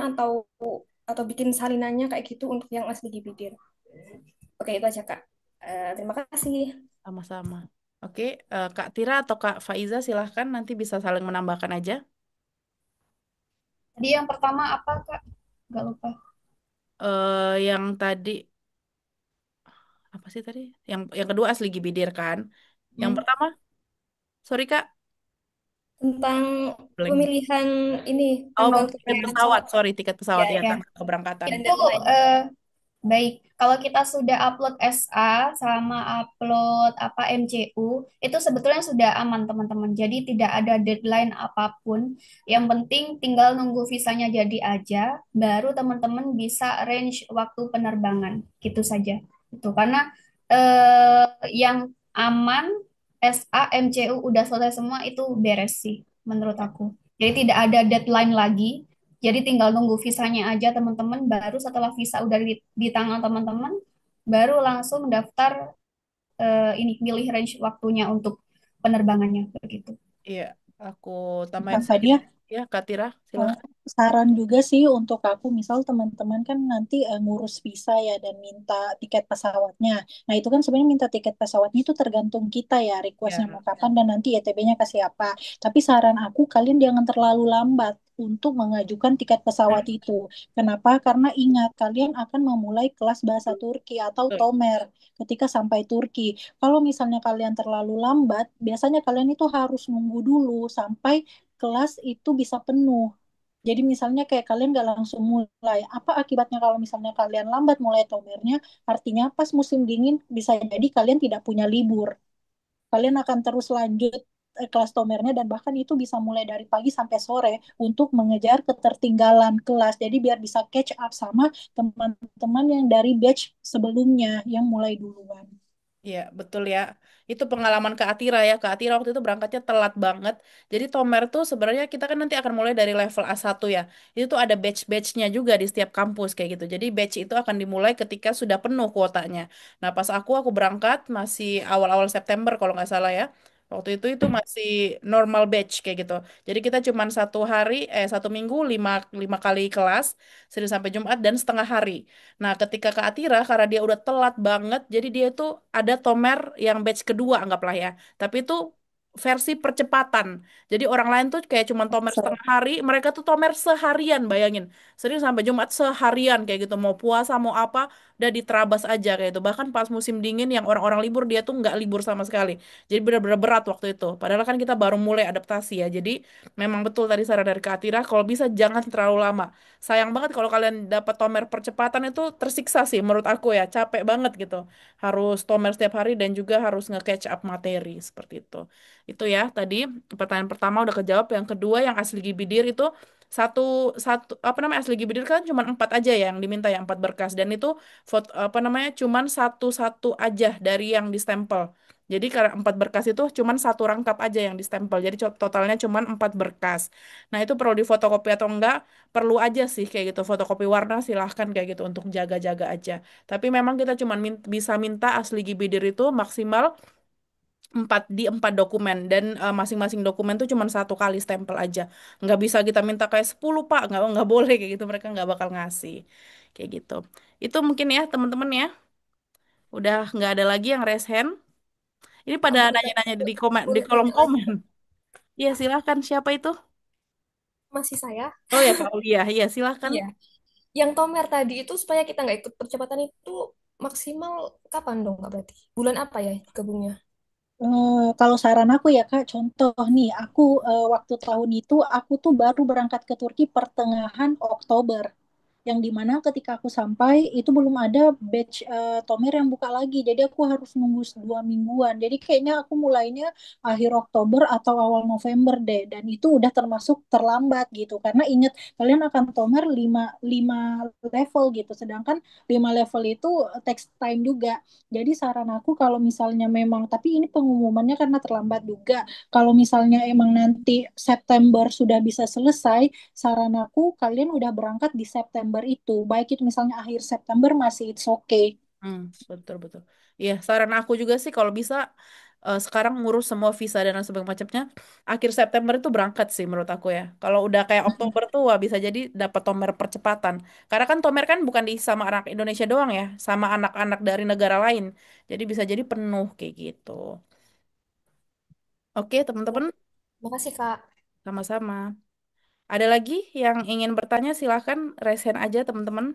atau bikin salinannya kayak gitu untuk yang asli Gibidir? Oke, itu aja Kak. Terima kasih. Sama-sama. Oke, Kak Tira atau Kak Faiza silahkan nanti bisa saling menambahkan aja. Jadi yang pertama apa, Kak? Gak lupa. Yang tadi apa sih tadi? Yang kedua asli Gibidir kan? Yang Hmm. pertama, sorry Kak, Tentang blank. pemilihan ini Oh, tanggal tiket keberangkatan pesawat, pesawat. sorry, tiket pesawat Ya, ya, Ya, tanggal keberangkatan. dan itu deadline. baik. Kalau kita sudah upload SA sama upload apa MCU, itu sebetulnya sudah aman, teman-teman. Jadi tidak ada deadline apapun. Yang penting tinggal nunggu visanya jadi aja, baru teman-teman bisa range waktu penerbangan. Gitu saja. Itu karena yang aman SA, MCU udah selesai semua itu beres sih menurut aku. Jadi tidak ada deadline lagi. Jadi tinggal nunggu visanya aja teman-teman, baru setelah visa udah di tangan teman-teman, baru langsung daftar ini milih range waktunya untuk penerbangannya begitu. Iya, aku tambahin Kak sedikit. Fadia, Ya, Kak Tira, Eh, silahkan. saran juga sih untuk aku, misal teman-teman kan nanti ngurus visa ya dan minta tiket pesawatnya. Nah itu kan sebenarnya minta tiket pesawatnya itu tergantung kita ya, requestnya Ya, mau kapan dan nanti YTB-nya kasih apa. Tapi saran aku kalian jangan terlalu lambat untuk mengajukan tiket pesawat itu. Kenapa? Karena ingat kalian akan memulai kelas bahasa Turki atau betul. Tomer ketika sampai Turki. Kalau misalnya kalian terlalu lambat, biasanya kalian itu harus nunggu dulu sampai kelas itu bisa penuh. Jadi misalnya kayak kalian nggak langsung mulai. Apa akibatnya kalau misalnya kalian lambat mulai tomernya? Artinya pas musim dingin bisa jadi kalian tidak punya libur. Kalian akan terus lanjut kelas tomernya dan bahkan itu bisa mulai dari pagi sampai sore untuk mengejar ketertinggalan kelas. Jadi biar bisa catch up sama teman-teman yang dari batch sebelumnya yang mulai duluan. Iya, betul ya. Itu pengalaman Kak Atira ya. Kak Atira waktu itu berangkatnya telat banget. Jadi Tomer tuh sebenarnya kita kan nanti akan mulai dari level A1 ya. Itu tuh ada batch-batchnya juga di setiap kampus kayak gitu. Jadi batch itu akan dimulai ketika sudah penuh kuotanya. Nah, pas aku berangkat masih awal-awal September kalau nggak salah ya. Waktu itu masih normal batch kayak gitu. Jadi kita cuman satu minggu lima kali kelas, Senin sampai Jumat dan setengah hari. Nah, ketika ke Atira, karena dia udah telat banget, jadi dia tuh ada tomer yang batch kedua, anggaplah ya. Tapi itu versi percepatan. Jadi orang lain tuh kayak cuma tomer setengah hari, mereka tuh tomer seharian, bayangin. Senin sampai Jumat seharian kayak gitu. Mau puasa, mau apa, udah diterabas aja kayak itu. Bahkan pas musim dingin yang orang-orang libur, dia tuh nggak libur sama sekali. Jadi benar-benar berat waktu itu. Padahal kan kita baru mulai adaptasi ya. Jadi memang betul tadi saran dari Kak Atira, kalau bisa jangan terlalu lama. Sayang banget kalau kalian dapat tomer percepatan itu tersiksa sih menurut aku ya, capek banget gitu. Harus tomer setiap hari dan juga harus nge-catch up materi seperti itu. Itu ya tadi pertanyaan pertama udah kejawab. Yang kedua yang asli Gibidir itu satu satu apa namanya asli Gibidir kan cuma 4 aja ya yang diminta ya 4 berkas dan itu foto apa namanya cuman satu-satu aja dari yang distempel. Jadi karena 4 berkas itu cuman satu rangkap aja yang distempel. Jadi totalnya cuman 4 berkas. Nah itu perlu difotokopi atau enggak? Perlu aja sih kayak gitu fotokopi warna silahkan kayak gitu untuk jaga-jaga aja tapi memang kita cuma bisa minta asli Gibidir itu maksimal 4 dokumen dan masing-masing dokumen tuh cuma satu kali stempel aja nggak bisa kita minta kayak 10 Pak nggak boleh kayak gitu mereka nggak bakal ngasih kayak gitu itu mungkin ya teman-teman ya udah nggak ada lagi yang raise hand ini pada Boleh Kak. nanya-nanya di komen di Boleh kolom nanya lagi komen Kak? iya silahkan siapa itu Masih saya? oh ya Kak Aulia iya silahkan Iya. Yang tomer tadi itu supaya kita nggak ikut percepatan itu maksimal kapan dong Kak berarti? Bulan apa ya gabungnya? Kalau saran aku ya Kak, contoh nih, aku waktu tahun itu aku tuh baru berangkat ke Turki pertengahan Oktober. Yang dimana ketika aku sampai itu belum ada batch tomer yang buka lagi. Jadi aku harus nunggu 2 mingguan. Jadi kayaknya aku mulainya akhir Oktober atau awal November deh. Dan itu udah termasuk terlambat gitu. Karena ingat kalian akan tomer 5 level gitu. Sedangkan 5 level itu takes time juga. Jadi saran aku kalau misalnya memang, tapi ini pengumumannya karena terlambat juga. Kalau misalnya emang nanti September sudah bisa selesai, saran aku kalian udah berangkat di September itu. Baik itu misalnya akhir September masih it's okay. Betul betul. Iya, saran aku juga sih kalau bisa sekarang ngurus semua visa dan lain sebagainya macamnya. Akhir September itu berangkat sih menurut aku ya. Kalau udah kayak Oktober tuh wah bisa jadi dapat tomer percepatan. Karena kan tomer kan bukan di sama anak Indonesia doang ya, sama anak-anak dari negara lain. Jadi bisa jadi penuh kayak gitu. Oke, Ya, teman-teman, makasih Kak. sama-sama. Ada lagi yang ingin bertanya silahkan raise hand aja teman-teman.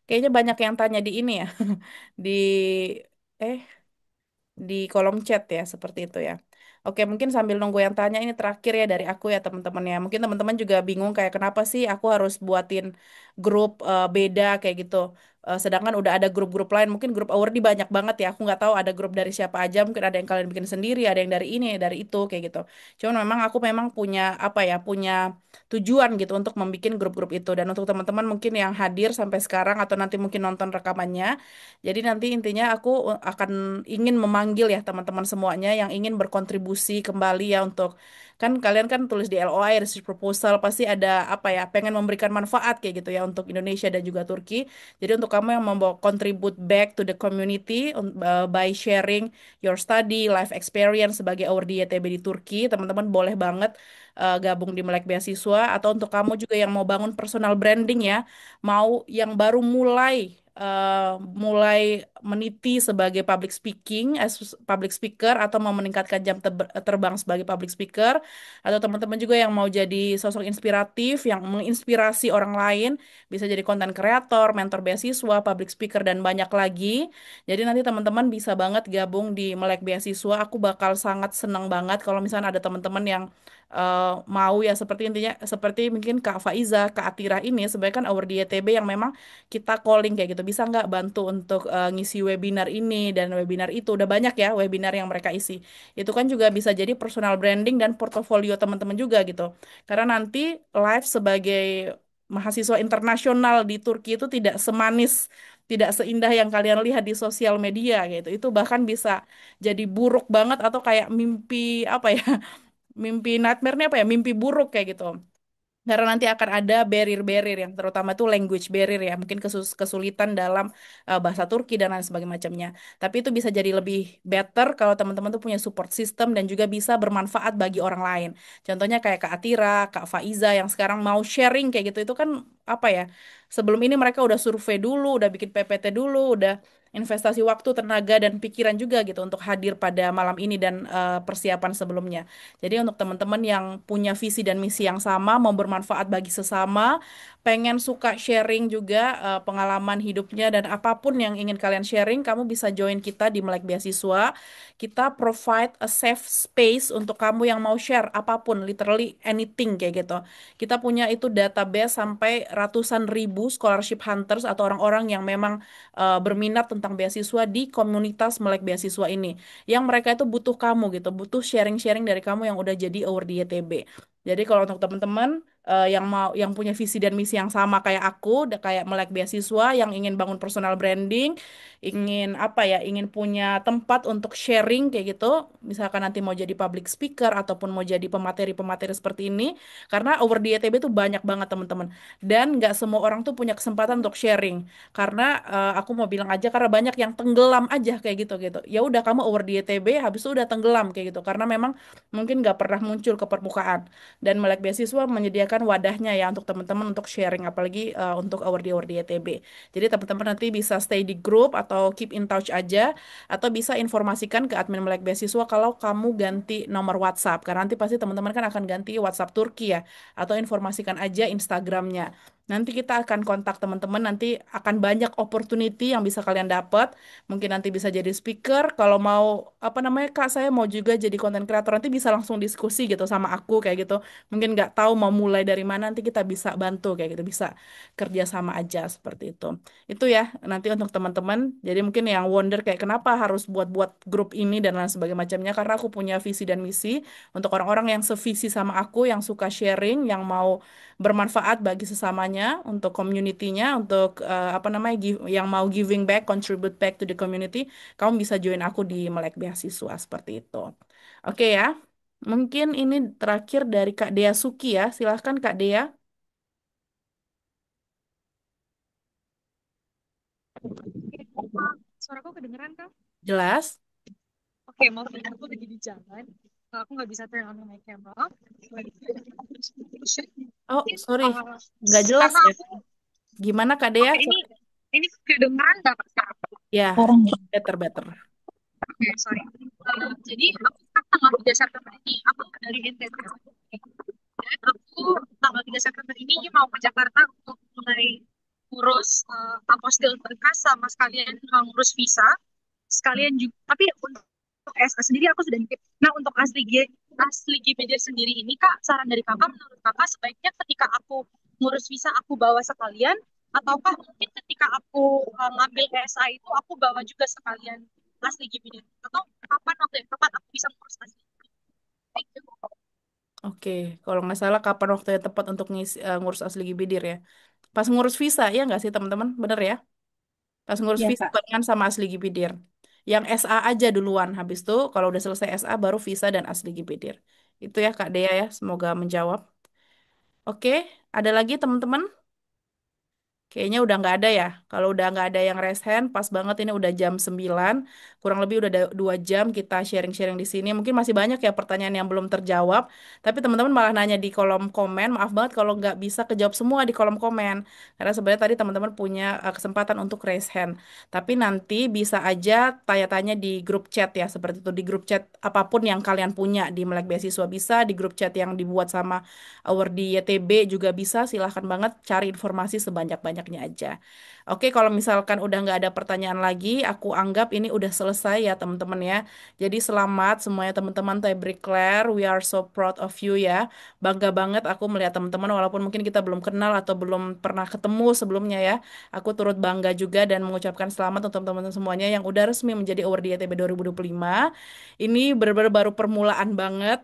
Kayaknya banyak yang tanya di ini ya. Di eh di kolom chat ya seperti itu ya. Oke, mungkin sambil nunggu yang tanya ini terakhir ya dari aku ya teman-teman ya. Mungkin teman-teman juga bingung kayak kenapa sih aku harus buatin grup beda kayak gitu. Sedangkan udah ada grup-grup lain, mungkin grup awardee banyak banget ya. Aku nggak tahu ada grup dari siapa aja. Mungkin ada yang kalian bikin sendiri, ada yang dari ini, dari itu kayak gitu. Cuman memang aku memang punya apa ya, punya tujuan gitu untuk membuat grup-grup itu. Dan untuk teman-teman mungkin yang hadir sampai sekarang atau nanti mungkin nonton rekamannya. Jadi nanti intinya aku akan ingin memanggil ya teman-teman semuanya yang ingin berkontribusi kembali ya untuk kan kalian kan tulis di LOI research proposal pasti ada apa ya pengen memberikan manfaat kayak gitu ya untuk Indonesia dan juga Turki. Jadi untuk kamu yang membawa contribute back to the community by sharing your study life experience sebagai awardee YTB di Turki, teman-teman boleh banget gabung di Melek Beasiswa atau untuk kamu juga yang mau bangun personal branding ya, mau yang baru mulai meniti sebagai public speaker atau mau meningkatkan jam terbang sebagai public speaker atau teman-teman juga yang mau jadi sosok inspiratif yang menginspirasi orang lain bisa jadi konten kreator, mentor beasiswa, public speaker dan banyak lagi. Jadi nanti teman-teman bisa banget gabung di Melek Beasiswa. Aku bakal sangat senang banget kalau misalnya ada teman-teman yang mau ya seperti intinya seperti mungkin Kak Faiza, Kak Atira ini sebenarnya kan award di YTB yang memang kita calling kayak gitu bisa nggak bantu untuk ngisi webinar ini dan webinar itu udah banyak ya webinar yang mereka isi itu kan juga bisa jadi personal branding dan portofolio teman-teman juga gitu karena nanti live sebagai mahasiswa internasional di Turki itu tidak semanis tidak seindah yang kalian lihat di sosial media gitu. Itu bahkan bisa jadi buruk banget atau kayak mimpi apa ya? Mimpi nightmare-nya apa ya? Mimpi buruk kayak gitu. Karena nanti akan ada barrier-barrier yang terutama itu language barrier ya, mungkin kesulitan dalam bahasa Turki dan lain sebagainya macamnya. Tapi itu bisa jadi lebih better kalau teman-teman tuh punya support system dan juga bisa bermanfaat bagi orang lain. Contohnya kayak Kak Atira, Kak Faiza yang sekarang mau sharing kayak gitu, itu kan apa ya? Sebelum ini mereka udah survei dulu, udah bikin PPT dulu, udah investasi waktu, tenaga, dan pikiran juga gitu untuk hadir pada malam ini dan persiapan sebelumnya. Jadi untuk teman-teman yang punya visi dan misi yang sama, mau bermanfaat bagi sesama, pengen suka sharing juga pengalaman hidupnya dan apapun yang ingin kalian sharing, kamu bisa join kita di Melek Beasiswa. Kita provide a safe space untuk kamu yang mau share apapun, literally anything kayak gitu. Kita punya itu database sampai ratusan ribu scholarship hunters atau orang-orang yang memang berminat tentang beasiswa di komunitas Melek Beasiswa ini yang mereka itu butuh kamu gitu, butuh sharing-sharing dari kamu yang udah jadi award di YTB. Jadi kalau untuk teman-teman yang punya visi dan misi yang sama kayak aku, udah kayak Melek Beasiswa yang ingin bangun personal branding, ingin apa ya, ingin punya tempat untuk sharing kayak gitu, misalkan nanti mau jadi public speaker ataupun mau jadi pemateri-pemateri seperti ini, karena award di YTB itu banyak banget teman-teman. Dan nggak semua orang tuh punya kesempatan untuk sharing. Karena aku mau bilang aja karena banyak yang tenggelam aja kayak gitu gitu. Ya udah kamu award di YTB habis itu udah tenggelam kayak gitu karena memang mungkin nggak pernah muncul ke permukaan. Dan Melek Beasiswa menyediakan wadahnya ya untuk teman-teman untuk sharing apalagi untuk award di YTB. Jadi teman-teman nanti bisa stay di grup atau keep in touch aja atau bisa informasikan ke admin Melek Beasiswa kalau kamu ganti nomor WhatsApp karena nanti pasti teman-teman kan akan ganti WhatsApp Turki ya atau informasikan aja Instagramnya. Nanti kita akan kontak teman-teman, nanti akan banyak opportunity yang bisa kalian dapat. Mungkin nanti bisa jadi speaker, kalau mau, apa namanya, Kak, saya mau juga jadi content creator, nanti bisa langsung diskusi gitu sama aku, kayak gitu. Mungkin nggak tahu mau mulai dari mana, nanti kita bisa bantu, kayak gitu. Bisa kerja sama aja, seperti itu. Itu ya, nanti untuk teman-teman. Jadi mungkin yang wonder kayak kenapa harus buat-buat grup ini dan lain sebagainya macamnya, karena aku punya visi dan misi untuk orang-orang yang sevisi sama aku, yang suka sharing, yang mau bermanfaat bagi sesamanya, untuk community-nya, untuk apa namanya yang mau giving back, contribute back to the community, kamu bisa join aku di Melek Beasiswa seperti itu. Oke ya. Mungkin ini terakhir dari Kak Dea Suki ya. Silahkan Kak Dea. Suaraku kedengeran kah? Jelas? Oke, maaf ya, aku lagi di jalan. Aku nggak bisa turn on my camera. Oh, Mungkin, sorry. Nggak jelas karena ya. aku, Gimana Kak Dea? oke, ini kedengeran nggak Kak, sekarang? Ya, Sekarang ya. better, better. Oke, sorry. Jadi aku kan tanggal 3 September ini, aku dari NTT. Dan aku tanggal 3 September ini mau ke Jakarta untuk mulai ngurus apostil berkas sama sekalian ngurus visa. Sekalian juga, tapi untuk SA sendiri aku sudah nitip. Nah, untuk asli GPJ sendiri ini Kak, saran dari Kakak menurut Kakak sebaiknya ketika aku ngurus visa aku bawa sekalian ataukah mungkin ketika aku ngambil SA itu aku bawa juga sekalian asli GPJ atau kapan waktu yang tepat aku bisa ngurus asli? Thank you. Oke, kalau nggak salah kapan waktu yang tepat untuk ngurus asli Gibidir ya? Pas ngurus visa, ya nggak sih teman-teman? Bener ya? Pas ngurus Ya, visa Kak. barengan sama asli Gibidir. Yang SA aja duluan. Habis itu kalau udah selesai SA baru visa dan asli Gibidir. Itu ya Kak Dea ya. Semoga menjawab. Oke, ada lagi teman-teman? Kayaknya udah nggak ada ya. Kalau udah nggak ada yang raise hand, pas banget ini udah jam 9. Kurang lebih udah 2 jam kita sharing-sharing di sini. Mungkin masih banyak ya pertanyaan yang belum terjawab. Tapi teman-teman malah nanya di kolom komen. Maaf banget kalau nggak bisa kejawab semua di kolom komen. Karena sebenarnya tadi teman-teman punya kesempatan untuk raise hand. Tapi nanti bisa aja tanya-tanya di grup chat ya. Seperti itu di grup chat apapun yang kalian punya. Di Melek Beasiswa bisa, di grup chat yang dibuat sama Our di YTB juga bisa, silahkan banget cari informasi sebanyak-banyaknya aja. Oke, kalau misalkan udah nggak ada pertanyaan lagi, aku anggap ini udah selesai ya teman-teman ya. Jadi selamat semuanya teman-teman Tebri Claire, we are so proud of you ya. Bangga banget aku melihat teman-teman walaupun mungkin kita belum kenal atau belum pernah ketemu sebelumnya ya. Aku turut bangga juga dan mengucapkan selamat untuk teman-teman semuanya yang udah resmi menjadi awardee YTB 2025. Ini benar-benar baru permulaan banget.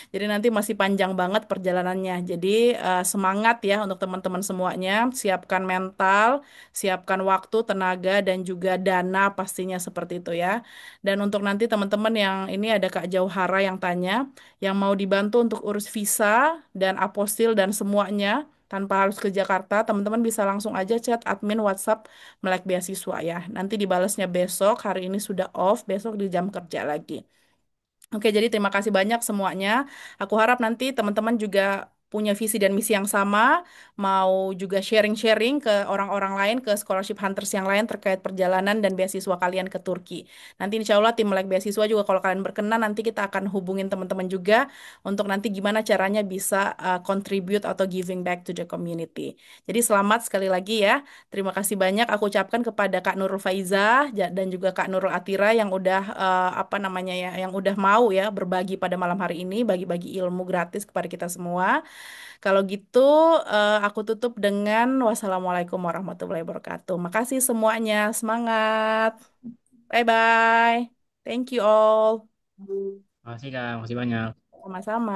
Jadi nanti masih panjang banget perjalanannya. Jadi semangat ya untuk teman-teman semuanya. Siapkan mental, siapkan waktu, tenaga, dan juga dana pastinya seperti itu ya. Dan untuk nanti teman-teman yang ini ada Kak Jauhara yang tanya, yang mau dibantu untuk urus visa dan apostil dan semuanya tanpa harus ke Jakarta, teman-teman bisa langsung aja chat admin WhatsApp Melek Beasiswa ya. Nanti dibalasnya besok, hari ini sudah off, besok di jam kerja lagi. Oke, jadi terima kasih banyak semuanya. Aku harap nanti teman-teman juga punya visi dan misi yang sama, mau juga sharing-sharing ke orang-orang lain, ke scholarship hunters yang lain terkait perjalanan dan beasiswa kalian ke Turki. Nanti insya Allah tim Melek Beasiswa juga kalau kalian berkenan, nanti kita akan hubungin teman-teman juga untuk nanti gimana caranya bisa contribute atau giving back to the community. Jadi selamat sekali lagi ya. Terima kasih banyak aku ucapkan kepada Kak Nurul Faizah dan juga Kak Nurul Atira yang udah apa namanya ya, yang udah mau ya berbagi pada malam hari ini, bagi-bagi ilmu gratis kepada kita semua. Kalau gitu aku tutup dengan wassalamualaikum warahmatullahi wabarakatuh. Makasih semuanya, semangat. Bye bye. Thank you all. Makasih Kak, makasih banyak. Sama-sama.